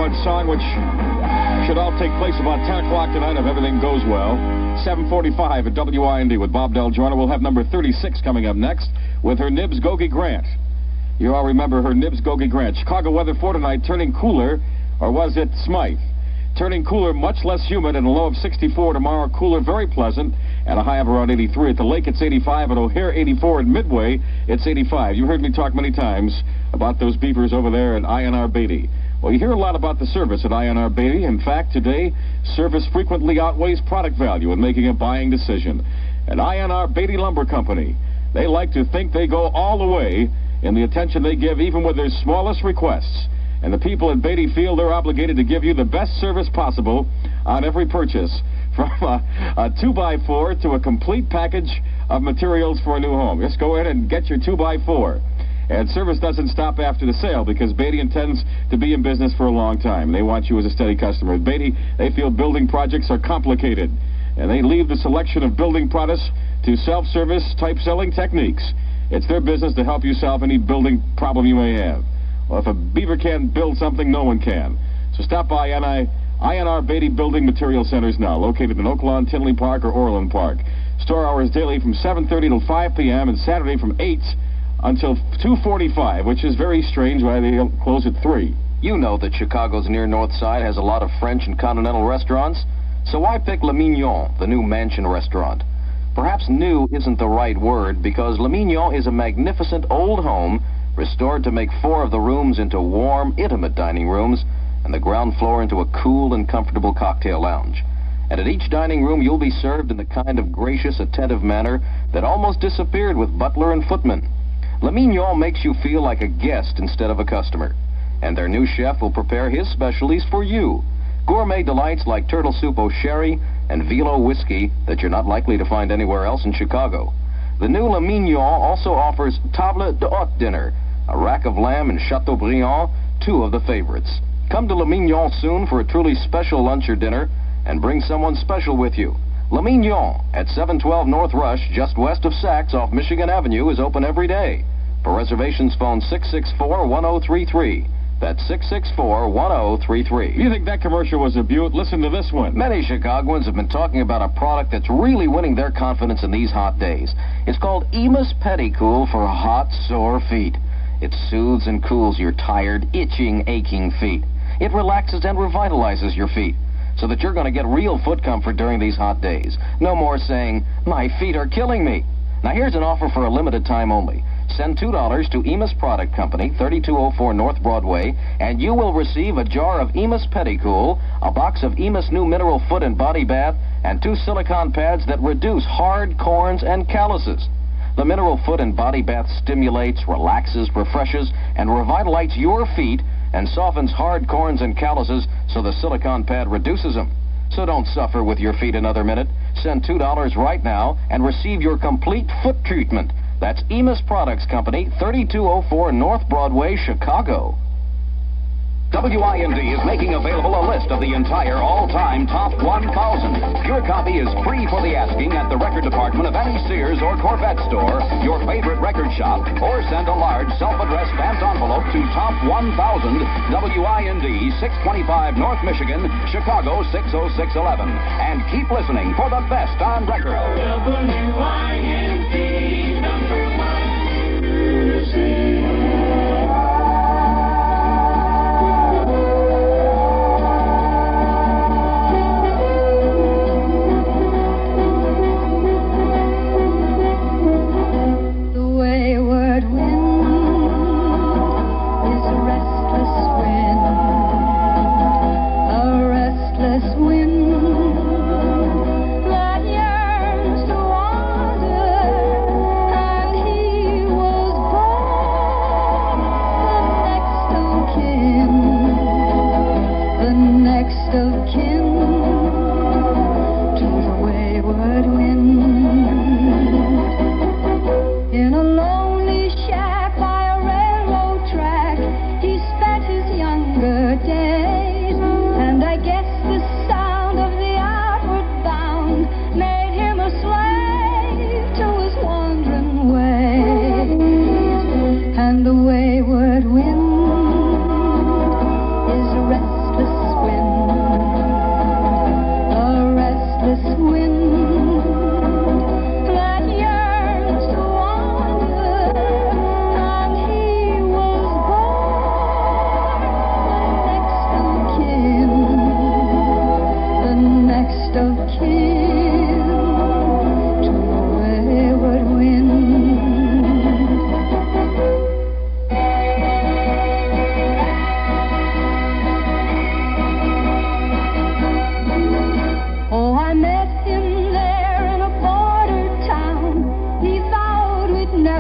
Awards song, which should all take place about 10 o'clock tonight if everything goes well. 7:45 at WIND with Bob Del Giorno. We'll have number 36 coming up next with her Nibs Gogi Grant. You all remember her Nibs Gogi Grant. Chicago weather for tonight, turning cooler, or was it Smythe? Turning cooler, much less humid, and a low of 64 tomorrow. Cooler, very pleasant, and a high of around 83. At the lake, it's 85. At O'Hare, 84. At Midway, it's 85. You heard me talk many times about those beavers over there at INR Beatty. Well, you hear a lot about the service at INR Beatty. In fact, today, service frequently outweighs product value in making a buying decision. At INR Beatty Lumber Company, they like to think they go all the way in the attention they give even with their smallest requests. And the people at Beatty feel they're obligated to give you the best service possible on every purchase, from a 2x4 to a complete package of materials for a new home. Just go in and get your 2x4. And service doesn't stop after the sale because Beatty intends to be in business for a long time. They want you as a steady customer. At Beatty, they feel building projects are complicated, and they leave the selection of building products to self-service type selling techniques. It's their business to help you solve any building problem you may have. Well, if a beaver can't build something, no one can. So stop by INR Beatty Building Material Centers now, located in Oak Lawn, Tinley Park, or Orland Park. Store hours daily from 7:30 till 5 p.m. and Saturday from 8 until 2:45, which is very strange why they close at 3. You know that Chicago's near north side has a lot of French and continental restaurants, so why pick Le Mignon, the new mansion restaurant? Perhaps new isn't the right word, because Le Mignon is a magnificent old home restored to make 4 of the rooms into warm, intimate dining rooms and the ground floor into a cool and comfortable cocktail lounge. And at each dining room, you'll be served in the kind of gracious, attentive manner that almost disappeared with butler and footman. Le Mignon makes you feel like a guest instead of a customer. And their new chef will prepare his specialties for you. Gourmet delights like turtle soup au sherry and Velo whiskey that you're not likely to find anywhere else in Chicago. The new Le Mignon also offers table d'hôte dinner, a rack of lamb and Chateaubriand, 2 of the favorites. Come to Le Mignon soon for a truly special lunch or dinner, and bring someone special with you. Le Mignon at 712 North Rush, just west of Saks off Michigan Avenue, is open every day. For reservations, phone 664-1033. That's 664-1033. You think that commercial was a beaut? Listen to this one. Many Chicagoans have been talking about a product that's really winning their confidence in these hot days. It's called Emus Pedicool for hot, sore feet. It soothes and cools your tired, itching, aching feet. It relaxes and revitalizes your feet so that you're going to get real foot comfort during these hot days. No more saying, "My feet are killing me." Now here's an offer for a limited time only. Send $2 to Emus Product Company, 3204 North Broadway, and you will receive a jar of Emus Pedicool, a box of Emus New Mineral Foot and Body Bath, and 2 silicone pads that reduce hard corns and calluses. The Mineral Foot and Body Bath stimulates, relaxes, refreshes, and revitalizes your feet and softens hard corns and calluses so the silicone pad reduces them. So don't suffer with your feet another minute. Send $2 right now and receive your complete foot treatment. That's Emus Products Company, 3204 North Broadway, Chicago. WIND is making available a list of the entire all-time top 1,000. Your copy is free for the asking at the record department of any Sears or Corvette store, your favorite record shop, or send a large self-addressed stamped envelope to Top 1000, WIND, 625 North Michigan, Chicago 60611. And keep listening for the best on record. WIND, number 1 music. Wind that yearns to wander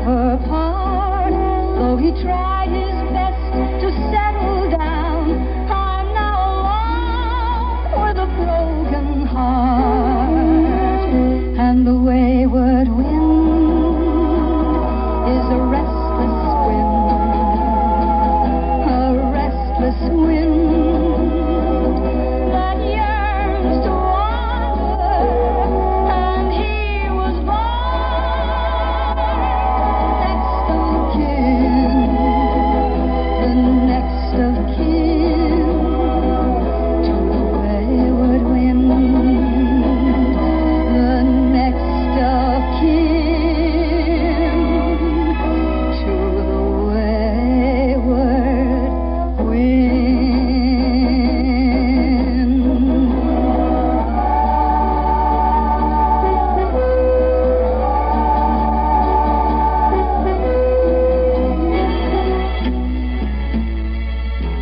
never part. Though he tried his best to settle down, I'm now alone with a broken heart. And the wayward wind is a restless wind that yearns to wander, and he was born next of kin, the next of kin to the wayward wind, the next of kin to the wayward wind.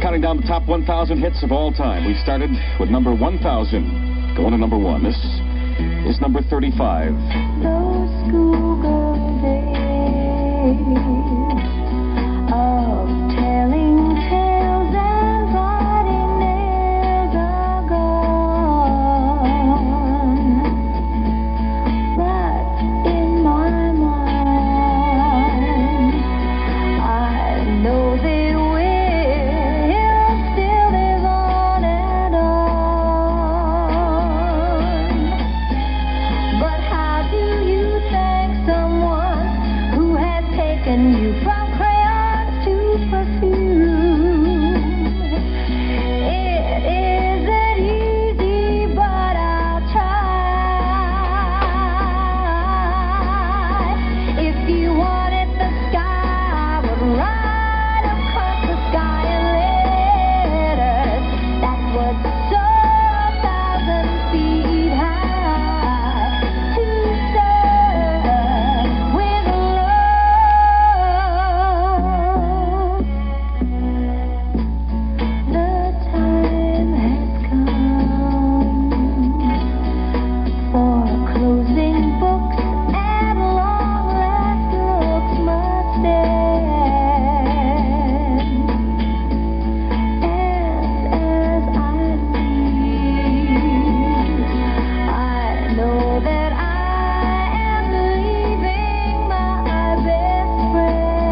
Counting down the top 1,000 hits of all time. We started with number 1,000, going to number 1. This is number 35. Those schoolgirl days of telling tales and writing nails are gone. But in my mind, I know they will still live on and on. But how do you thank someone who has taken you from crayons to perfume? It isn't easy, but I'll try. If you wanted the sky, I would ride across the sky in letters that would soar 1,000 feet high to serve with love. The time has come for closing books and long last looks must end. And as I leave, I know that I am leaving my best friend,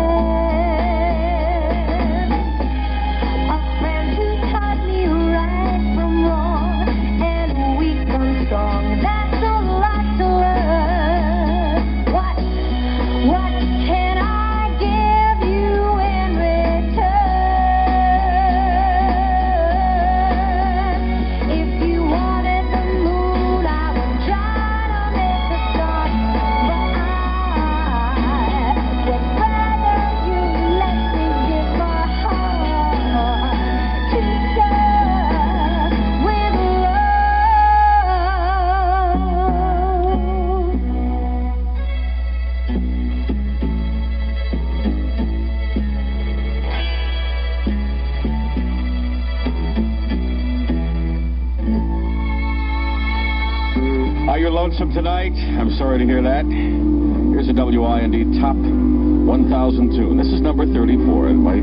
a friend who taught me right from wrong and weak from strong. That's a lot to learn. What can I give you in return? If you wanted the moon, I would try to make the stars, but I would rather you let me give my heart to serve with Are you lonesome tonight? I'm sorry to hear that. Here's a WIND top 1,000 tune. This is number 34. It might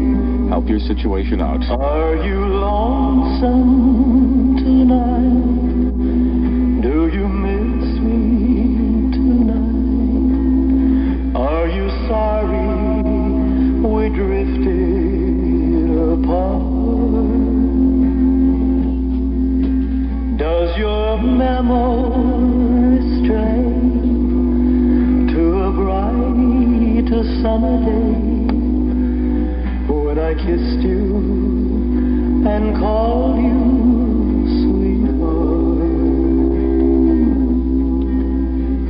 help your situation out. Are you lonesome tonight? Do you miss me tonight? Are you sorry we drifted apart? Does your memory stray to a bright summer day when I kissed you and called you sweetheart?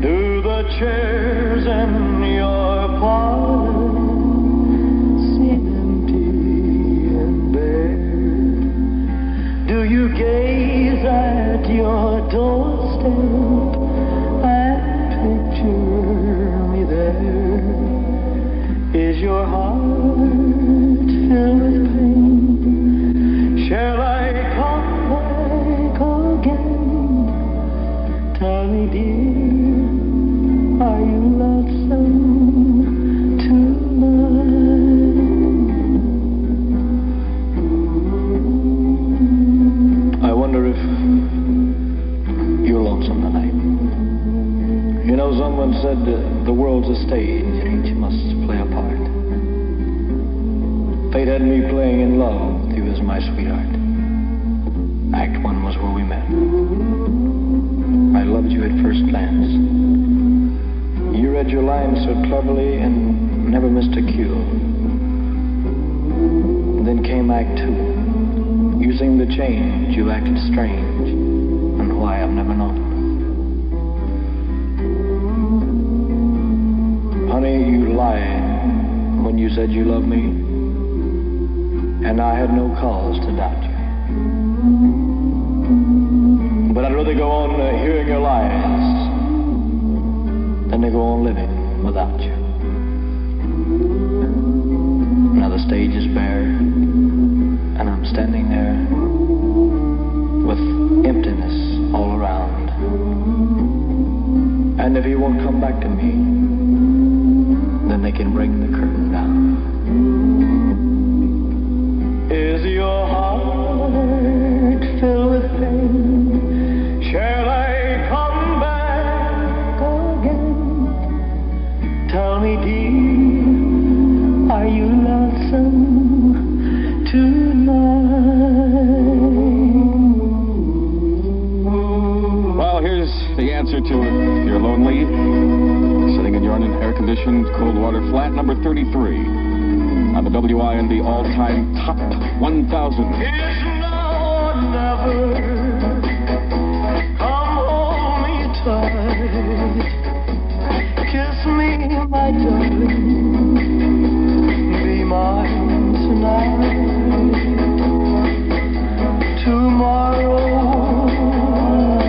Do the chairs in your parlor seem empty and bare? Do you gaze at your doorstep and picture me there? Is your heart filled with pain? Shall I come back again? Tell me, dear, are you lonesome tonight? a stage and each must play a part. Fate had me playing in love with you as my sweetheart. Act 1 was where we met. I loved you at first glance. You read your lines so cleverly and never missed a cue. Then came Act 2. Using the change, you acted strange, and why I've never known. Honey, you lied when you said you loved me, and I had no cause to doubt you. But I'd rather go on hearing your lies than to go on living without you. Now the stage is bare, and I'm standing there with emptiness all around. And if you won't come back to me, then they can bring the curtain down. Is your heart filled with pain? Shall I come back again? Tell me, dear, are you lonesome tonight? Well, here's the answer to it. If you're lonely, sitting in your air-conditioned cold water flat, number 33 on the WIND all-time top 1,000. It's now or never. Come hold me tight. Kiss me, my darling. Be mine tonight. Tomorrow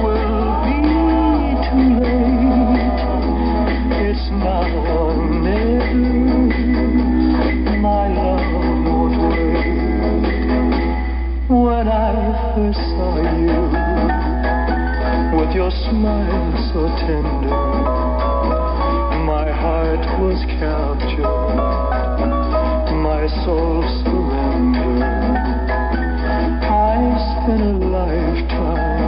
will be too late. It's now or never. My love won't wait. When I first saw you, with your smile so tender, my heart was captured, my soul surrendered. I spent a lifetime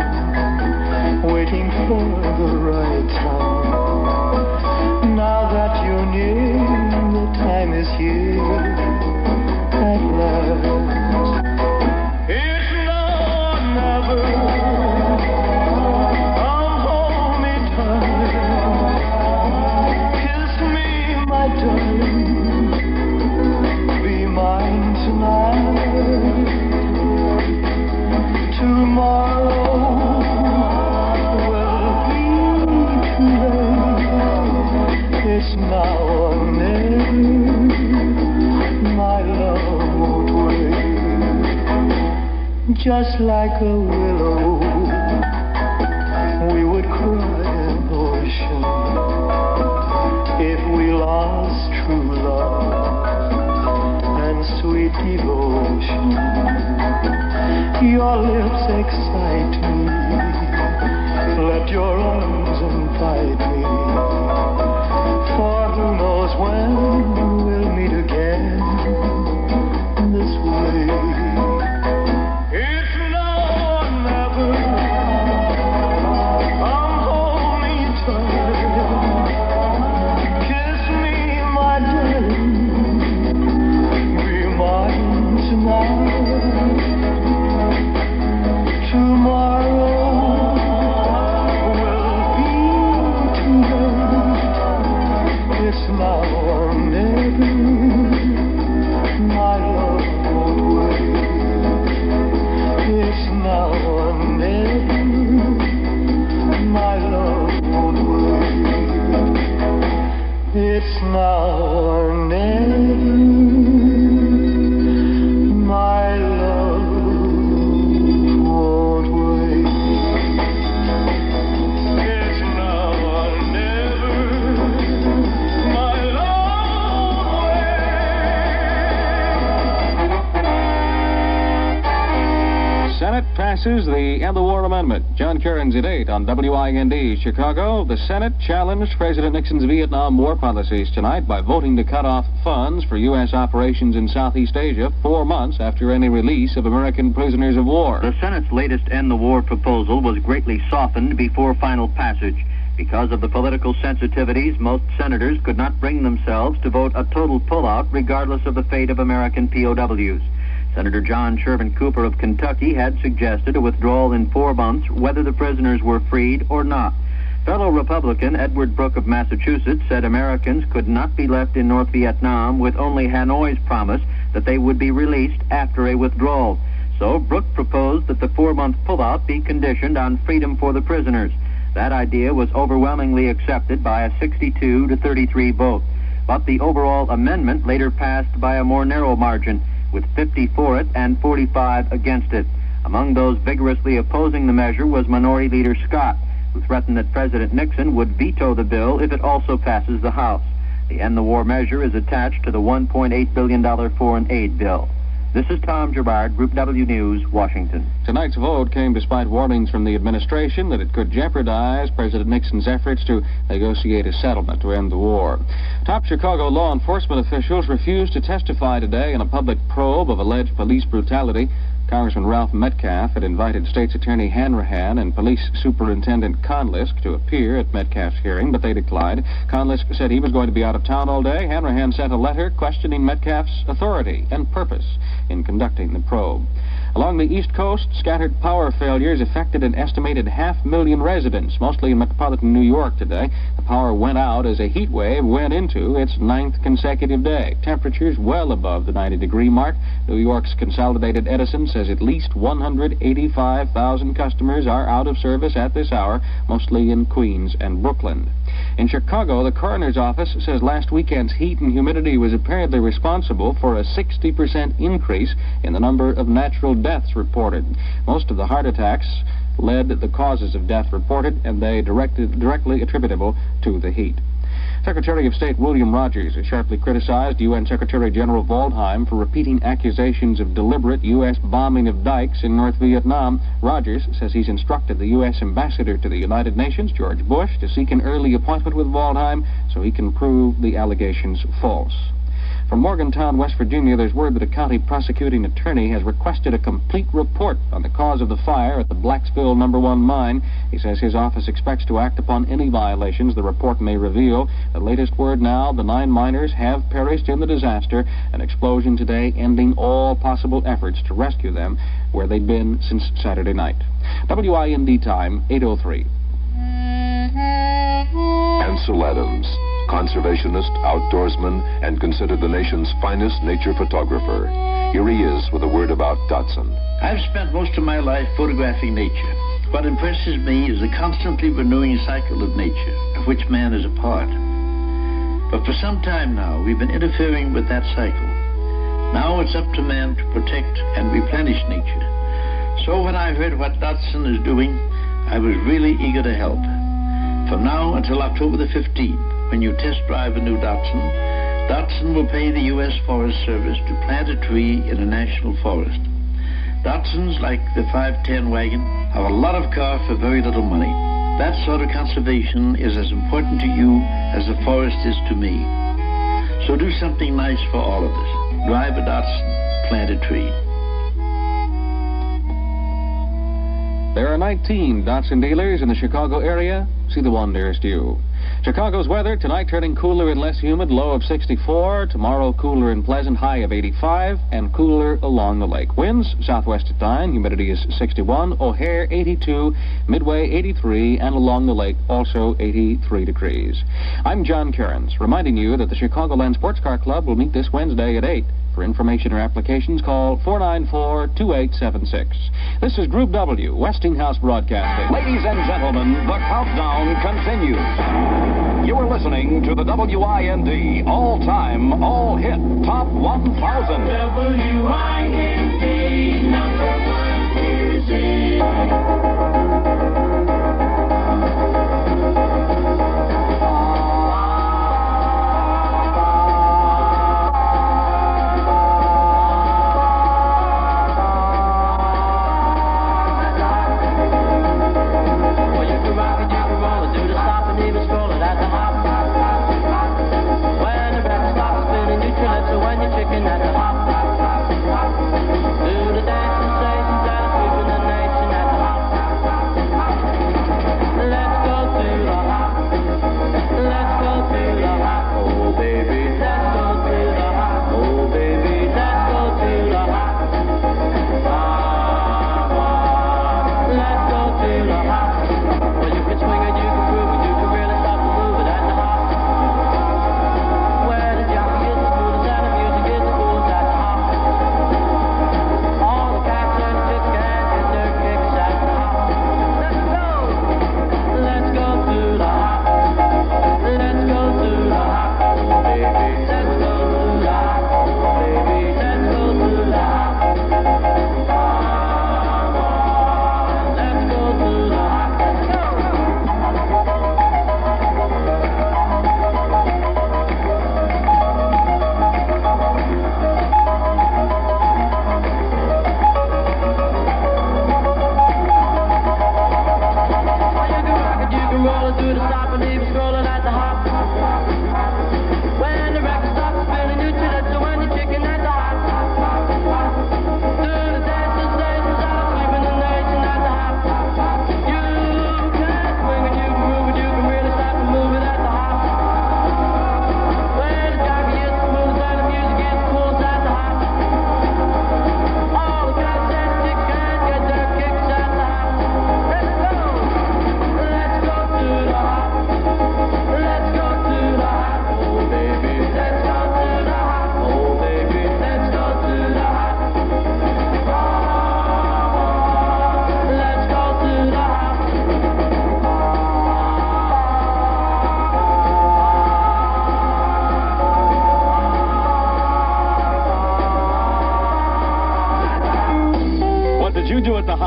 waiting for the right time. Now that you're near, the time is here at last. It's now or never. Come hold me tight. Kiss me, my darling. Be mine tonight. Tomorrow will be too late. It's now or never. My love won't wait. Just like a willow, we would cry an ocean if we lost true love and sweet devotion. Your lips excite me. Let your arms invite me. For who knows when we'll meet again this way. It's now or never. Come hold me tight. Kiss me, my darling. Be mine tonight. Tomorrow will be too late. It's now or never. My love won't wait. It's now or never. My love won't wait. It's now or never. My love won't wait. It's now or never. My love won't wait. Senate passes the End the War Amendment. John Kerns at 8 on WIND Chicago. The Senate challenged President Nixon's Vietnam War policies tonight by voting to cut off funds for U.S. operations in Southeast Asia 4 months after any release of American prisoners of war. The Senate's latest End the War proposal was greatly softened before final passage. Because of the political sensitivities, most senators could not bring themselves to vote a total pullout regardless of the fate of American POWs. Senator John Sherman Cooper of Kentucky had suggested a withdrawal in 4 months whether the prisoners were freed or not. Fellow Republican Edward Brooke of Massachusetts said Americans could not be left in North Vietnam with only Hanoi's promise that they would be released after a withdrawal. So Brooke proposed that the 4-month pullout be conditioned on freedom for the prisoners. That idea was overwhelmingly accepted by a 62 to 33 vote. But the overall amendment later passed by a more narrow margin, with 50 for it and 45 against it. Among those vigorously opposing the measure was Minority Leader Scott, who threatened that President Nixon would veto the bill if it also passes the House. The End the War measure is attached to the $1.8 billion foreign aid bill. This is Tom Gerard, Group W News, Washington. Tonight's vote came despite warnings from the administration that it could jeopardize President Nixon's efforts to negotiate a settlement to end the war. Top Chicago law enforcement officials refused to testify today in a public probe of alleged police brutality. Congressman Ralph Metcalf had invited State's Attorney Hanrahan and Police Superintendent Conlisk to appear at Metcalf's hearing, but they declined. Conlisk said he was going to be out of town all day. Hanrahan sent a letter questioning Metcalf's authority and purpose in conducting the probe. Along the East Coast, scattered power failures affected an estimated 500,000 residents, mostly in metropolitan New York today. The power went out as a heat wave went into its 9th consecutive day. Temperatures well above the 90-degree mark. New York's Consolidated Edison says at least 185,000 customers are out of service at this hour, mostly in Queens and Brooklyn. In Chicago, the coroner's office says last weekend's heat and humidity was apparently responsible for a 60% increase in the number of natural deaths reported. Most of the heart attacks led the causes of death reported, and they directly attributable to the heat. Secretary of State William Rogers has sharply criticized UN Secretary General Waldheim for repeating accusations of deliberate U.S. bombing of dikes in North Vietnam. Rogers says he's instructed the U.S. ambassador to the United Nations, George Bush, to seek an early appointment with Waldheim so he can prove the allegations false. From Morgantown, West Virginia, there's word that a county prosecuting attorney has requested a complete report on the cause of the fire at the Blacksville No. 1 mine. He says his office expects to act upon any violations the report may reveal. The latest word now, the 9 miners have perished in the disaster, an explosion today ending all possible efforts to rescue them where they'd been since Saturday night. WIND time, 8:03. Ansel Adams, conservationist, outdoorsman, and considered the nation's finest nature photographer. Here he is with a word about Datsun. I've spent most of my life photographing nature. What impresses me is the constantly renewing cycle of nature, of which man is a part. But for some time now, we've been interfering with that cycle. Now it's up to man to protect and replenish nature. So when I heard what Datsun is doing, I was really eager to help. From now until October the 15th, when you test drive a new Datsun, Datsun will pay the U.S. Forest Service to plant a tree in a national forest. Datsuns, like the 510 wagon, have a lot of car for very little money. That sort of conservation is as important to you as the forest is to me. So do something nice for all of us. Drive a Datsun, plant a tree. There are 19 Datsun dealers in the Chicago area. See the one nearest you. Chicago's weather, tonight turning cooler and less humid, low of 64. Tomorrow, cooler and pleasant, high of 85, and cooler along the lake. Winds, southwest at 9, humidity is 61. O'Hare, 82, Midway, 83, and along the lake, also 83 degrees. I'm John Cairns, reminding you that the Chicagoland Sports Car Club will meet this Wednesday at 8. For information or applications, call 494-2876. This is Group W, Westinghouse Broadcasting. Ladies and gentlemen, the countdown continues. You are listening to the WIND all-time, all-hit Top 1000. WIND, number 1 music.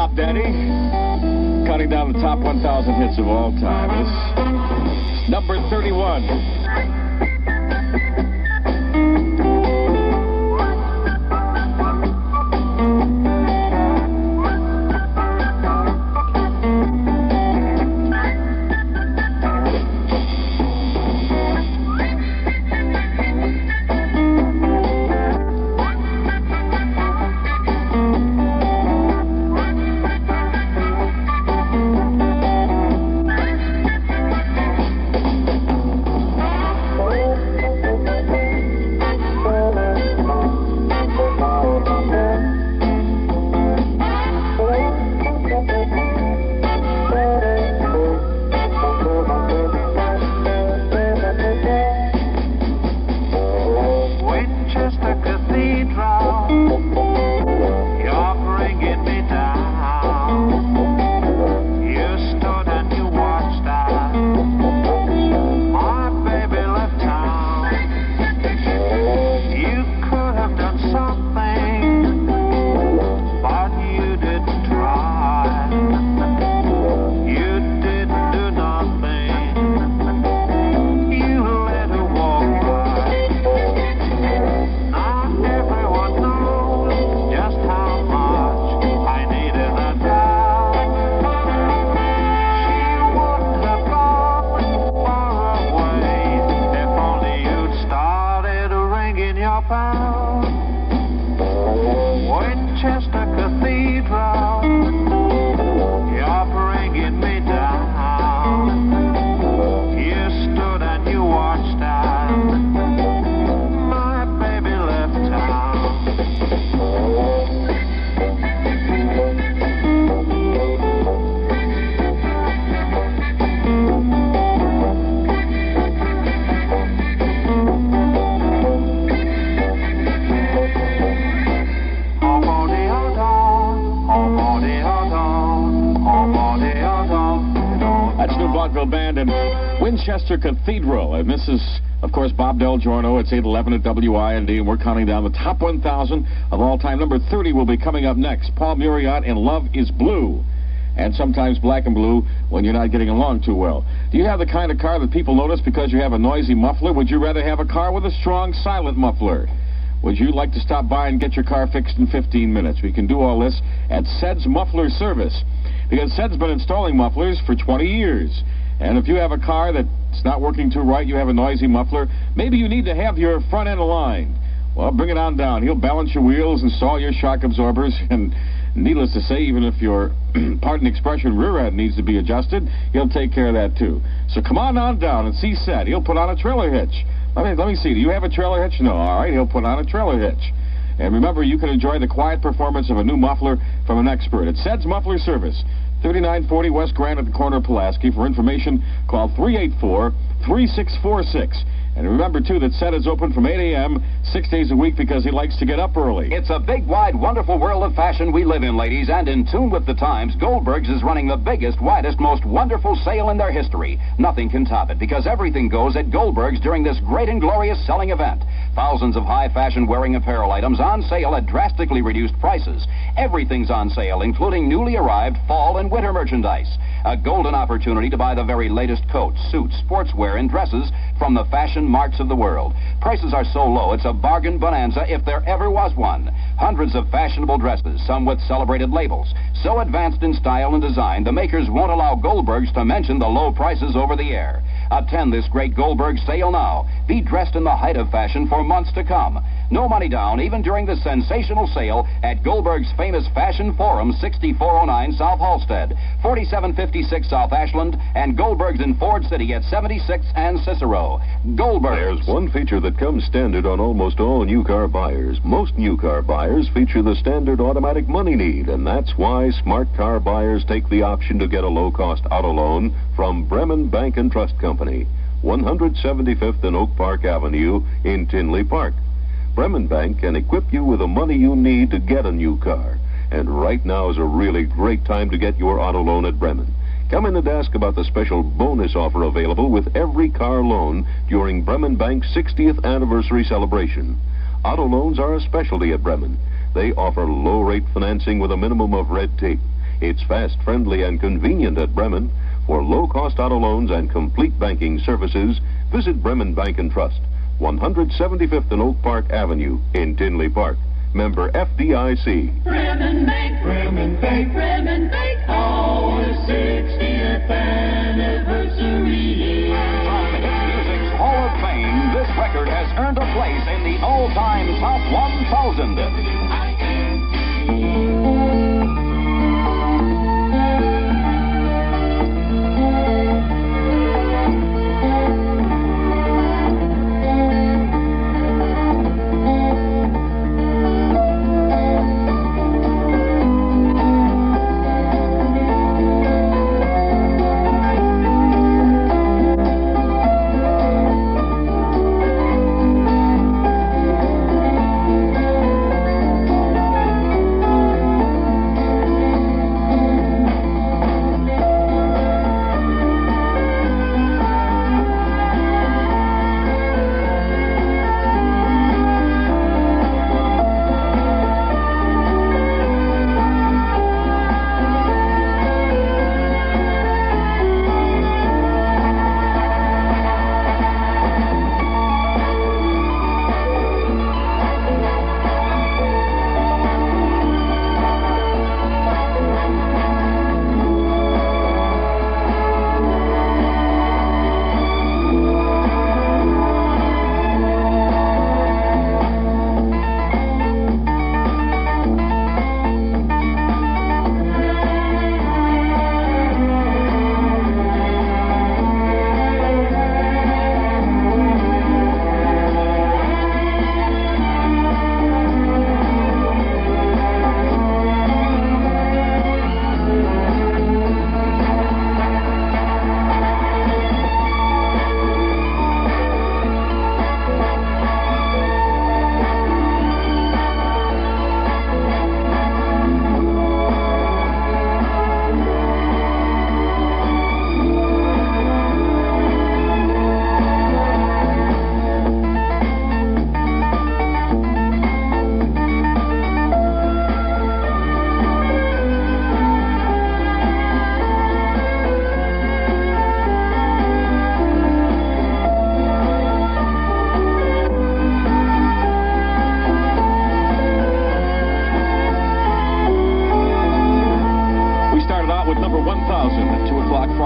Pop Daddy, counting down the top 1,000 hits of all time. It's number 31. Winchester Cathedral, you're bringing me down. You stood and you watched as my baby left town. Vaudeville Band and Winchester Cathedral. And this is, of course, Bob Del Giorno. It's 8:11 at WIND, and we're counting down the top 1,000 of all time. Number 30 will be coming up next. Paul Muriat in Love is Blue. And sometimes black and blue when you're not getting along too well. Do you have the kind of car that people notice because you have a noisy muffler? Would you rather have a car with a strong, silent muffler? Would you like to stop by and get your car fixed in 15 minutes? We can do all this at Sed's Muffler Service, because Sed's been installing mufflers for 20 years. And if you have a car that's not working too right, you have a noisy muffler, maybe you need to have your front end aligned. Well, bring it on down. He'll balance your wheels, install your shock absorbers, and needless to say, even if your, pardon the expression, rear end needs to be adjusted, he'll take care of that too. So come on down and see Sed. He'll put on a trailer hitch. Let me see. Do you have a trailer hitch? No. All right, he'll put on a trailer hitch. And remember, you can enjoy the quiet performance of a new muffler from an expert at Sed's Muffler Service, 3940 West Grand at the corner of Pulaski. For information, call 384-3646. And remember, too, that Sed is open from 8 a.m. 6 days a week because he likes to get up early. It's a big, wide, wonderful world of fashion we live in, ladies, and in tune with the times, Goldberg's is running the biggest, widest, most wonderful sale in their history. Nothing can top it, because everything goes at Goldberg's during this great and glorious selling event. Thousands of high-fashion wearing apparel items on sale at drastically reduced prices. Everything's on sale, including newly arrived fall and winter merchandise. A golden opportunity to buy the very latest coats, suits, sportswear, and dresses from the fashion marts of the world. Prices are so low, it's a bargain bonanza if there ever was one. Hundreds of fashionable dresses, some with celebrated labels. So advanced in style and design, the makers won't allow Goldberg's to mention the low prices over the air. Attend this great Goldberg sale now. Be dressed in the height of fashion for months to come. No money down, even during the sensational sale at Goldberg's famous Fashion Forum, 6409 South Halstead, 4756 South Ashland, and Goldberg's in Ford City at 76 and Cicero. Goldberg's. There's one feature that comes standard on almost all new car buyers. Most new car buyers feature the standard automatic money need, and that's why smart car buyers take the option to get a low-cost auto loan from Bremen Bank and Trust Company, 175th and Oak Park Avenue in Tinley Park. Bremen Bank can equip you with the money you need to get a new car. And right now is a really great time to get your auto loan at Bremen. Come in and ask about the special bonus offer available with every car loan during Bremen Bank's 60th anniversary celebration. Auto loans are a specialty at Bremen. They offer low-rate financing with a minimum of red tape. It's fast, friendly, and convenient at Bremen. For low-cost auto loans and complete banking services, visit Bremen Bank and Trust, 175th and Oak Park Avenue in Tinley Park. Member FDIC. Bremen Bank, Bremen Bank, Bremen Bank, our 60th anniversary. From hit music's Hall of Fame, this record has earned a place in the all-time top 1,000.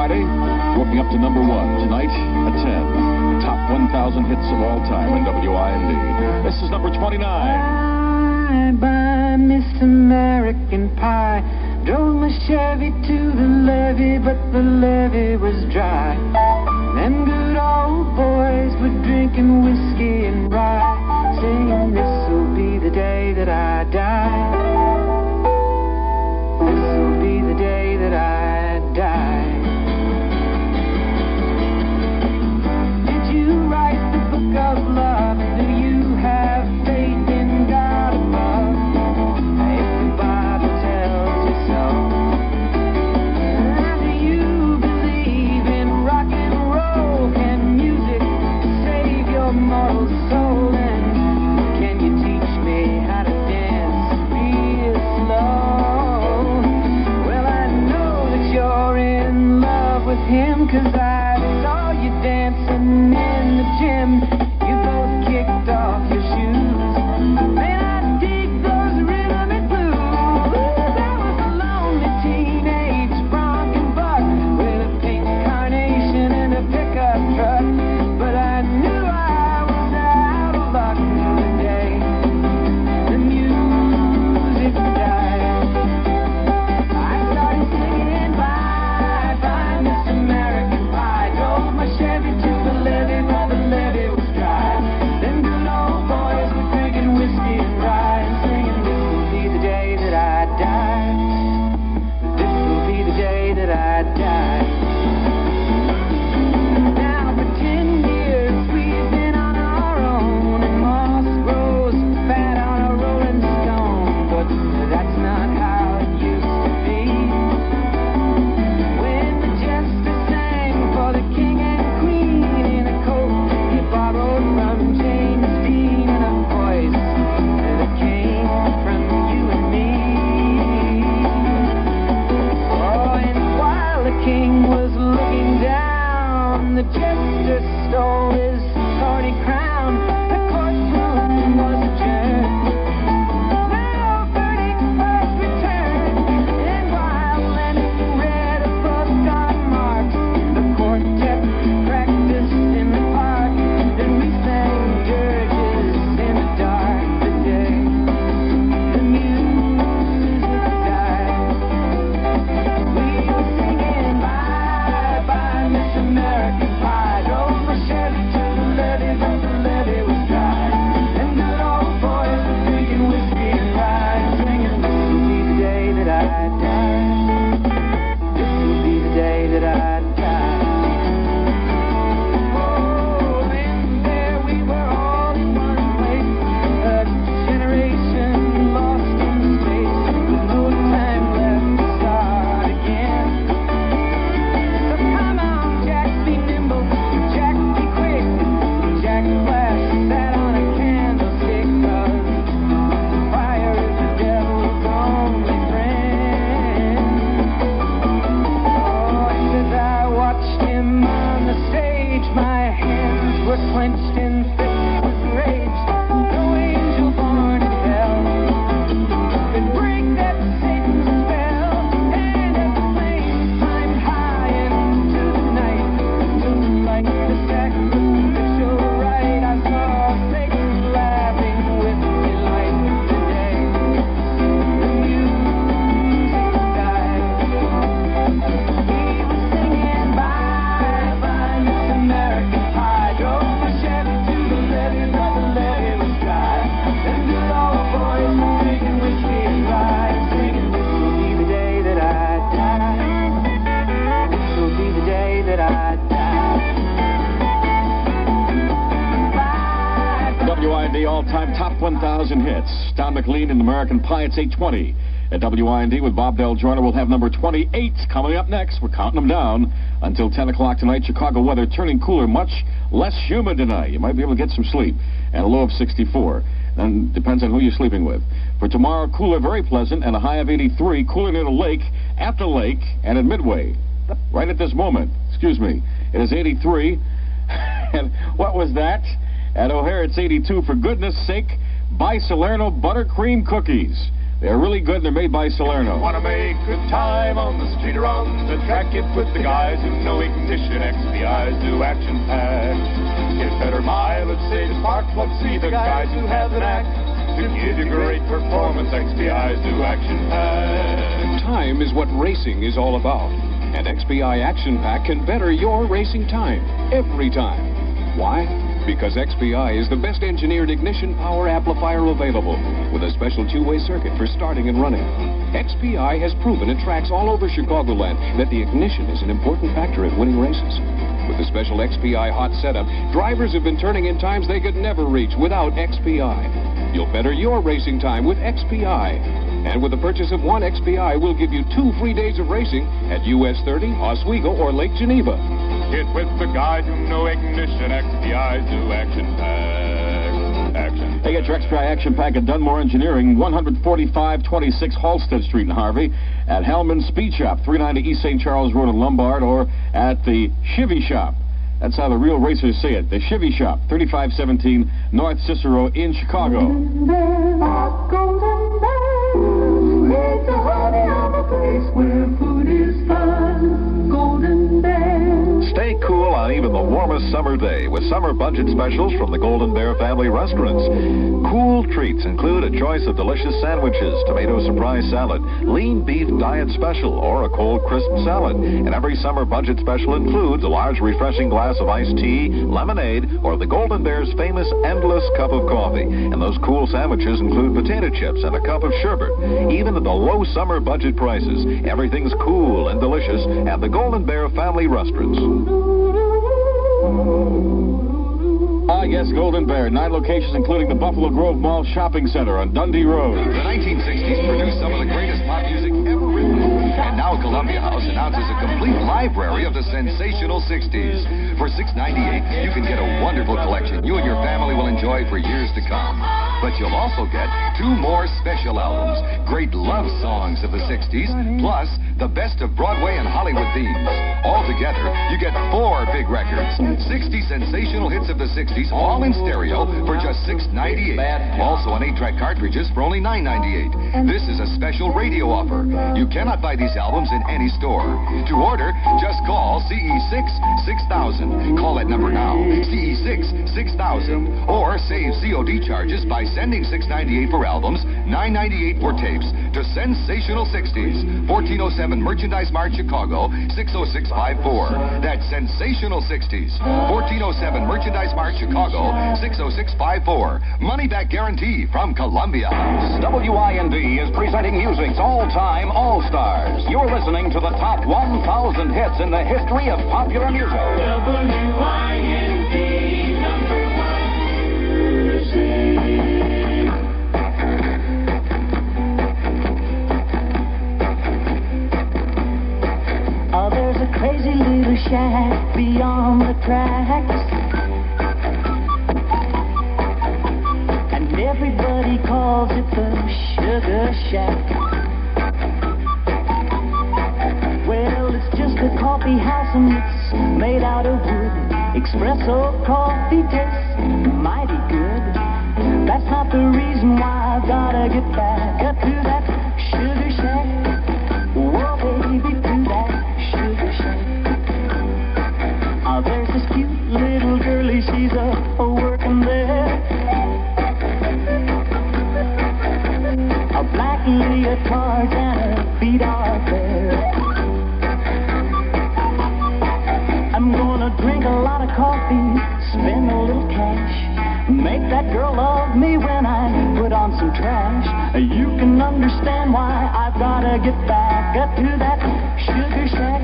Working up to number 1 tonight at 10. Top 1,000 hits of all time in WIND. This is number 29. Bye-bye, Miss American Pie. Drove my Chevy to the levee, but the levee was dry. Them good old boys were drinking whiskey and rye, saying this'll be the day that I die. This'll be the day that I die. Of love, do you have faith in God above? If the Bible tells you so. Do you believe in rock and roll? Can music save your mortal soul? all-time top 1,000 hits. Don McLean and American Pie, it's 8:20. At WIND with Bob Del Giorno, we'll have number 28 coming up next. We're counting them down until 10 o'clock tonight. Chicago weather turning cooler, much less humid tonight. You might be able to get some sleep. And a low of 64. And depends on who you're sleeping with. For tomorrow, cooler, very pleasant, and a high of 83. Cooler near the lake, at the lake, and at Midway. Right at this moment. Excuse me. It is 83. And what was that? At O'Hare, it's 82. For goodness sake, buy Salerno buttercream cookies. They're really good. They're made by Salerno. Want to make good time on the street or on the track? Get with the guys who know ignition. XPI's do action-packed. Get better mileage, save spark plugs. See the guys who have the knack to give you great performance. XPI's do action-packed. Time is what racing is all about. And XPI Action Pack can better your racing time. Every time. Why? Because XPI is the best engineered ignition power amplifier available, with a special two-way circuit for starting and running. XPI has proven in tracks all over Chicagoland that the ignition is an important factor in winning races. With the special XPI hot setup, drivers have been turning in times they could never reach without XPI. You'll better your racing time with XPI. And with the purchase of one XPI, we'll give you 2 free days of racing at US 30, Oswego, or Lake Geneva. Get with the guys who know ignition. XPI's do action-packed. Action. Hey, get your XPI Action Pack at Dunmore Engineering, 14526 Halsted Street in Harvey, at Hellman Speed Shop, 390 East St. Charles Road in Lombard, or at the Chivy Shop. That's how the real racers say it. The Chivy Shop, 3517 North Cicero in Chicago. It's a honey of a place where food is fun. Golden Bear. Stay cool on even the warmest summer day with summer budget specials from the Golden Bear family restaurants. Cool treats include a choice of delicious sandwiches, tomato surprise salad, lean beef diet special, or a cold crisp salad. And every summer budget special includes a large refreshing glass of iced tea, lemonade, or the Golden Bear's famous endless cup of coffee. And those cool sandwiches include potato chips and a cup of sherbet. Even at the low summer budget prices, everything's cool and delicious at the Golden Bear family restaurants. Ah, yes, Golden Bear. 9 locations, including the Buffalo Grove Mall Shopping Center on Dundee Road. The 1960s produced some of the greatest pop music ever written. And now Columbia House announces a complete library of the sensational 60s. For $6.98, you can get a wonderful collection you and your family will enjoy for years to come. But you'll also get 2 more special albums, great love songs of the 60s, plus the best of Broadway and Hollywood themes. Altogether, you get 4 big records, 60 sensational hits of the 60s, all in stereo for just $6.98. Also on 8-track cartridges for only $9.98. This is a special radio offer. You cannot buy these albums in any store. To order, just call CE6 6000. Call that number now, CE6 6000. Or save COD charges by sending $6.98 for albums, $9.98 for tapes to Sensational 60s, 1407 Merchandise Mart, Chicago, 60654. That's Sensational 60s, 1407 Merchandise Mart, Chicago, 60654. Money back guarantee from Columbia House. WIND is presenting music's all-time all-stars. You're listening to the top 1,000 hits in the history of popular music. WIND, number 1 music. Oh, there's a crazy little shack beyond the tracks, and everybody calls it the Sugar Shack. Well, it's just a coffee house and it's made out of wood. Espresso coffee tastes mighty good. That's not the reason why I've gotta get back up to that Sugar Shack. Whoa, baby, to that Sugar Shack. Oh, there's this cute little girlie, she's a working there. A black leotard and her feet are bare. I'm gonna drink a lot of coffee, spend a little cash, make that girl love me when I put on some trash. You can understand why I've gotta get back up to that Sugar Shack.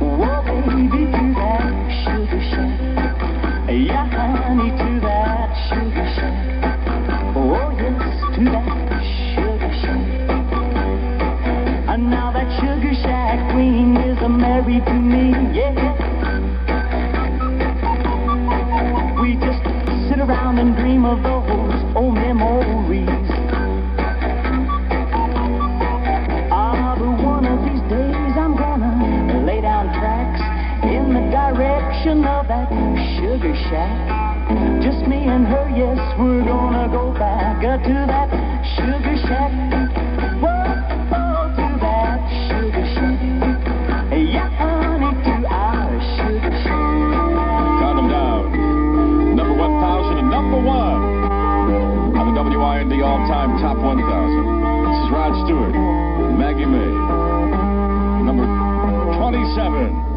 Whoa, baby, to that Sugar Shack. Yeah, honey, to that Sugar Shack. dream of those old memories. But one of these days I'm gonna lay down tracks in the direction of that sugar shack. Just me and her, yes, we're gonna go back to that sugar shack. Whoa, to that sugar shack. Yeah, honey, to our sugar shack. Count them down. Number 1,000 and number 1 on the WIND all-time top 1,000. This is Rod Stewart, Maggie May. Number 27.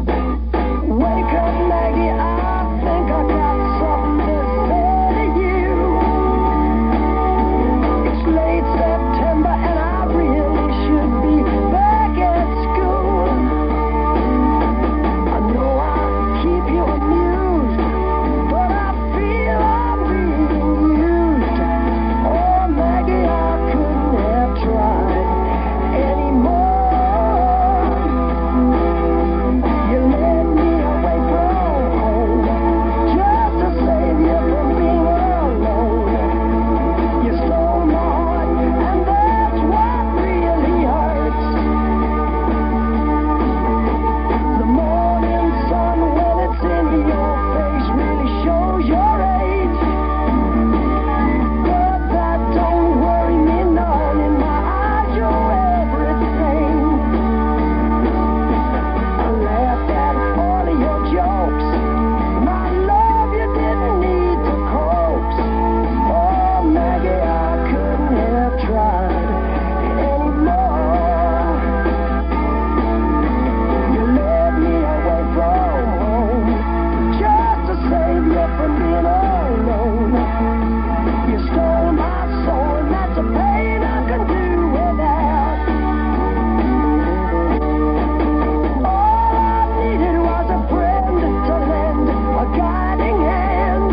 Wake up, Maggie, I think I got something to say to you. It's late September and I really should be back at school. I know I keep you amused, but I feel I'm being used. Oh, Maggie, I couldn't have tried anymore. You led me away from home just to save you from being alone. You stole my heart, and that's what really hurts. The morning sun, when it's in your face, really shows your age. But that don't worry me none. In my eyes, you're everything. I laughed at all of your jokes. My love, you didn't need to coax. Oh, Maggie, I couldn't have tried anymore. You led me away from home just to save you from being alone. You stole my soul, and that's a pain I can do without. All I needed was a friend to lend a guiding hand.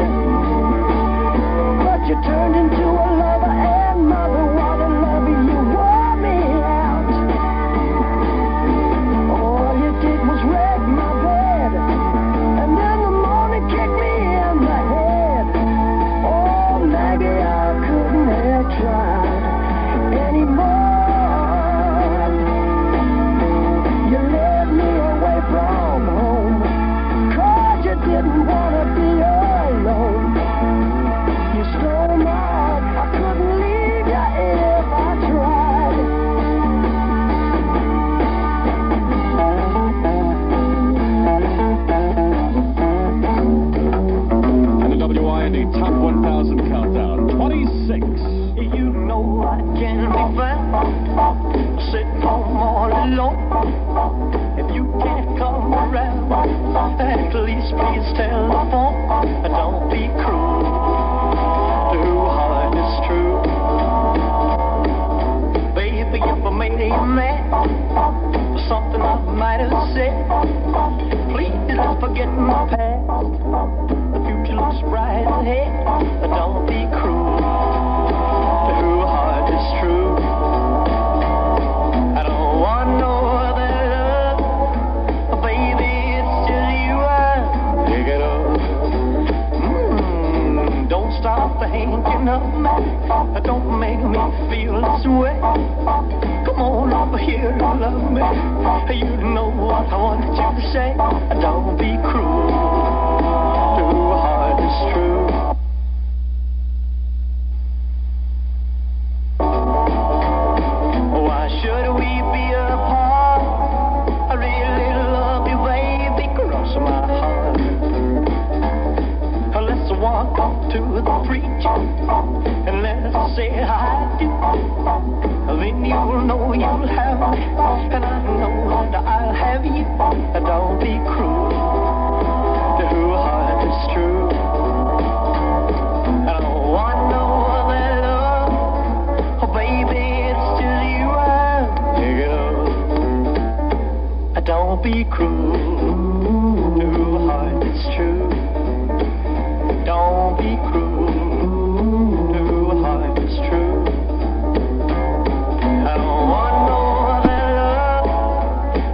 But you turned into a lover and mother. What a lover, you wore me out. All you did was wreck my bed, and in the morning kick me in the head. Oh, Maggie, I couldn't have tried anymore. You led me away from home, 'cause you didn't want to be alone. You stole my heart, I couldn't leave you if I tried. And the WIND top 1,000 countdown. 26. You know I can be found sitting home all alone. If you can't come around, at least please telephone. Don't be cruel, too hard is true. Baby, if I made you mad for something I might have said, please don't forget my past. The future looks bright ahead. Don't be cruel, too hard is true. I don't want no other love, baby, it's just you I pick it up. Don't stop thinking of me, don't make me feel this way. Come on over here and love me, you know what I want you to say. Don't be cruel, too hard is true. Why should we be apart? I really love you, baby, cross my heart. Let's walk up to the preacher and let's say I do. Then you'll know you'll have me, and I know that I'll have you. Don't be cruel, too hard is true. I don't want no other love, oh baby, it's just you I pick it up. Don't be cruel, too hard is true. Don't be cruel, too hard is true. I don't want no other love,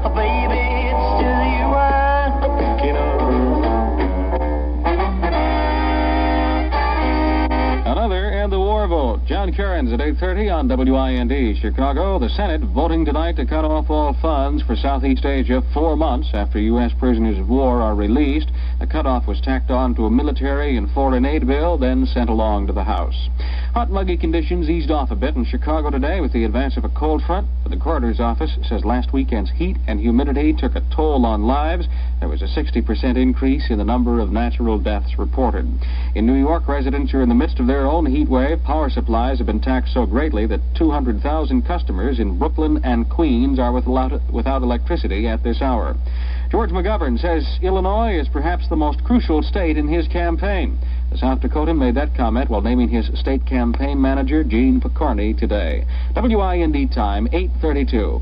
oh baby, it's just you I'm thinking of. Vote. John Kerins at 8:30 on WIND. Chicago, the Senate voting tonight to cut off all funds for Southeast Asia 4 months after U.S. prisoners of war are released. The cutoff was tacked on to a military and foreign aid bill, then sent along to the House. Hot, muggy conditions eased off a bit in Chicago today with the advance of a cold front, but the coroner's office says last weekend's heat and humidity took a toll on lives. There was a 60% increase in the number of natural deaths reported. In New York, residents are in the midst of their own heat wave. Power supplies have been taxed so greatly that 200,000 customers in Brooklyn and Queens are without electricity at this hour. George McGovern says Illinois is perhaps the most crucial state in his campaign. The South Dakotan made that comment while naming his state campaign manager, Gene Picorni, today. WIND time, 8:32.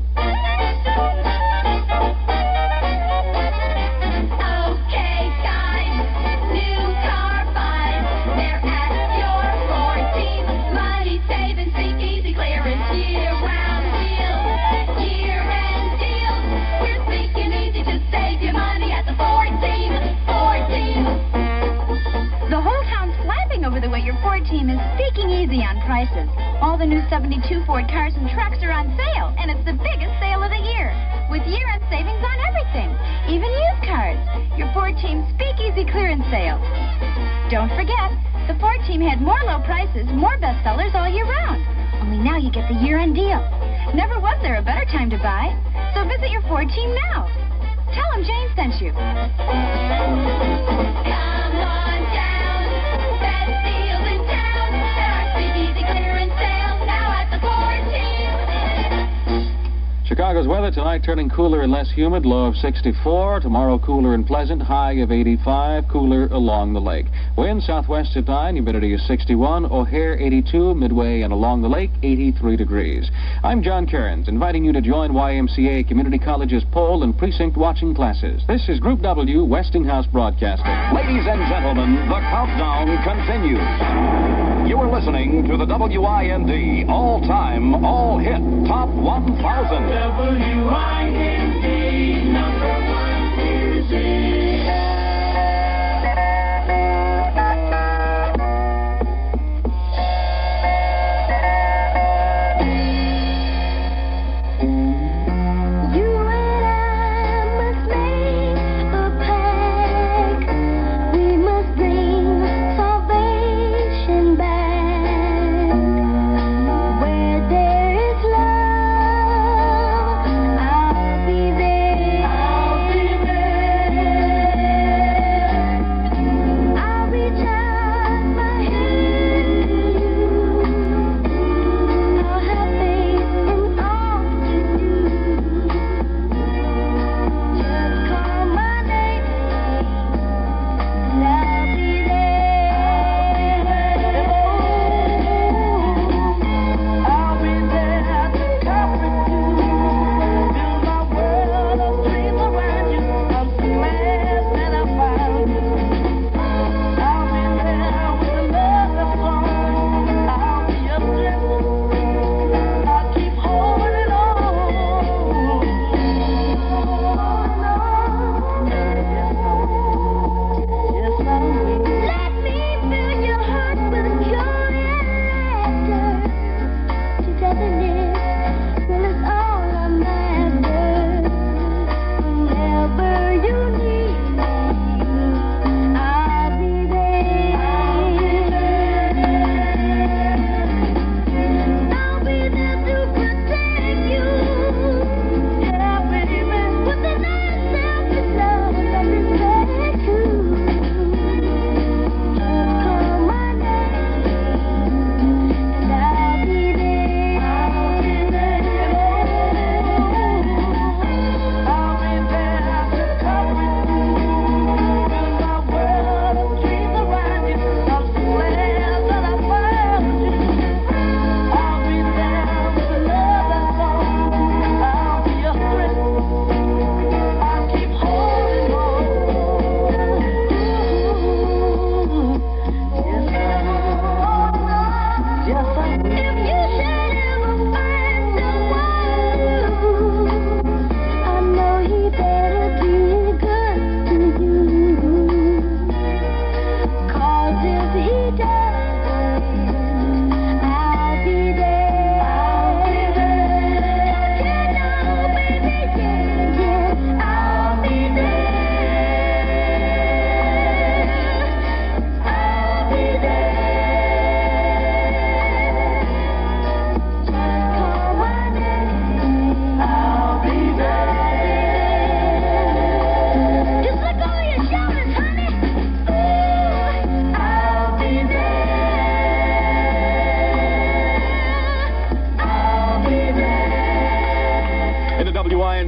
The way your Ford team is speaking easy on prices. All the new 72 Ford cars and trucks are on sale, and it's the biggest sale of the year, with year-end savings on everything, even used cars. Your Ford team Speakeasy clearance sale. Don't forget, the Ford team had more low prices, more bestsellers all year round. Only now you get the year-end deal. Never was there a better time to buy, so visit your Ford team now. Tell them Jane sent you. Come on down. Chicago's weather tonight turning cooler and less humid, low of 64. Tomorrow cooler and pleasant, high of 85, cooler along the lake. Wind southwest at 9, humidity is 61. O'Hare 82, Midway and along the lake 83 degrees. I'm John Kerins, inviting you to join YMCA Community College's poll and precinct watching classes. This is Group W, Westinghouse Broadcasting. Ladies and gentlemen, the countdown continues. You are listening to the WIND all-time, all-hit Top 1000. WIND #1 music. I'll be there.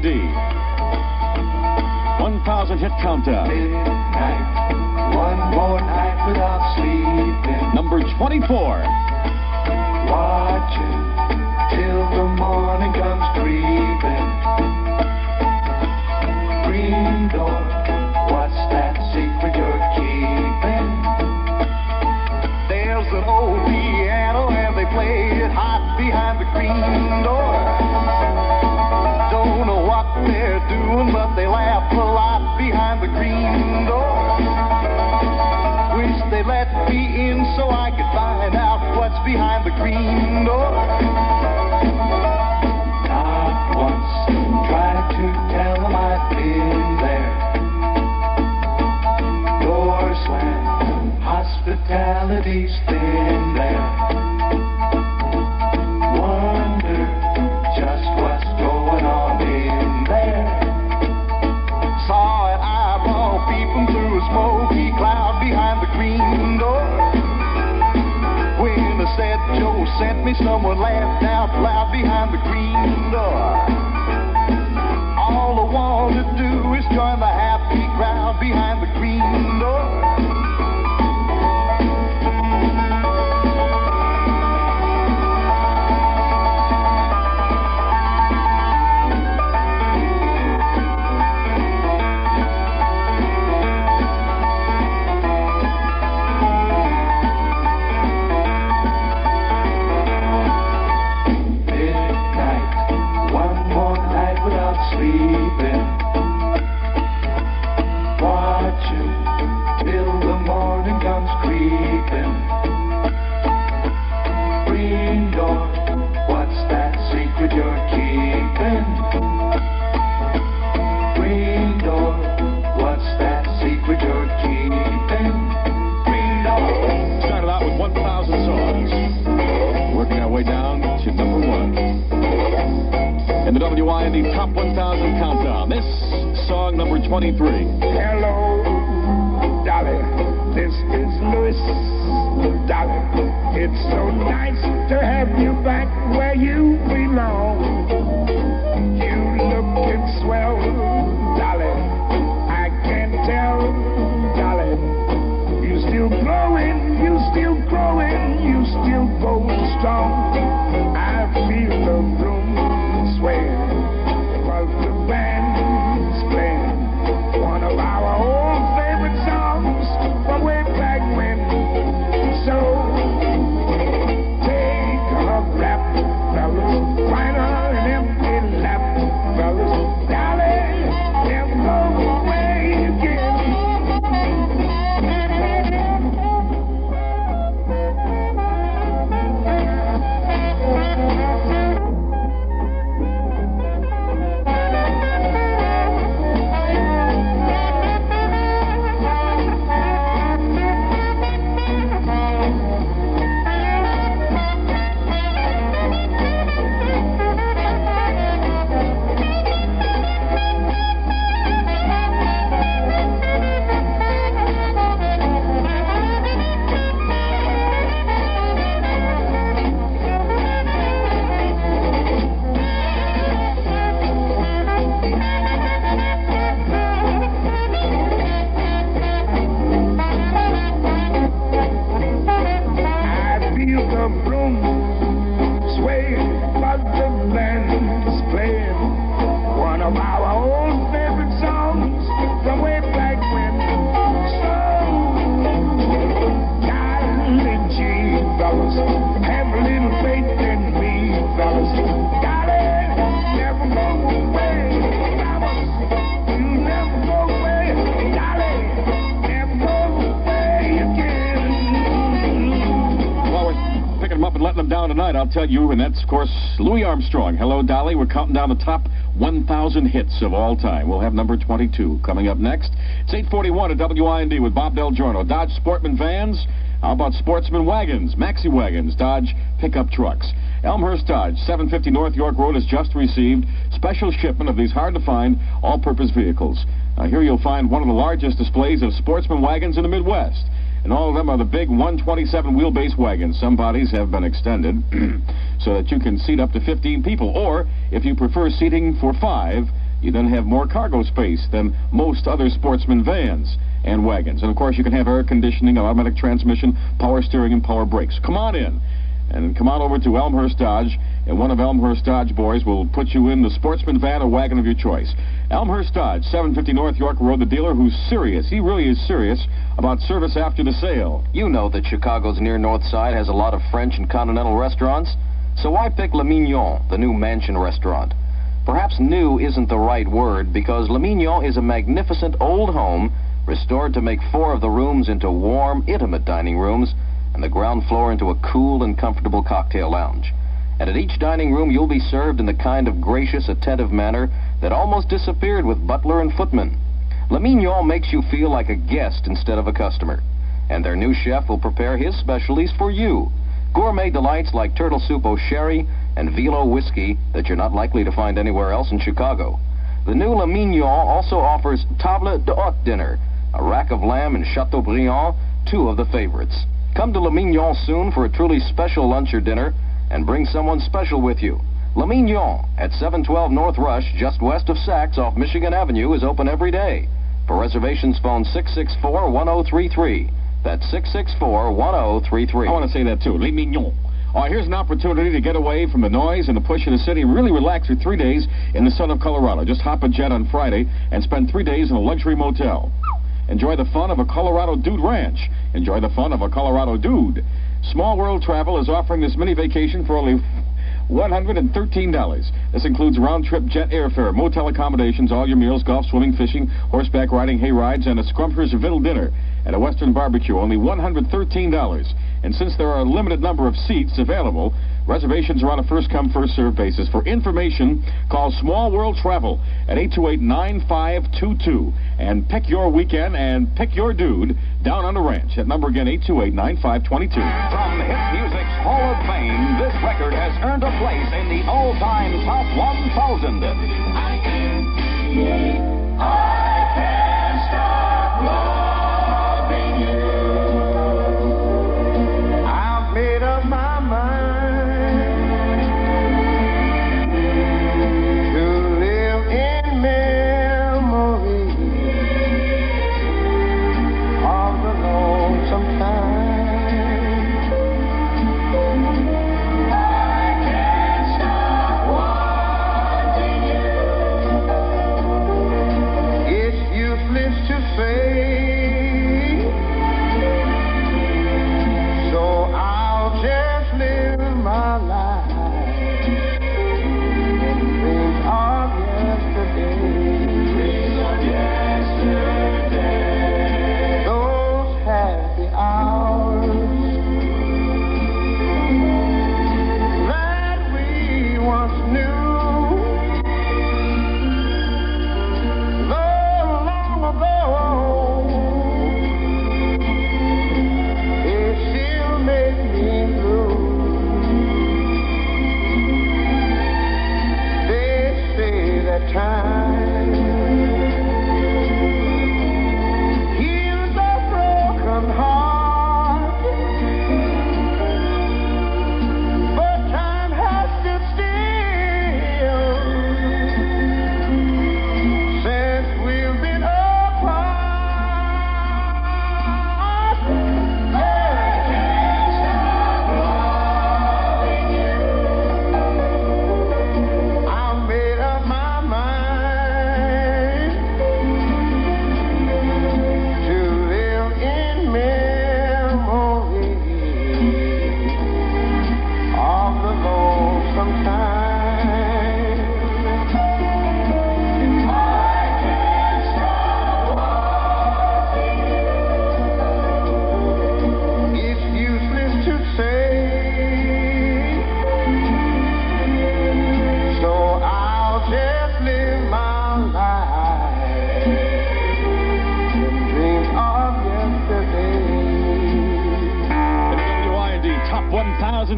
WIND. 1,000 hit countdown. Midnight, one more night without sleeping. Number 24. Watching till the morning comes creeping. Green door, what's that secret you're keeping? There's an old piano and they play it hot behind the green door. Don't know what they're doing, but they laugh a lot behind the green door. Wish they let me in so I could find out what's behind the green door. Not once tried to tell them I've been there. Door slammed, hospitality's thin there. Wonder just what's going on in there. Saw an eyeball peeping through a smoky cloud behind the green door. When I said Joe sent me, someone laughed out loud behind the green door. All I want to do is join the happy crowd behind the green door. Sleeping, watching till the morning comes creeping. Green door, what's that secret you're keeping? Green door, what's that secret you're keeping? Green door. Started out with 1,000 songs. Working our way down to number 1. In the WIND Top 1,000 Countdown, this song number 23. Hello, Dolly, this is Louis. Dolly, it's so nice to have you back where you belong. You looking swell, Dolly, I can tell, Dolly. You still growing, you still growing, you still going strong. I feel the room sway, cause the band's playing one of our old favorite songs from way back when. So take a rap, fellas, find an empty lap, fellas, Dolly, never go away again. Tonight, I'll tell you, and that's, of course, Louis Armstrong. Hello, Dolly. We're counting down the top 1,000 hits of all time. We'll have number 22 coming up next. It's 8:41 at WIND with Bob Del Giorno. Dodge Sportman vans. How about Sportsman wagons, Maxi wagons, Dodge pickup trucks? Elmhurst Dodge, 750 North York Road, has just received special shipment of these hard-to-find all-purpose vehicles. Here you'll find one of the largest displays of Sportsman wagons in the Midwest. And all of them are the big 127 wheelbase wagons. Some bodies have been extended so that you can seat up to 15 people. Or, if you prefer seating for 5, You then have more cargo space than most other sportsman vans and wagons. And, of course, you can have air conditioning, automatic transmission, power steering, and power brakes. Come on in. And come on over to Elmhurst Dodge, and one of Elmhurst Dodge boys will put you in the sportsman van or wagon of your choice. Elmhurst Dodge, 750 North York Road, the dealer who's serious. He really is serious about service after the sale. You know that Chicago's near North Side has a lot of French and continental restaurants, so why pick Le Mignon, the new mansion restaurant? Perhaps new isn't the right word, because Le Mignon is a magnificent old home restored to make 4 of the rooms into warm, intimate dining rooms and the ground floor into a cool and comfortable cocktail lounge. And at each dining room, you'll be served in the kind of gracious, attentive manner that almost disappeared with butler and footman. Le Mignon makes you feel like a guest instead of a customer. And their new chef will prepare his specialties for you. Gourmet delights like turtle soup au sherry and Velo whiskey that you're not likely to find anywhere else in Chicago. The new Le Mignon also offers table d'hôte dinner, a rack of lamb and Chateaubriand, 2 of the favorites. Come to Le Mignon soon for a truly special lunch or dinner, and bring someone special with you. Le Mignon at 712 North Rush, just west of Saks off Michigan Avenue, is open every day. For reservations, phone 664-1033. That's 664-1033. I want to say that too, Le Mignon. All right, here's an opportunity to get away from the noise and the push of the city and really relax for 3 days in the sun of Colorado. Just hop a jet on Friday and spend 3 days in a luxury motel. Enjoy the fun of a Colorado Dude Ranch. Enjoy the fun of a Colorado Dude. Small World Travel is offering this mini vacation for only $113. This includes round-trip jet airfare, motel accommodations, all your meals, golf, swimming, fishing, horseback riding, hay rides, and a scrumptious Vittle dinner at a Western barbecue. Only $113. And since there are a limited number of seats available, reservations are on a first-come, first-served basis. For information, call Small World Travel at 828-9522 and pick your weekend and pick your dude down on the ranch. That number again, 828-9522. From hit music's Hall of Fame, this record has earned a place in the all-time Top 1000. I can't stop loving you. I've made up my mind to live in memory of the lonesome time.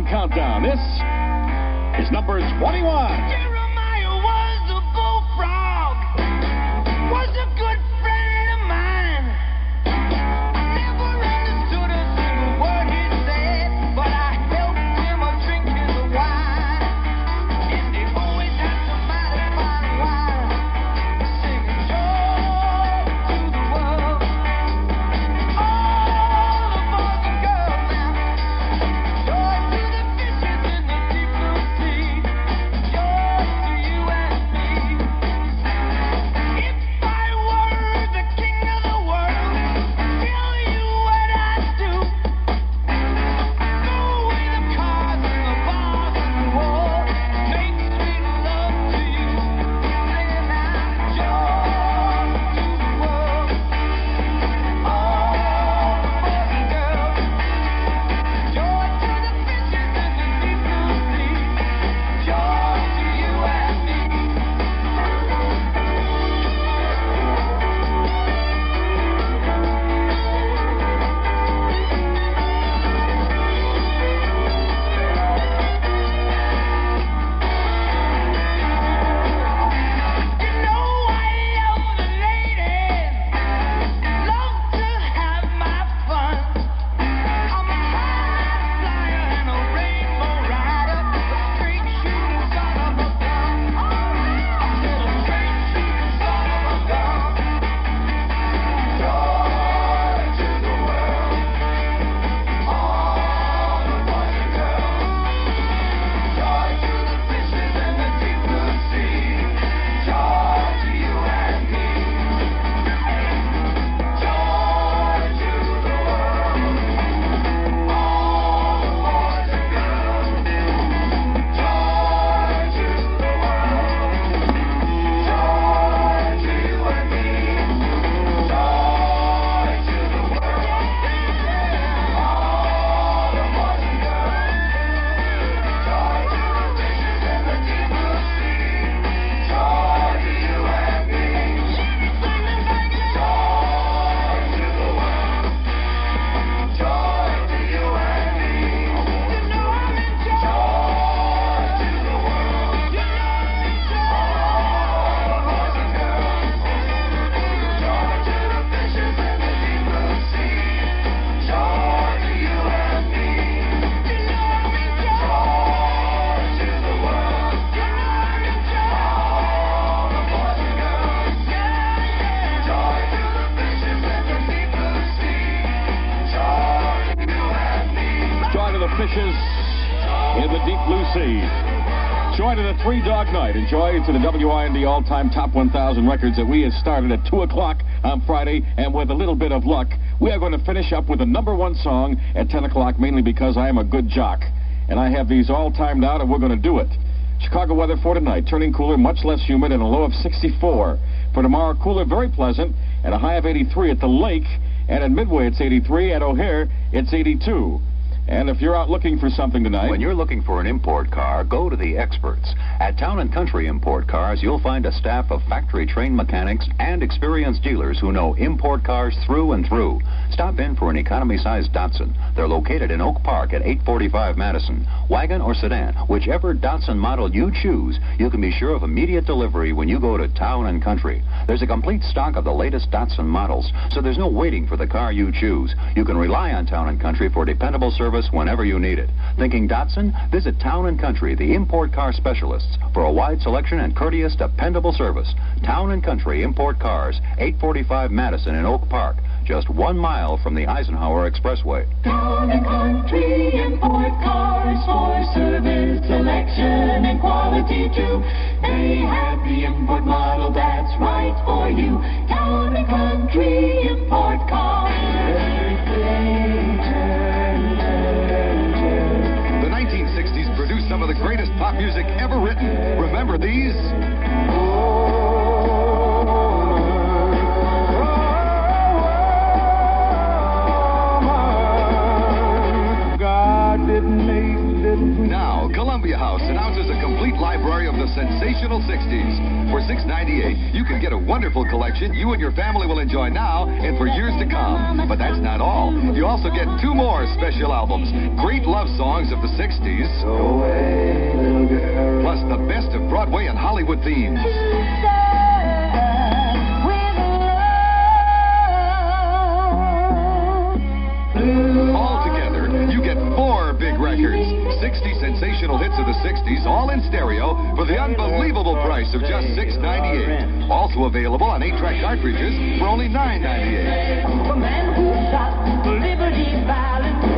Countdown. This is number 21. Jeremiah was a bullfrog, was a good friend of mine. I never understood a single word he said, but I helped him a drink his wine. And he always had some mighty fine wine. in the deep blue sea. Join in a three-dog night. Enjoy to the WIND all-time top 1,000 records that we have started at 2 o'clock on Friday, and with a little bit of luck, we are going to finish up with the #1 song at 10 o'clock, mainly because I am a good jock, and I have these all timed out, and we're going to do it. Chicago weather for tonight, turning cooler, much less humid, and a low of 64. For tomorrow, cooler, very pleasant, and a high of 83 at the lake, and at Midway it's 83, at O'Hare it's 82. And if you're out looking for something tonight... When you're looking for an import car, go to the experts. At Town & Country Import Cars, you'll find a staff of factory-trained mechanics and experienced dealers who know import cars through and through. Stop in for an economy-sized Datsun. They're located in Oak Park at 845 Madison. Wagon or sedan, whichever Datsun model you choose, you can be sure of immediate delivery when you go to Town & Country. There's a complete stock of the latest Datsun models, so there's no waiting for the car you choose. You can rely on Town & Country for dependable service whenever you need it. Thinking Datsun? Visit Town & Country, the import car specialists, for a wide selection and courteous, dependable service. Town & Country Import Cars, 845 Madison in Oak Park, just 1 mile from the Eisenhower Expressway. Town & Country Import Cars for service, selection, and quality too. They have the import model that's right for you. Town & Country Import Cars. The 1960s produced some of the greatest pop music ever written. Remember these? Now, Columbia House announces a complete library of the sensational 60s. For $6.98, you can get a wonderful collection you and your family will enjoy now and for years to come. But that's not all. You also get 2 more special albums, great love songs of the 60s, plus the best of Broadway and Hollywood themes. Altogether, you get 4 big records. 60 sensational hits of the 60s, all in stereo, for the unbelievable price of just $6.98. Also available on 8-track cartridges for only $9.98. The man who shot Liberty Valance.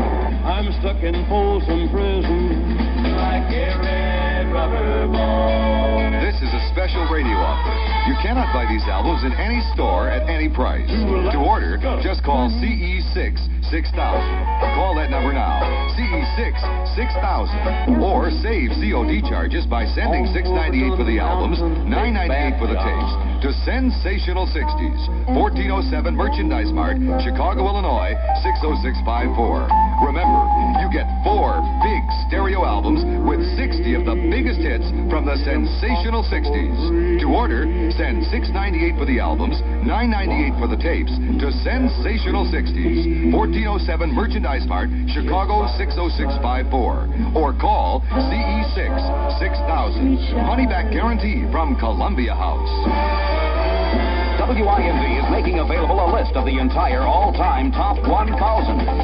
I'm stuck in Folsom Prison like a red rubber ball. This is a special radio offer. You cannot buy these albums in any store at any price. To order, just call CE6 6000. Call that number now. CE6 6000. Or save COD charges by sending $6.98 for the albums, $9.98 for the tapes, to Sensational 60s, 1407 Merchandise Mart, Chicago, Illinois, 60654. Remember, you get 4 big stereo albums with 60 of the biggest hits from the Sensational 60s. To order, send $6.98 for the albums, $9.98 for the tapes, to Sensational 60s, 1407 Merchandise Mart, Chicago, 60654. Or call CE6 6000. Money back guarantee from Columbia House. WIND is making available a list of the entire all-time top 1,000.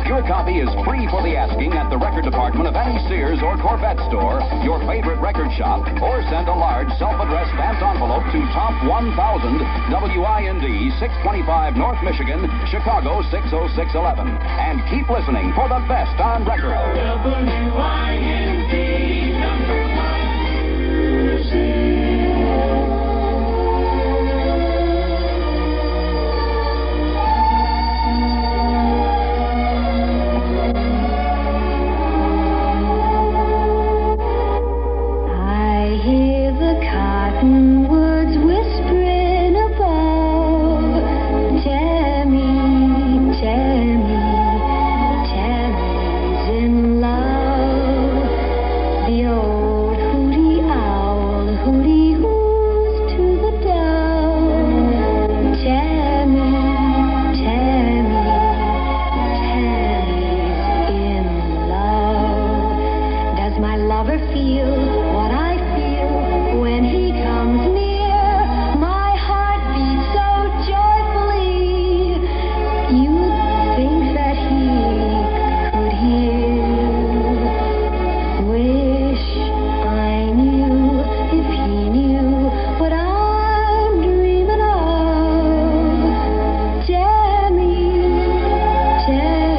Your copy is free for the asking at the record department of any Sears or Corvette store, your favorite record shop, or send a large self-addressed stamped envelope to Top 1000, WIND, 625 North Michigan, Chicago, 60611. And keep listening for the best on record. WIND #1 music. Cottonwoods whispering above. Tammy's in love. The old hooty owl hooty hoos to the dove. Tammy's in love. Does my lover feel what I feel when he comes near? My heart beats so joyfully, you'd think that he could hear. Wish I knew if he knew what I'm dreaming of. Tammy's in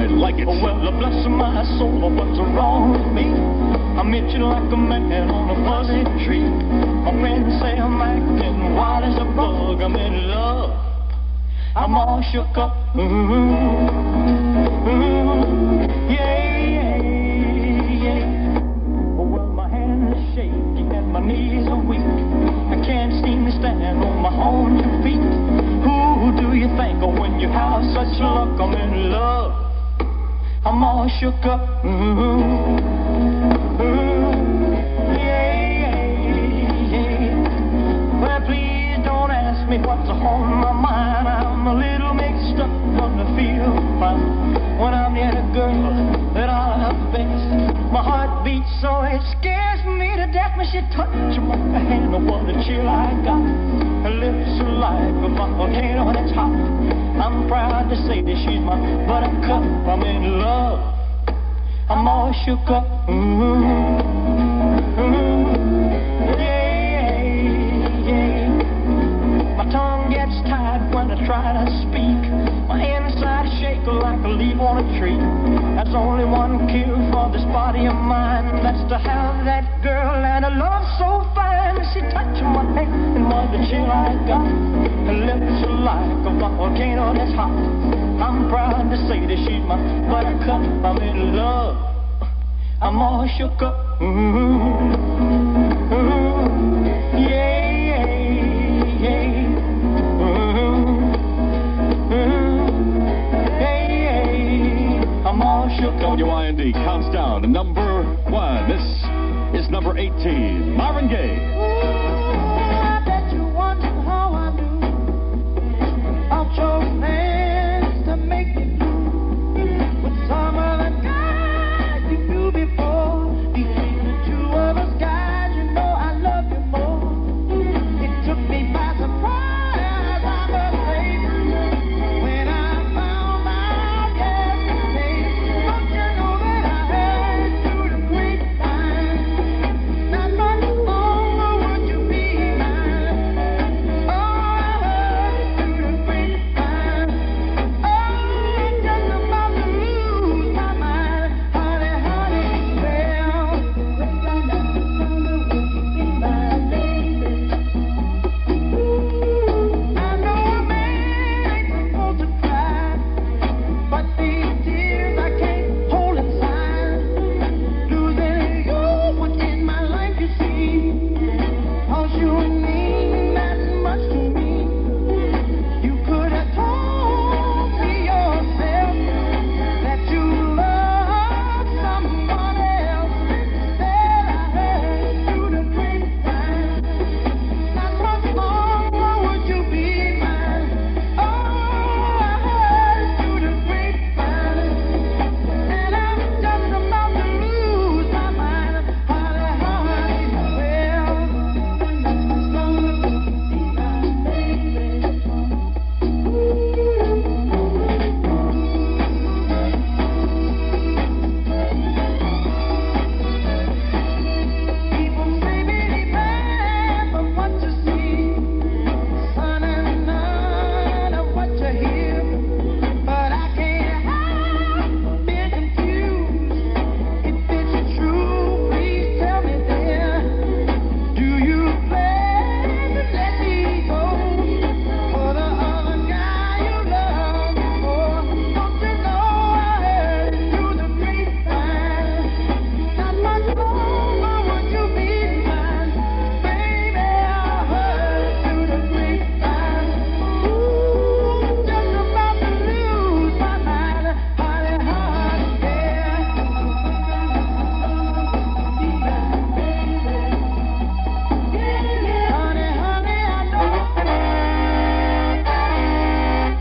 I like it. Well, bless my soul, what's wrong with me? I'm itching like a man on a fuzzy tree. My friends say I'm acting wild as a bug. I'm in love. I'm all shook up. Yeah. Well, my hands are shaking and my knees are weak. I can't seem to stand on my own two feet. Who do you think of when you have such luck? I'm in love. I'm all shook up. Well, please don't ask me what's on my mind. I'm a little mixed up on the field when I'm near the girl that I love best. My heart beats so it scares me to death when she touches my hand. Oh, what a chill I got. Her lips are like a volcano that's hot. I'm proud to say that she's my buttercup. I'm in love. I'm all shook up. Yeah. My tongue gets tied when I try to speak. My inside shake like a leaf on a tree. There's only one cure for this body of mine. That's to have that girl and a love so fine. She touched my hand and what the chill I got. Her lips are like a volcano that's hot. I'm proud to say that she's my buttercup. I'm in love. I'm all shook up. Yeah. I'm all shook up. WIND counts down to number 1. This is number 18. Marvin Gaye. I bet you wonder how I knew I'll show hands to make you blue with some of the guys you knew before. Between the two of us guys, you know I love you more. It took me by surprise, I must say, when I found out yesterday. Don't you know that I heard through the grapevine? Not much longer would you be mine. Oh, I heard through the grapevine. Oh, I'm just about to lose my mind. Honey, well, I know a man ain't supposed to cry, but these tears I can't hold inside. Losing you was in my life, you see, 'cause you mean that much to me. You could have told me yourself that you love someone else. Instead, I heard through the grapevine. Not much longer would you be mine. Oh, I heard through the grapevine. And I'm just about to lose my mind. Honey, well, people say many bad, but what you see, son, and none of what you hear. But I can't help being confused. If it's true, please tell me, dear. Do you plan to let me go for the other guy you loved before? Don't you know I heard through the grapevine? Not much longer would you be mine, baby. I heard through the grapevine. Ooh, just about to lose my mind, honey,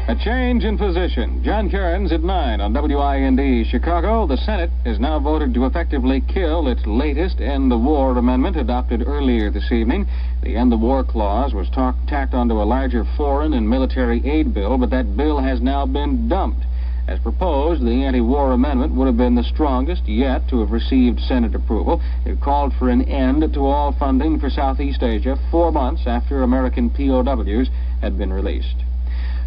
A change in position. John Cairns at 9 on WIND Chicago. The Senate has now voted to effectively kill its latest End the War amendment adopted earlier this evening. The End the War clause was tacked onto a larger foreign and military aid bill, but that bill has now been dumped. As proposed, the anti-war amendment would have been the strongest yet to have received Senate approval. It called for an end to all funding for Southeast Asia 4 months after American POWs had been released.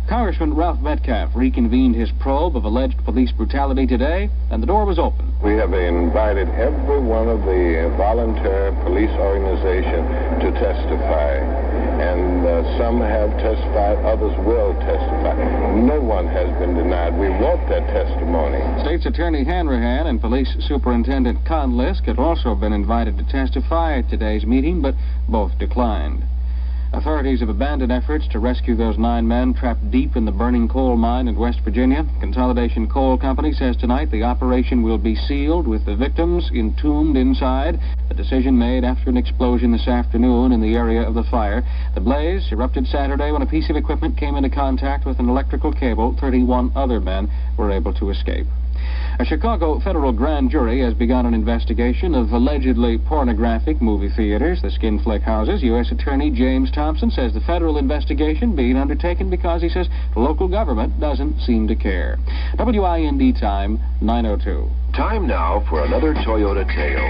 Congressman Ralph Metcalf reconvened his probe of alleged police brutality today, and the door was open. We have invited every one of the voluntary police organizations to testify, and some have testified, others will testify. No one has been denied. We want that testimony. State's Attorney Hanrahan and Police Superintendent Conlisk had also been invited to testify at today's meeting, but both declined. Authorities have abandoned efforts to rescue those 9 men trapped deep in the burning coal mine in West Virginia. Consolidation Coal Company says tonight the operation will be sealed with the victims entombed inside. The decision made after an explosion this afternoon in the area of the fire. The blaze erupted Saturday when a piece of equipment came into contact with an electrical cable. 31 other men were able to escape. A Chicago federal grand jury has begun an investigation of allegedly pornographic movie theaters, the skin flick houses. U.S. Attorney James Thompson says the federal investigation being undertaken because, he says, the local government doesn't seem to care. WIND time, 9:02. Time now for another Toyota tale.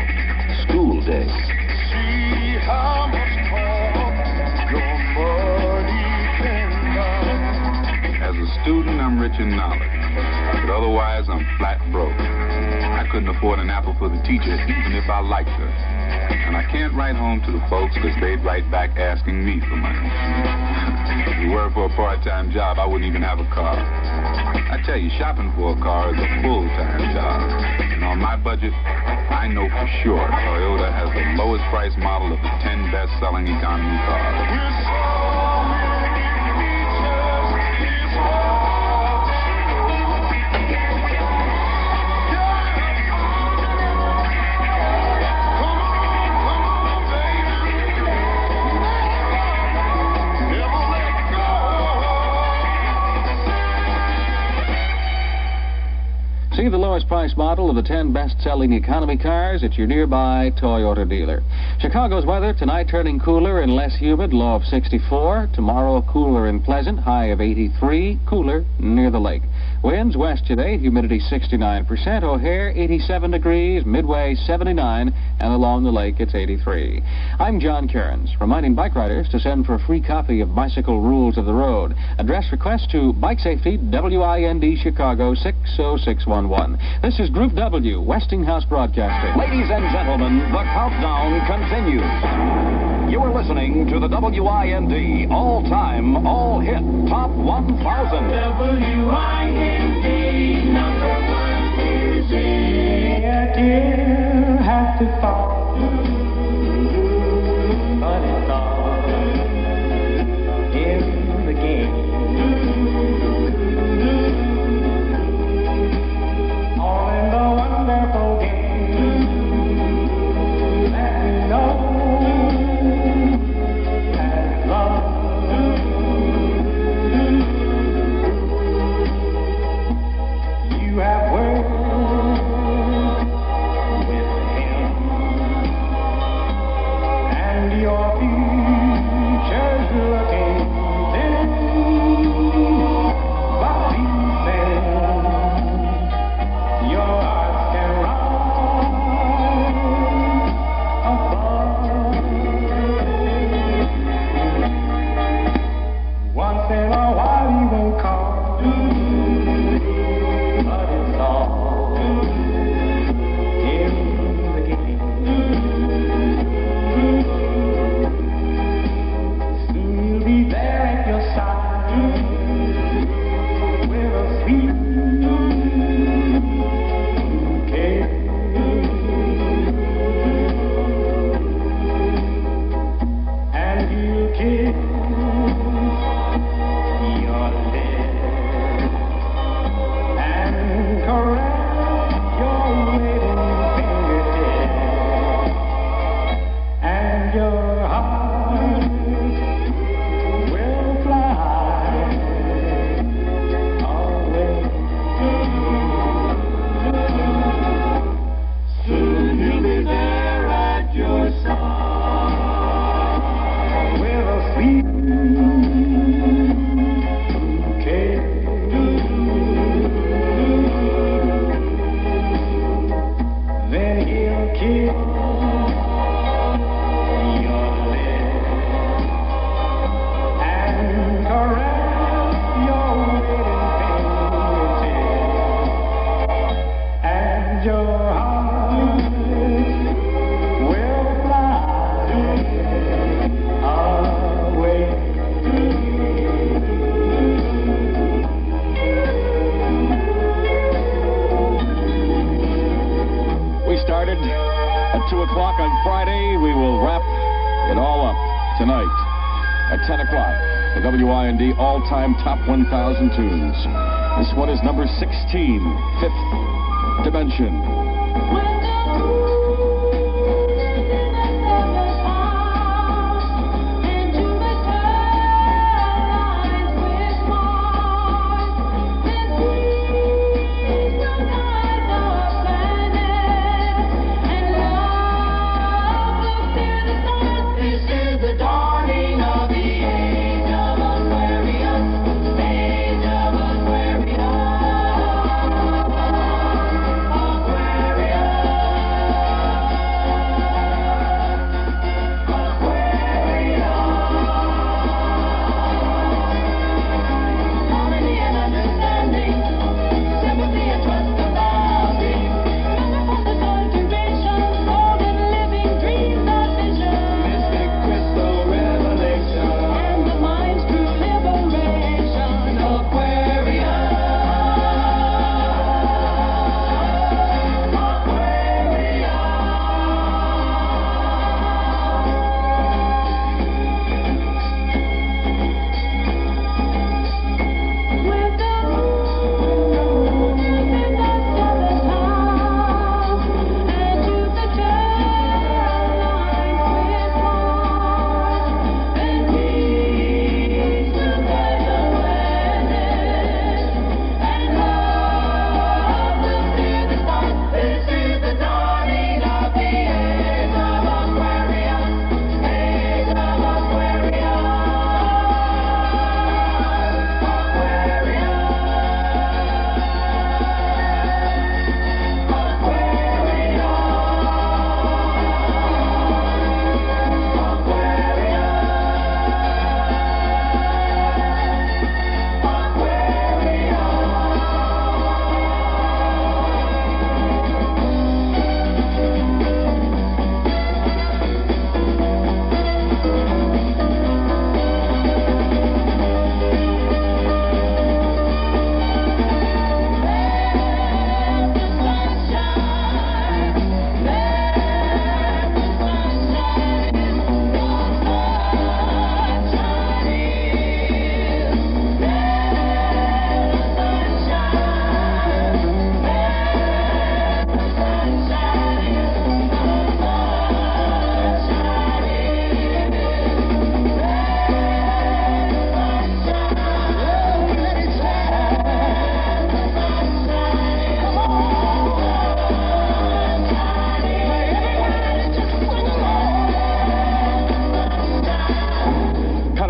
School Day. See how much more your money can buy. As a student, I'm rich in knowledge, but otherwise I'm flat broke. I couldn't afford an apple for the teacher even if I liked her. And I can't write home to the folks because they'd write back asking me for money. If it were for a part-time job, I wouldn't even have a car. I tell you, shopping for a car is a full-time job. And on my budget, I know for sure Toyota has the lowest price model of the 10 best-selling economy cars. See the lowest price model of the 10 best-selling economy cars at your nearby Toyota dealer. Chicago's weather tonight turning cooler and less humid, low of 64. Tomorrow cooler and pleasant, high of 83, cooler near the lake. Winds west today, humidity 69%, O'Hare 87 degrees, Midway 79, and along the lake it's 83. I'm John Cairns, reminding bike riders to send for a free copy of Bicycle Rules of the Road. Address request to Bike Safety, WIND Chicago 60611. This is Group W, Westinghouse Broadcasting. Ladies and gentlemen, the countdown continues. You are listening to the WIND all-time, all-hit Top 1000. WIND number 1 music. I didn't have to fall, but it's all in the game. All in the wonderful game. Let me know. You have worked with him, and your future's looking thin. But please send your heart can rise above. Once in a while he won't call. Your At 2 o'clock on Friday, we will wrap it all up tonight. At 10 o'clock, the WIND all-time top 1,000 tunes. This one is number 16, Fifth Dimension.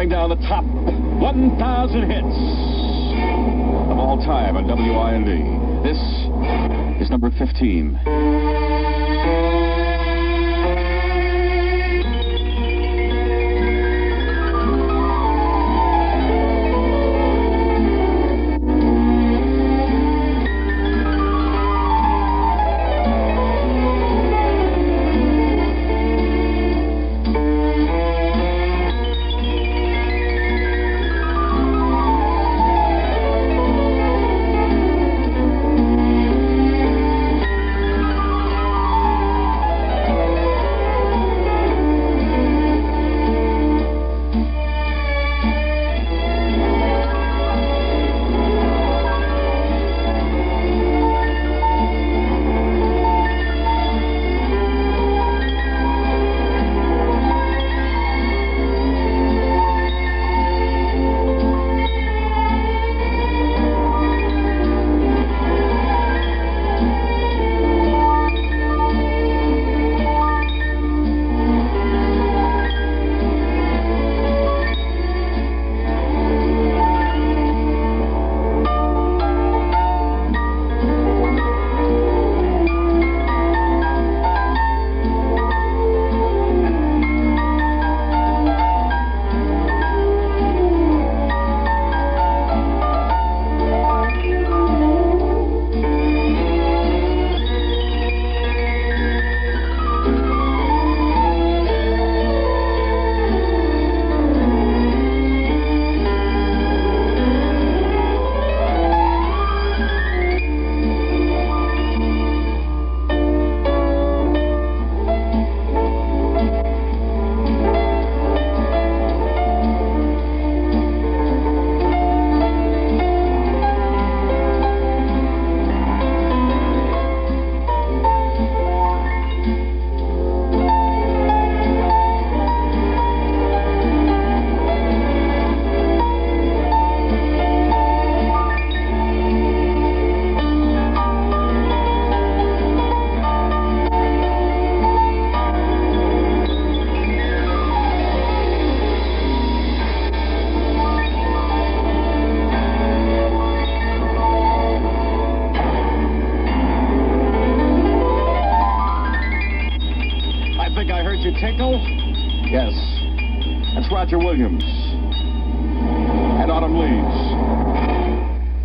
Down the top 1,000 hits of all time on WIND. This is number 15. I think I heard you tinkle. Yes, that's Roger Williams and Autumn Leaves.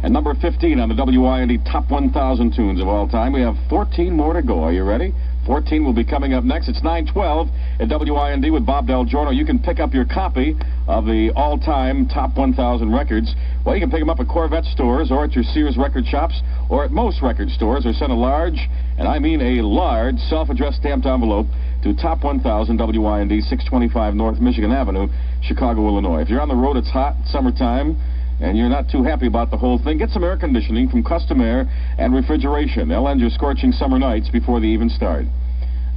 And number 15 on the WIND Top 1,000 Tunes of all time. We have 14 more to go. Are you ready? 14 will be coming up next. It's 9:12 at WIND with Bob Del Giorno. You can pick up your copy of the all-time Top 1,000 records. Well, you can pick them up at Corvette stores or at your Sears record shops or at most record stores, or send a large, and I mean a large, self-addressed stamped envelope to Top 1000 WIND, 625 North Michigan Avenue, Chicago, Illinois. If you're on the road, it's hot, summertime, and you're not too happy about the whole thing, get some air conditioning from Custom Air and Refrigeration. They'll end your scorching summer nights before they even start,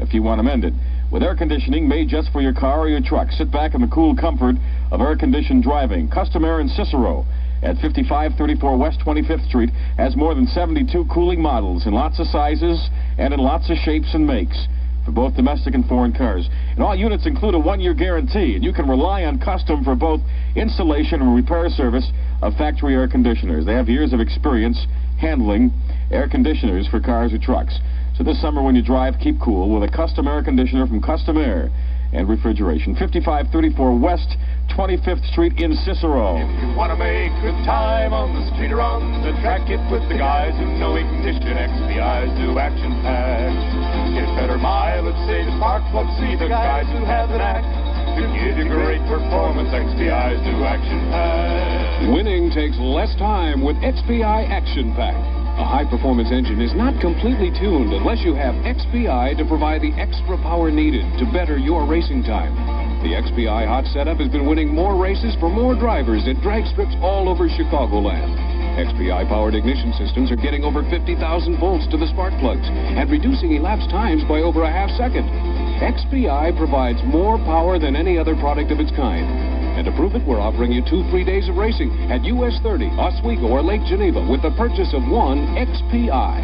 if you want them ended. With air conditioning made just for your car or your truck, sit back in the cool comfort of air-conditioned driving. Custom Air in Cicero at 5534 West 25th Street has more than 72 cooling models in lots of sizes and in lots of shapes and makes for both domestic and foreign cars. And all units include a 1-year guarantee, and you can rely on Custom for both installation and repair service of factory air conditioners. They have years of experience handling air conditioners for cars or trucks. So this summer when you drive, keep cool with a Custom Air conditioner from Custom Air and Refrigeration. 5534 West 25th Street in Cicero. If you want to make good time on the street or on the track, get with the guys who know ignition. XPI's do action packed. Get better mileage, save spark plugs, see the guys who have the knack to give you great performance. XPI's do action packed. Winning takes less time with XPI Action Pack. A high-performance engine is not completely tuned unless you have XPI to provide the extra power needed to better your racing time. The XPI hot setup has been winning more races for more drivers at drag strips all over Chicagoland. XPI-powered ignition systems are getting over 50,000 volts to the spark plugs and reducing elapsed times by over a half second. XPI provides more power than any other product of its kind. And to prove it, we're offering you 2 free days of racing at US 30, Oswego, or Lake Geneva with the purchase of one XPI.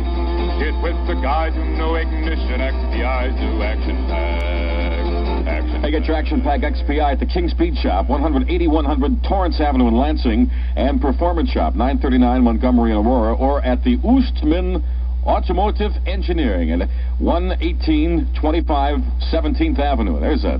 Get with the guys who know ignition. XPI's do action pack. Hey, get your Action Pack XPI at the King Speed Shop, 100 Torrance Avenue in Lansing, and Performance Shop, 939 Montgomery and Aurora, or at the Oostman Automotive Engineering at 11825 17th Avenue. There's a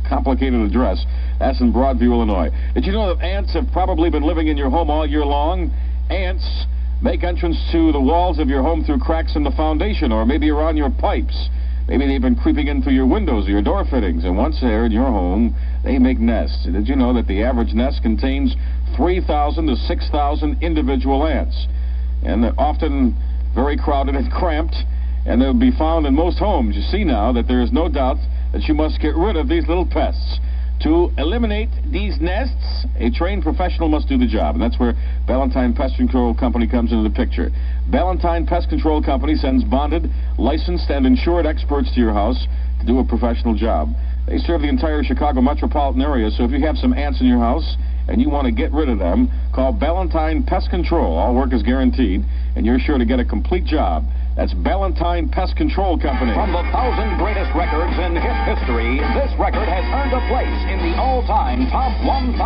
complicated address. That's in Broadview, Illinois. Did you know that ants have probably been living in your home all year long? Ants make entrance to the walls of your home through cracks in the foundation, or maybe around your pipes. Maybe they've been creeping in through your windows or your door fittings, and once they're in your home, they make nests. Did you know that the average nest contains 3,000 to 6,000 individual ants? And they're often very crowded and cramped, and they'll be found in most homes. You see now that there is no doubt that you must get rid of these little pests. To eliminate these nests, a trained professional must do the job, and that's where Ballantine Pest Control Company comes into the picture. Ballantine Pest Control Company sends bonded, licensed, and insured experts to your house to do a professional job. They serve the entire Chicago metropolitan area, so if you have some ants in your house and you want to get rid of them, call Ballantine Pest Control. All work is guaranteed, and you're sure to get a complete job. That's Ballantine Pest Control Company. From the 1,000 greatest records in hit history, this record has earned a place in the all-time Top 1,000.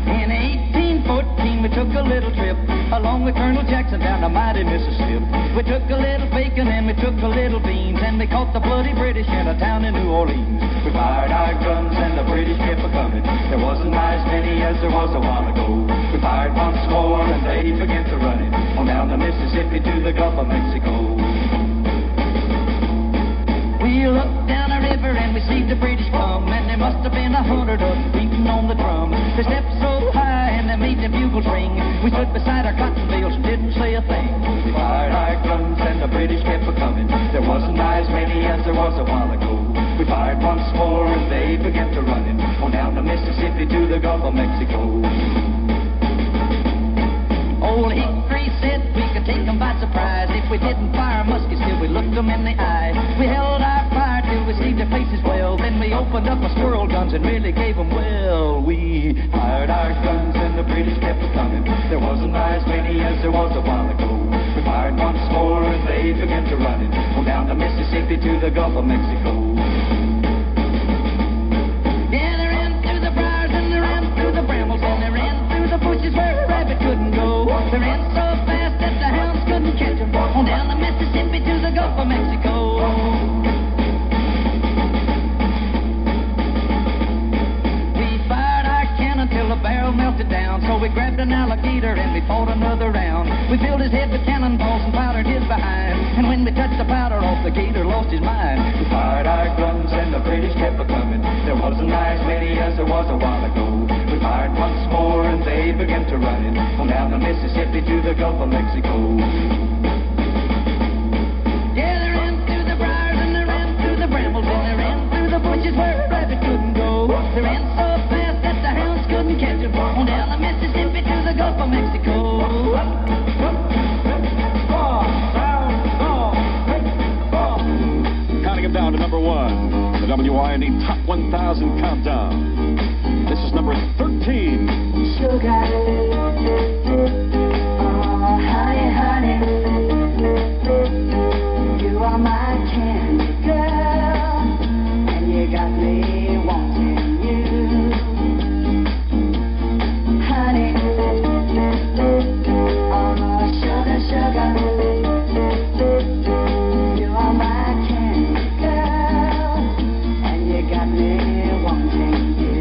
In 1814, we took a little trip along with Colonel Jackson down the mighty Mississippi. We took a little bacon and we took a little beans, and we caught the bloody British in a town in New Orleans. We fired our guns and the British kept a-coming. There wasn't as many as there was a while ago. We fired once more and they began to run it on down the Mississippi to the Gulf of Mexico. We looked down the river and we see the British come, and there must have been 100 of them beating on the drum. They stepped so high and they made the bugles ring. We stood beside our cotton bales and didn't say a thing. We fired our guns and the British kept a-coming. There wasn't as many as there was a while ago. We fired once more and they began to run it on down the Mississippi to the Gulf of Mexico. Old Hickory said we could take them by surprise if we didn't fire muskets till we looked them in the eye. We held our fire till we see their faces well. Then we opened up our squirrel guns and really gave them well. We fired our guns and the British kept coming. There wasn't as many as there was a while ago. We fired once more and they began to run it on down the Mississippi to the Gulf of Mexico. Yeah, they ran through the briars and they ran through the brambles. hunted down. So we grabbed an alligator and we fought another round. We filled his head with cannonballs and powdered his behind. And when we touched the powder off, the gator lost his mind. We fired our guns and the British kept a-coming. There wasn't as many as there was a while ago. We fired once more and they began to run it on down the Mississippi to the Gulf of Mexico. Yeah, they ran through the briars and they ran through the brambles and they ran through the bushes where a rabbit couldn't go. They ran so fast that the hounds couldn't catch them on down the Mississippi to the Gulf of Mexico. Counting them down to number 1, the WIND Top 1000 Countdown. This is number 13. Sugar, oh honey, honey, you are my candy girl, and you got me wanting you. Honey, oh sugar, sugar, you are my candy girl, and you got me wanting you.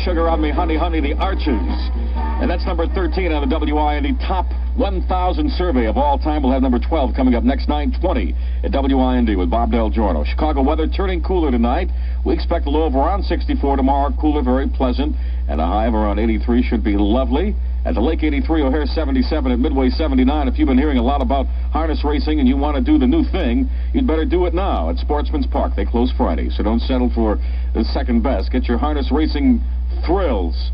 Sugar on Me, Honey, Honey, the Archers. And that's number 13 on the WIND Top 1000 survey of all time. We'll have number 12 coming up next 9:20 at WIND with Bob Del Giorno. Chicago weather turning cooler tonight. We expect a low of around 64 tomorrow, cooler, very pleasant, and a high of around 83 should be lovely. At the Lake 83, O'Hare 77, at Midway 79. If you've been hearing a lot about harness racing and you want to do the new thing, you'd better do it now at Sportsman's Park. They close Friday, so don't settle for the second best. Get your harness racing thrills.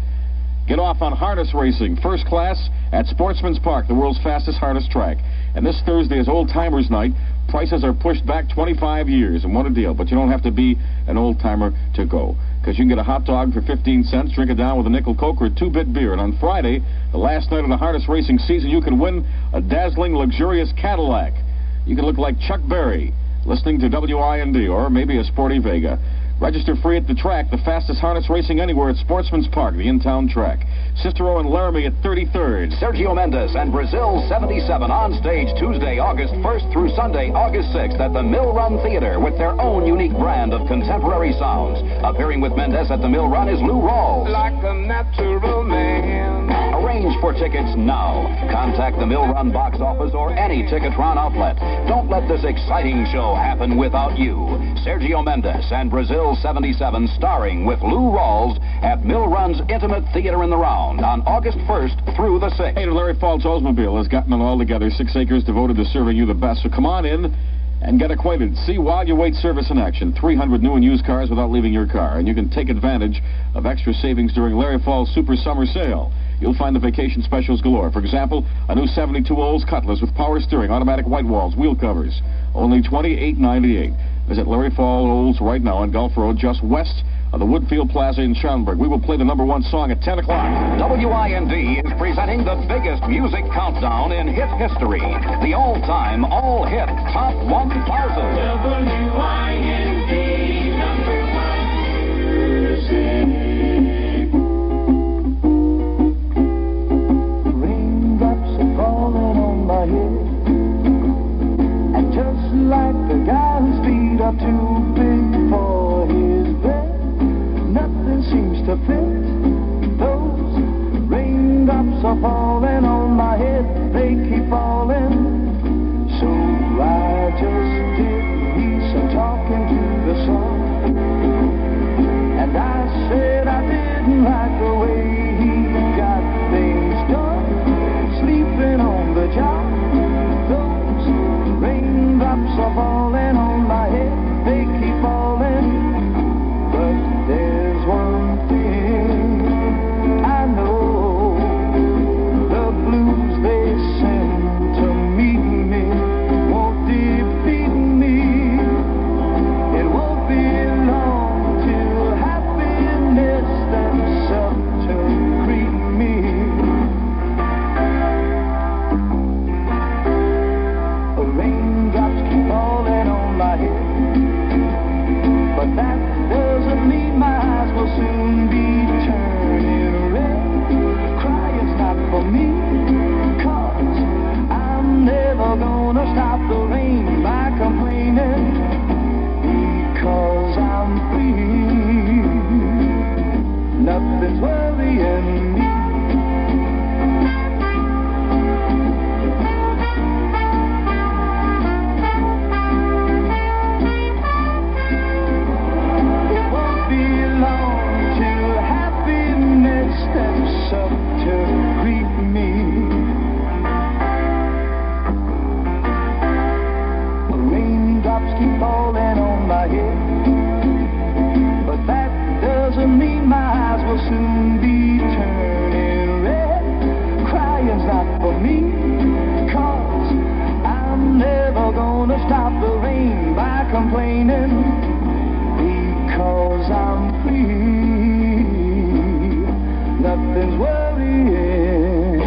Get off on harness racing, first class at Sportsman's Park, the world's fastest harness track. And this Thursday is Old Timers Night. Prices are pushed back 25 years, and what a deal. But you don't have to be an old-timer to go, because you can get a hot dog for 15 cents, drink it down with a nickel Coke or a 2-bit beer. And on Friday, the last night of the harness racing season, you can win a dazzling, luxurious Cadillac. You can look like Chuck Berry listening to WIND, or maybe a sporty Vega. Register free at the track, the fastest harness racing anywhere at Sportsman's Park, the in-town track. Cicero and Laramie at 33rd. Sergio Mendes and Brazil 77 on stage Tuesday, August 1st through Sunday, August 6th at the Mill Run Theater with their own unique brand of contemporary sounds. Appearing with Mendes at the Mill Run is Lou Rawls. Like a natural man. Arrange for tickets now. Contact the Mill Run box office or any Ticketron outlet. Don't let this exciting show happen without you. Sergio Mendes and Brazil 77 starring with Lou Rawls at Mill Run's Intimate Theater in the Round on August 1st through the 6th. Hey, the Larry Falls Oldsmobile has gotten it all together. 6 acres devoted to serving you the best. So come on in and get acquainted. See while you wait service in action. 300 new and used cars without leaving your car. And you can take advantage of extra savings during Larry Falls Super Summer Sale. you'll find the vacation specials galore. For example, a new 72 Olds Cutlass with power steering, automatic white walls, wheel covers. Only $28.98. Visit Larry Fall Olds right now on Gulf Road, just west of the Woodfield Plaza in Schaumburg. We will play the #1 song at 10 o'clock. WIND is presenting the biggest music countdown in hit history. The all-time, all-hit Top 1000. WIND #1 music. Raindrops are falling on my head, and just like the guy whose feet are too big for his bed, nothing seems to fit. Those raindrops are falling on my head, they keep falling. So I just did me some talking to the sun, and I said I didn't like the way he got things done, sleeping on the job. Those raindrops are falling on my head, they keep falling. But there's one thing I know, the blues they send to meet me won't defeat me. It won't be long till happiness steps up to greet me. Raindrops keep falling on my head, but that doesn't mean my eyes will soon be turning red. Crying's not for me, 'cause I'm never gonna stop the rain by complaining, because I'm free. Nothing's worrying me. Steps up to greet me. Raindrops keep falling on my head, but that doesn't mean my eyes will soon be turning red. Crying's not for me, 'cause I'm never gonna stop the rain by complaining, because I'm free. Nothing's worrying.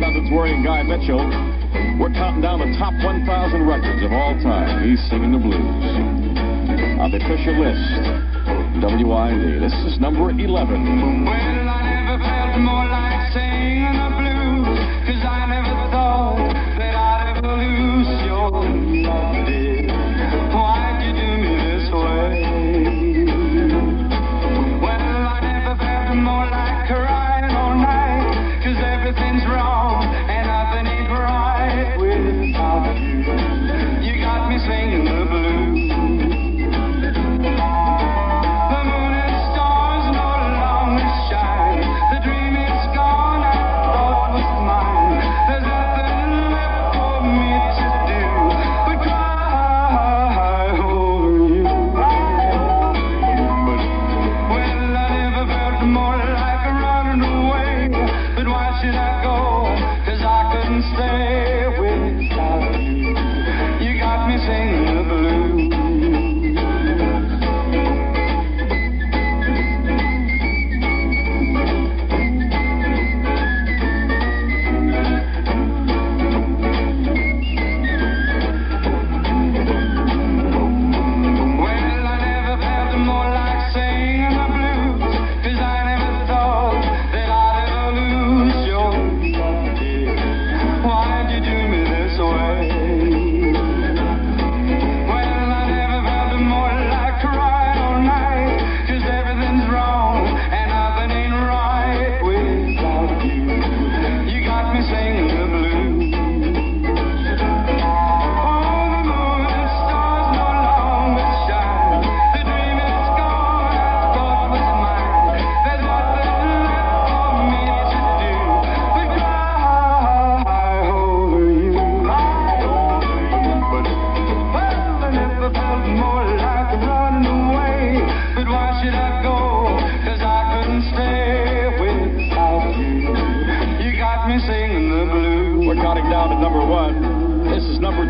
Nothing's worrying Guy Mitchell. We're counting down the top 1,000 records of all time. He's singing the blues. On the official list, WIND. This is number 11. Well, I never felt more like singing the blues, 'cause I never thought that I'd ever lose your love, dear. Why'd you do me this way? More like crying all night, 'cause everything's wrong and nothing ain't right without you. You got me singing the blues. The moon and stars no longer shine, the dream is gone.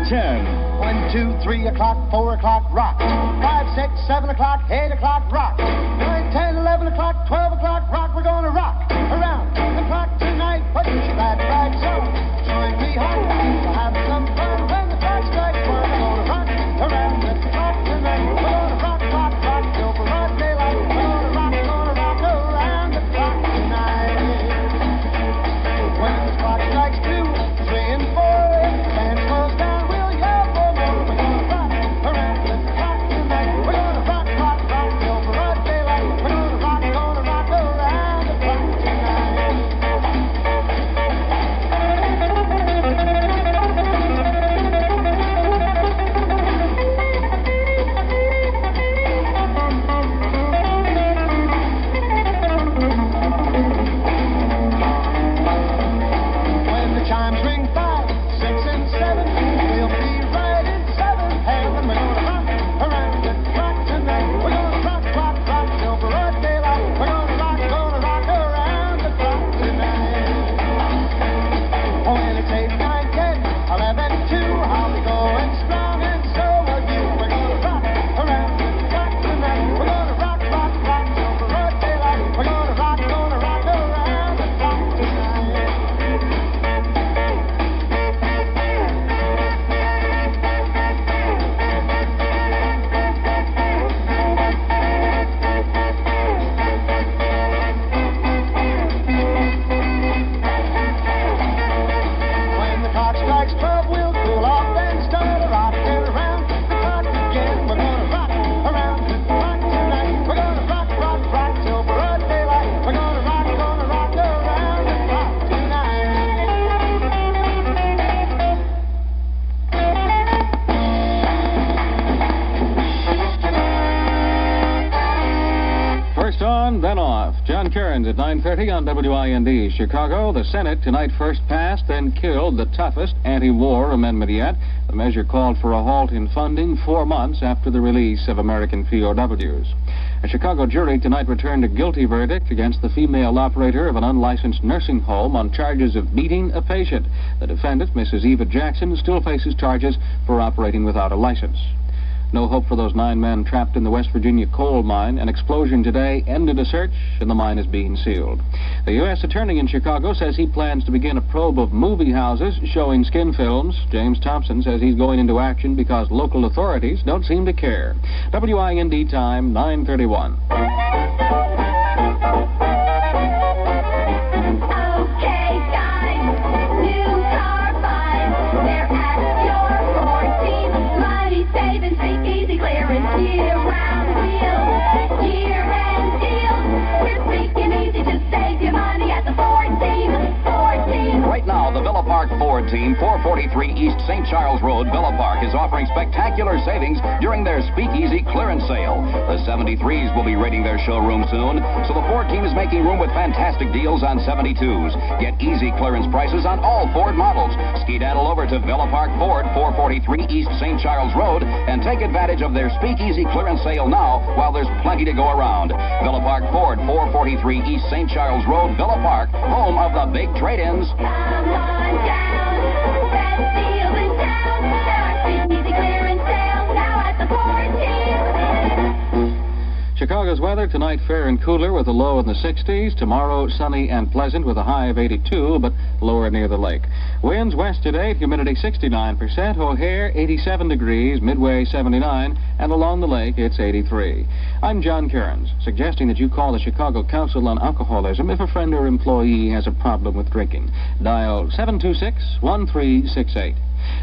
10. 1, 2, 3 o'clock, 4 o'clock, rock. 5, 6, 7 o'clock, 8 o'clock, rock. 9, 10, 11 o'clock, 12 o'clock, rock. We're gonna rock around the clock tonight. Put your glad rags on. Join me home. We'll have some fun when the clock strikes 1. We're gonna rock around the clock tonight. We're gonna rock, rock, rock till broad daylight. We're gonna rock around the clock tonight. When the clock strikes 2, 3, and 4, if the band slows down, we'll yell for more. We're gonna rock around the clock tonight. We're gonna rock, rock, rock till broad daylight. We're gonna rock around the clock tonight. When the chimes ring 5, 6, and 7, we'll be right in 7th heaven. We're gonna rock around the clock tonight. We're gonna rock, rock, rock till broad daylight. We're gonna rock around the clock tonight. When it's 8, 9, 10, 11, 2, I'll be going strong, and so will you. We're gonna rock around the clock tonight. We're gonna rock, rock, rock till broad daylight. We're gonna rock around the clock tonight. When the clock strikes 12, we'll cool off and start a rocking around the clock again. We're gonna rock around the clock tonight. We're gonna rock, rock, rock till broad daylight. We're gonna rock around the clock tonight. First on, then off. John Cairns at 9:30 on WIND. Chicago, the Senate tonight first passed, then killed the toughest anti-war amendment yet. The measure called for a halt in funding 4 months after the release of American POWs. A Chicago jury tonight returned a guilty verdict against the female operator of an unlicensed nursing home on charges of beating a patient. The defendant, Mrs. Eva Jackson, still faces charges for operating without a license. No hope for those 9 men trapped in the West Virginia coal mine. An explosion today ended a search, and the mine is being sealed. The U.S. Attorney in Chicago says he plans to begin a probe of movie houses showing skin films. James Thompson says he's going into action because local authorities don't seem to care. WIND time, 9:31. Okay, guys, new car buys. They're at your Ford team. Money saving, speakeasy clearance, year-round deals. Year-end deals. We're speaking easy to save you money at the Ford team. Ford team. Right now, the Villa Park Ford team, 443 East St. Charles Road, Villa Park, is offering spectacular savings during their speakeasy clearance sale. The 73s will be raiding their showroom soon, so the Ford team is making room with fantastic deals on 72s. Get easy clearance prices on all Ford models. Skedaddle over to Villa Park Ford, 443 East St. Charles Road, and take advantage of their speakeasy clearance sale now while there's plenty to go around. Villa Park Ford, 443 East St. Charles Road, Villa Park, home of the big trade-ins. Come on down. Best deal in town. Our speakeasy clearance sale now at the Ford team. Chicago's weather tonight fair and cooler with a low in the 60s. Tomorrow sunny and pleasant with a high of 82, but lower near the lake. Winds west today, humidity 69%. O'Hare 87 degrees, Midway 79, and along the lake it's 83. I'm John Cairns, suggesting that you call the Chicago Council on Alcoholism if a friend or employee has a problem with drinking. Dial 726-1368.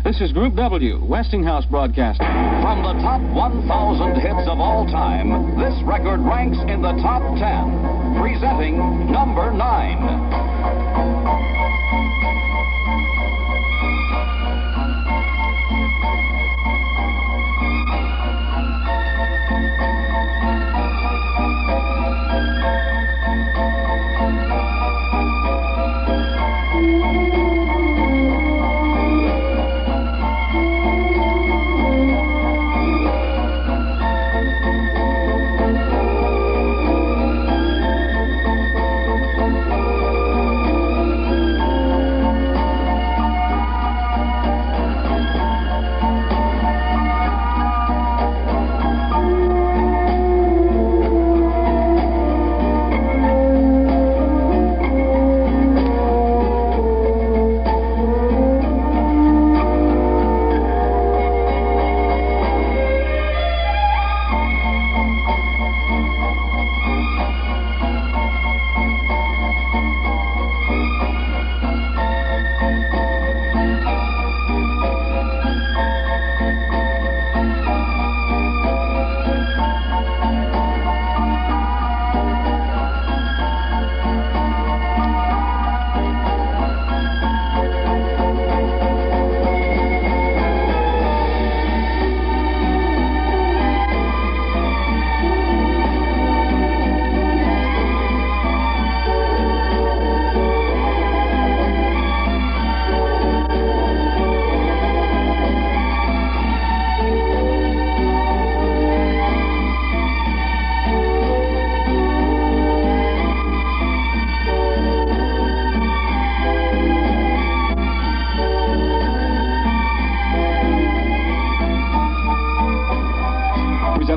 This is Group W, Westinghouse Broadcasting. From the top 1,000 hits of all time, this record ranks in the top 10, presenting number 9.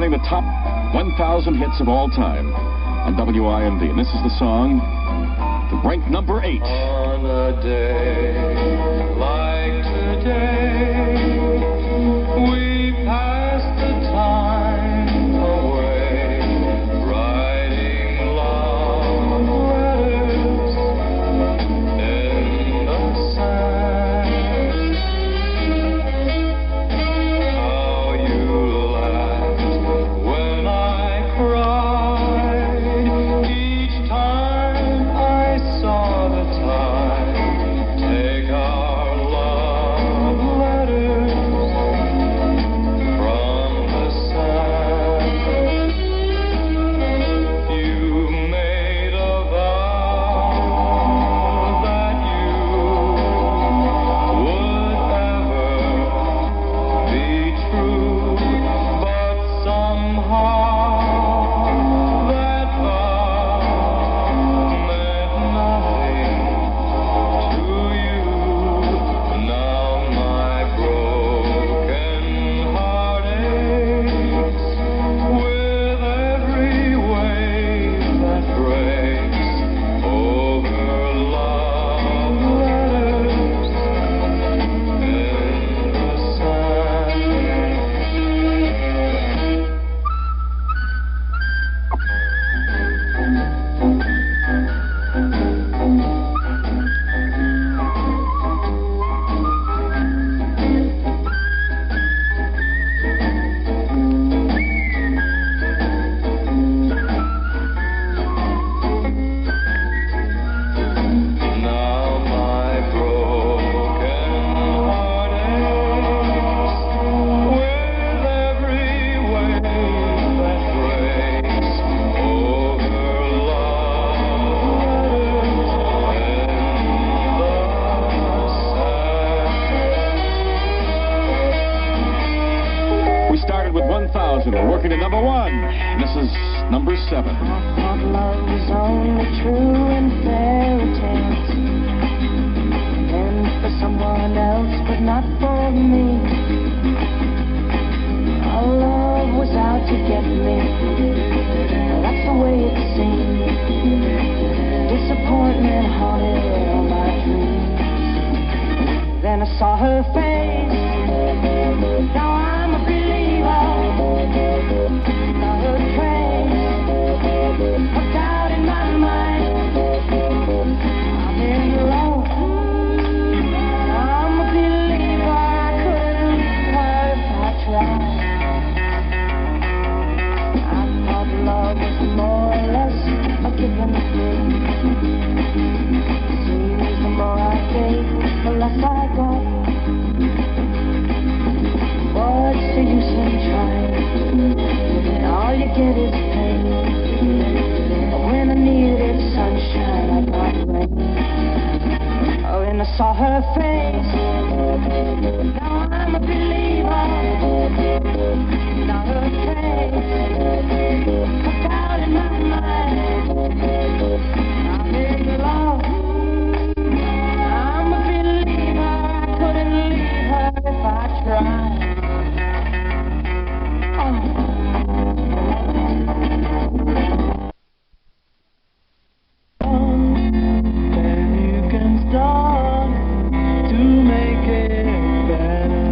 counting the top 1,000 hits of all time on WIND. And this is the song that ranked number 8. On a day like today, we pass the time away, writing love letters in the sand. How you laughed when I cried each time I saw the tide take our love letters from the sand. You made a vow that you would ever be true, but somehow that vow meant nothing to you. Now my broken heart aches with every wave that breaks over love letters in the sand. Now my broken heart aches with every wave that breaks over love letters in the sand. We started with 1,000. We're working to number 1. And this is number 7. Thought love was only true in fairy tales, and for someone else, but not for me. Our love was out to get me. That's the way it seemed. Disappointment haunted all my dreams. Then I saw her face. Now I'm a believer. Not a trace of doubt in my mind. I'm in love. I'm a believer. I couldn't leave her if I tried. I thought love was more or less a given thing. Seems the more I gave, the less I got. What's the use in trying? And all you get is pain. When I needed sunshine, I got rain. Oh, and I saw her face. Now I'm a believer. Not a trace of doubt in my mind. I'm in love. I'm a believer. I couldn't leave her if I tried. Then you can start to make it better.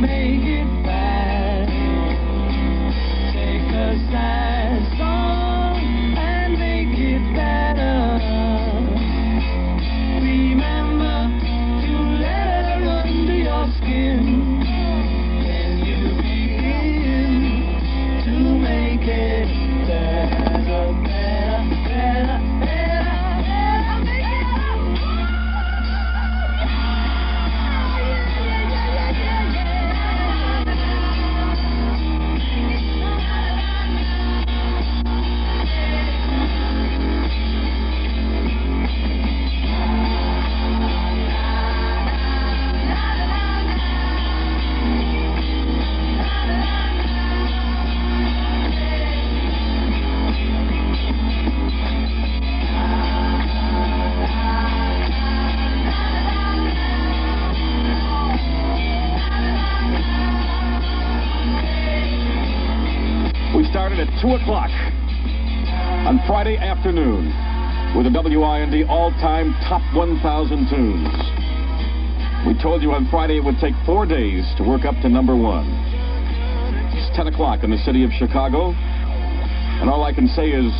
make it back. Take a sad song and make it better. Remember to let her under your skin. Then you begin to make it better, better, better, better, better, make it We started at 2 o'clock on Friday afternoon with the WIND all-time top 1,000 tunes. We told you on Friday it would take 4 days to work up to number one. It's 10 o'clock in the city of Chicago, and all I can say is,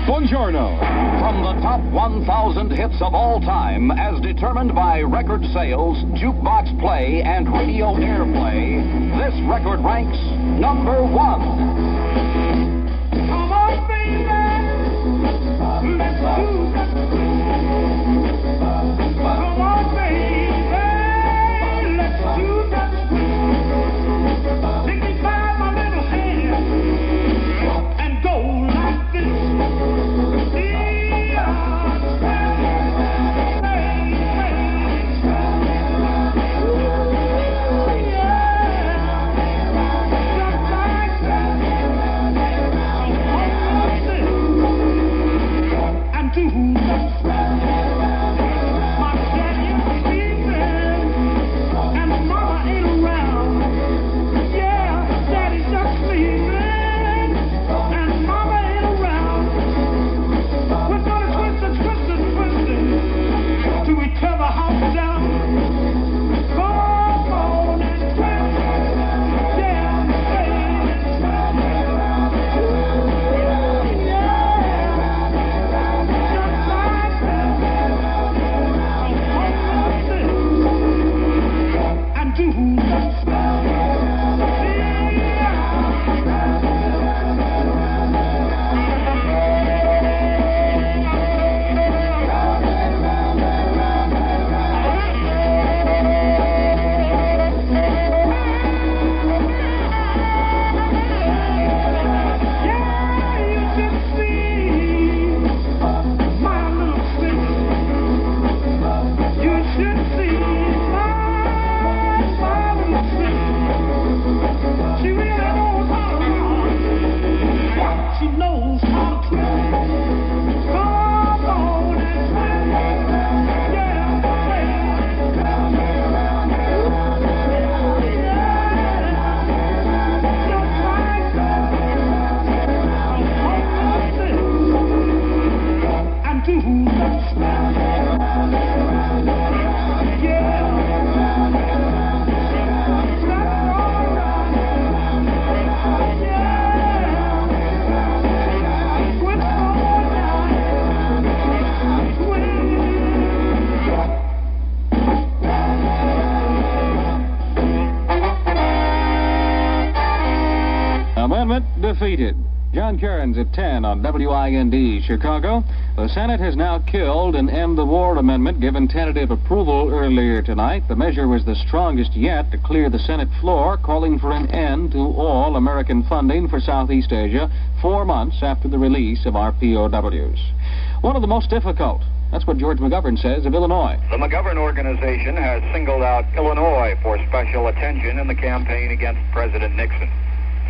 buongiorno. From the top 1,000 hits of all time, as determined by record sales, jukebox play, and radio airplay, this record ranks number one. Come on, baby, let's do that. Come on, baby, let's do that. Take me by my little hand and go like this. Amendment defeated. John Cairns at 10 on WIND Chicago. The Senate has now killed an End the War amendment given tentative approval earlier tonight. The measure was the strongest yet to clear the Senate floor, calling for an end to all American funding for Southeast Asia 4 months after the release of our POWs. One of the most difficult. That's what George McGovern says of Illinois. The McGovern organization has singled out Illinois for special attention in the campaign against President Nixon.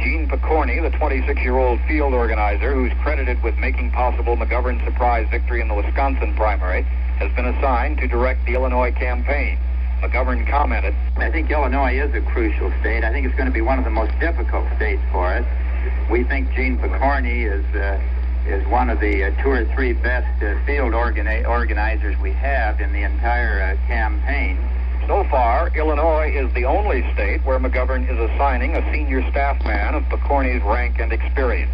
Gene Picorni, the 26-year-old field organizer who's credited with making possible McGovern's surprise victory in the Wisconsin primary, has been assigned to direct the Illinois campaign. McGovern commented, I think Illinois is a crucial state. I think it's going to be one of the most difficult states for us. We think Gene Picorni is one of the 2 or 3 best field organizers we have in the entire campaign. So far, Illinois is the only state where McGovern is assigning a senior staff man of Pokorny's rank and experience.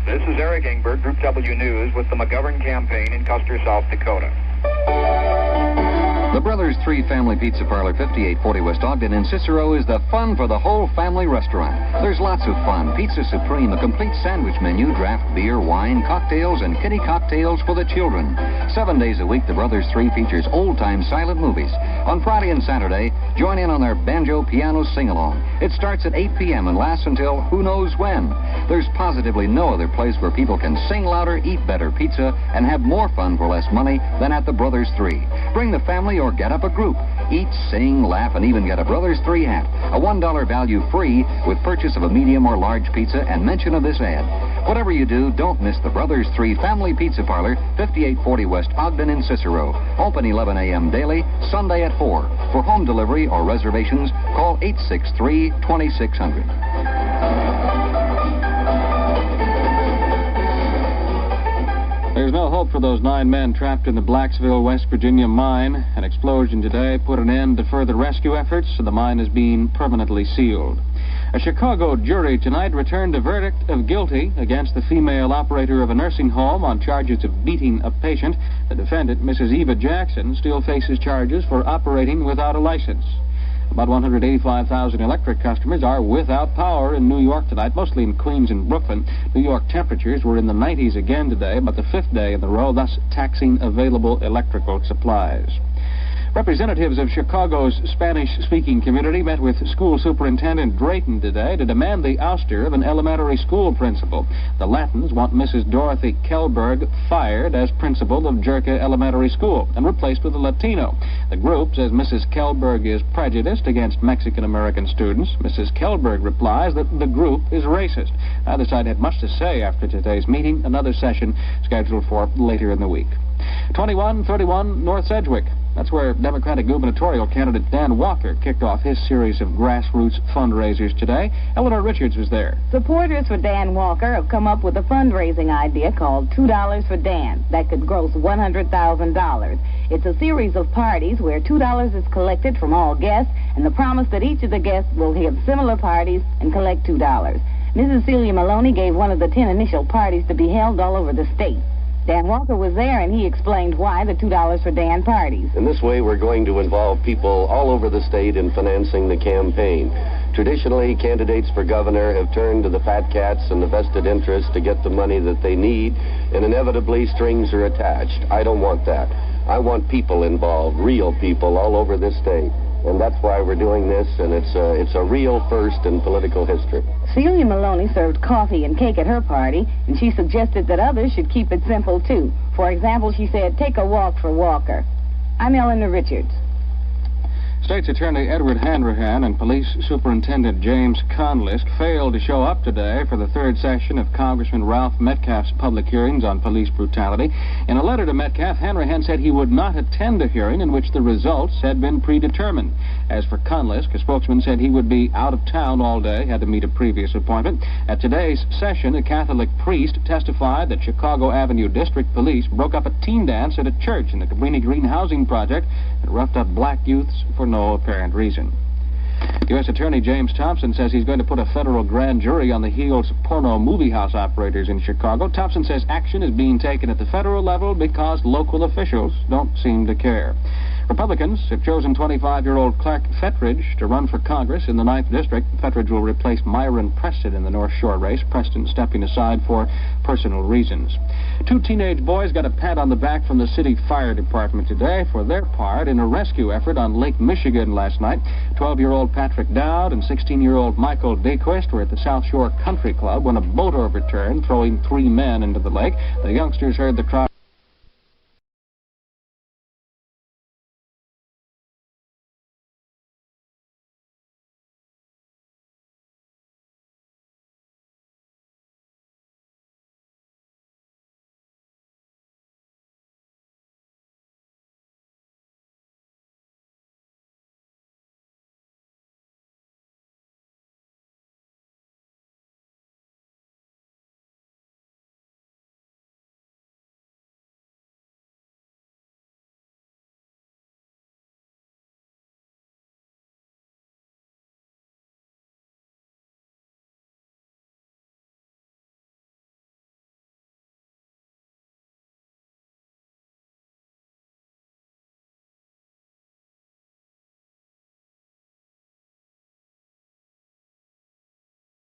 This is Eric Ingberg, Group W News, with the McGovern campaign in Custer, South Dakota. The Brothers 3 Family Pizza Parlor, 5840 West Ogden in Cicero, is the fun for the whole family restaurant. There's lots of fun. Pizza Supreme, a complete sandwich menu, draft beer, wine, cocktails, and kiddie cocktails for the children. 7 days a week, the Brothers 3 features old-time silent movies. On Friday and Saturday, join in on their banjo piano sing-along. It starts at 8 p.m. and lasts until who knows when. There's positively no other place where people can sing louder, eat better pizza, and have more fun for less money than at the Brothers 3. Bring the family or get up a group. Eat, sing, laugh, and even get a Brothers 3 hat. A $1 value free with purchase of a medium or large pizza and mention of this ad. Whatever you do, don't miss the Brothers 3 Family Pizza Parlor, 5840 West Ogden in Cicero. Open 11 a.m. daily, Sunday at 4. For home delivery or reservations, call 863-2600. There's no hope for those 9 men trapped in the Blacksville, West Virginia mine. An explosion today put an end to further rescue efforts, and the mine is being permanently sealed. A Chicago jury tonight returned a verdict of guilty against the female operator of a nursing home on charges of beating a patient. The defendant, Mrs. Eva Jackson, still faces charges for operating without a license. About 185,000 electric customers are without power in New York tonight, mostly in Queens and Brooklyn. New York temperatures were in the 90s again today, but the 5th day in a row, thus taxing available electrical supplies. Representatives of Chicago's Spanish-speaking community met with School Superintendent Drayton today to demand the ouster of an elementary school principal. The Latins want Mrs. Dorothy Kellberg fired as principal of Jerka Elementary School and replaced with a Latino. The group says Mrs. Kellberg is prejudiced against Mexican-American students. Mrs. Kellberg replies that the group is racist. Neither side had much to say after today's meeting, another session scheduled for later in the week. 2131 North Sedgwick. That's where Democratic gubernatorial candidate Dan Walker kicked off his series of grassroots fundraisers today. Eleanor Richards was there. Supporters for Dan Walker have come up with a fundraising idea called $2 for Dan that could gross $100,000. It's a series of parties where $2 is collected from all guests and the promise that each of the guests will have similar parties and collect $2. Mrs. Celia Maloney gave one of the 10 initial parties to be held all over the state. Dan Walker was there, and he explained why the $2 for Dan parties. In this way, we're going to involve people all over the state in financing the campaign. Traditionally, candidates for governor have turned to the fat cats and the vested interests to get the money that they need, and inevitably strings are attached. I don't want that. I want people involved, real people all over this state. And that's why we're doing this, and it's a real first in political history. Celia Maloney served coffee and cake at her party, and she suggested that others should keep it simple, too. For example, she said, take a walk for Walker. I'm Eleanor Richards. State's Attorney Edward Hanrahan and Police Superintendent James Conlist failed to show up today for the 3rd session of Congressman Ralph Metcalf's public hearings on police brutality. In a letter to Metcalf, Hanrahan said he would not attend a hearing in which the results had been predetermined. As for Conlist, a spokesman said he would be out of town all day, had to meet a previous appointment. At today's session, a Catholic priest testified that Chicago Avenue District Police broke up a teen dance at a church in the Cabrini Green Housing Project and roughed up black youths for no apparent reason. U.S. Attorney James Thompson says he's going to put a federal grand jury on the heels of porno movie house operators in Chicago. Thompson says action is being taken at the federal level because local officials don't seem to care. Republicans have chosen 25-year-old Clark Fettridge to run for Congress in the 9th District. Fettridge will replace Myron Preston in the North Shore race, Preston stepping aside for personal reasons. 2 teenage boys got a pat on the back from the city fire department today for their part in a rescue effort on Lake Michigan last night. 12-year-old Patrick Dowd and 16-year-old Michael Dayquist were at the South Shore Country Club when a boat overturned, throwing 3 men into the lake. The youngsters heard the cry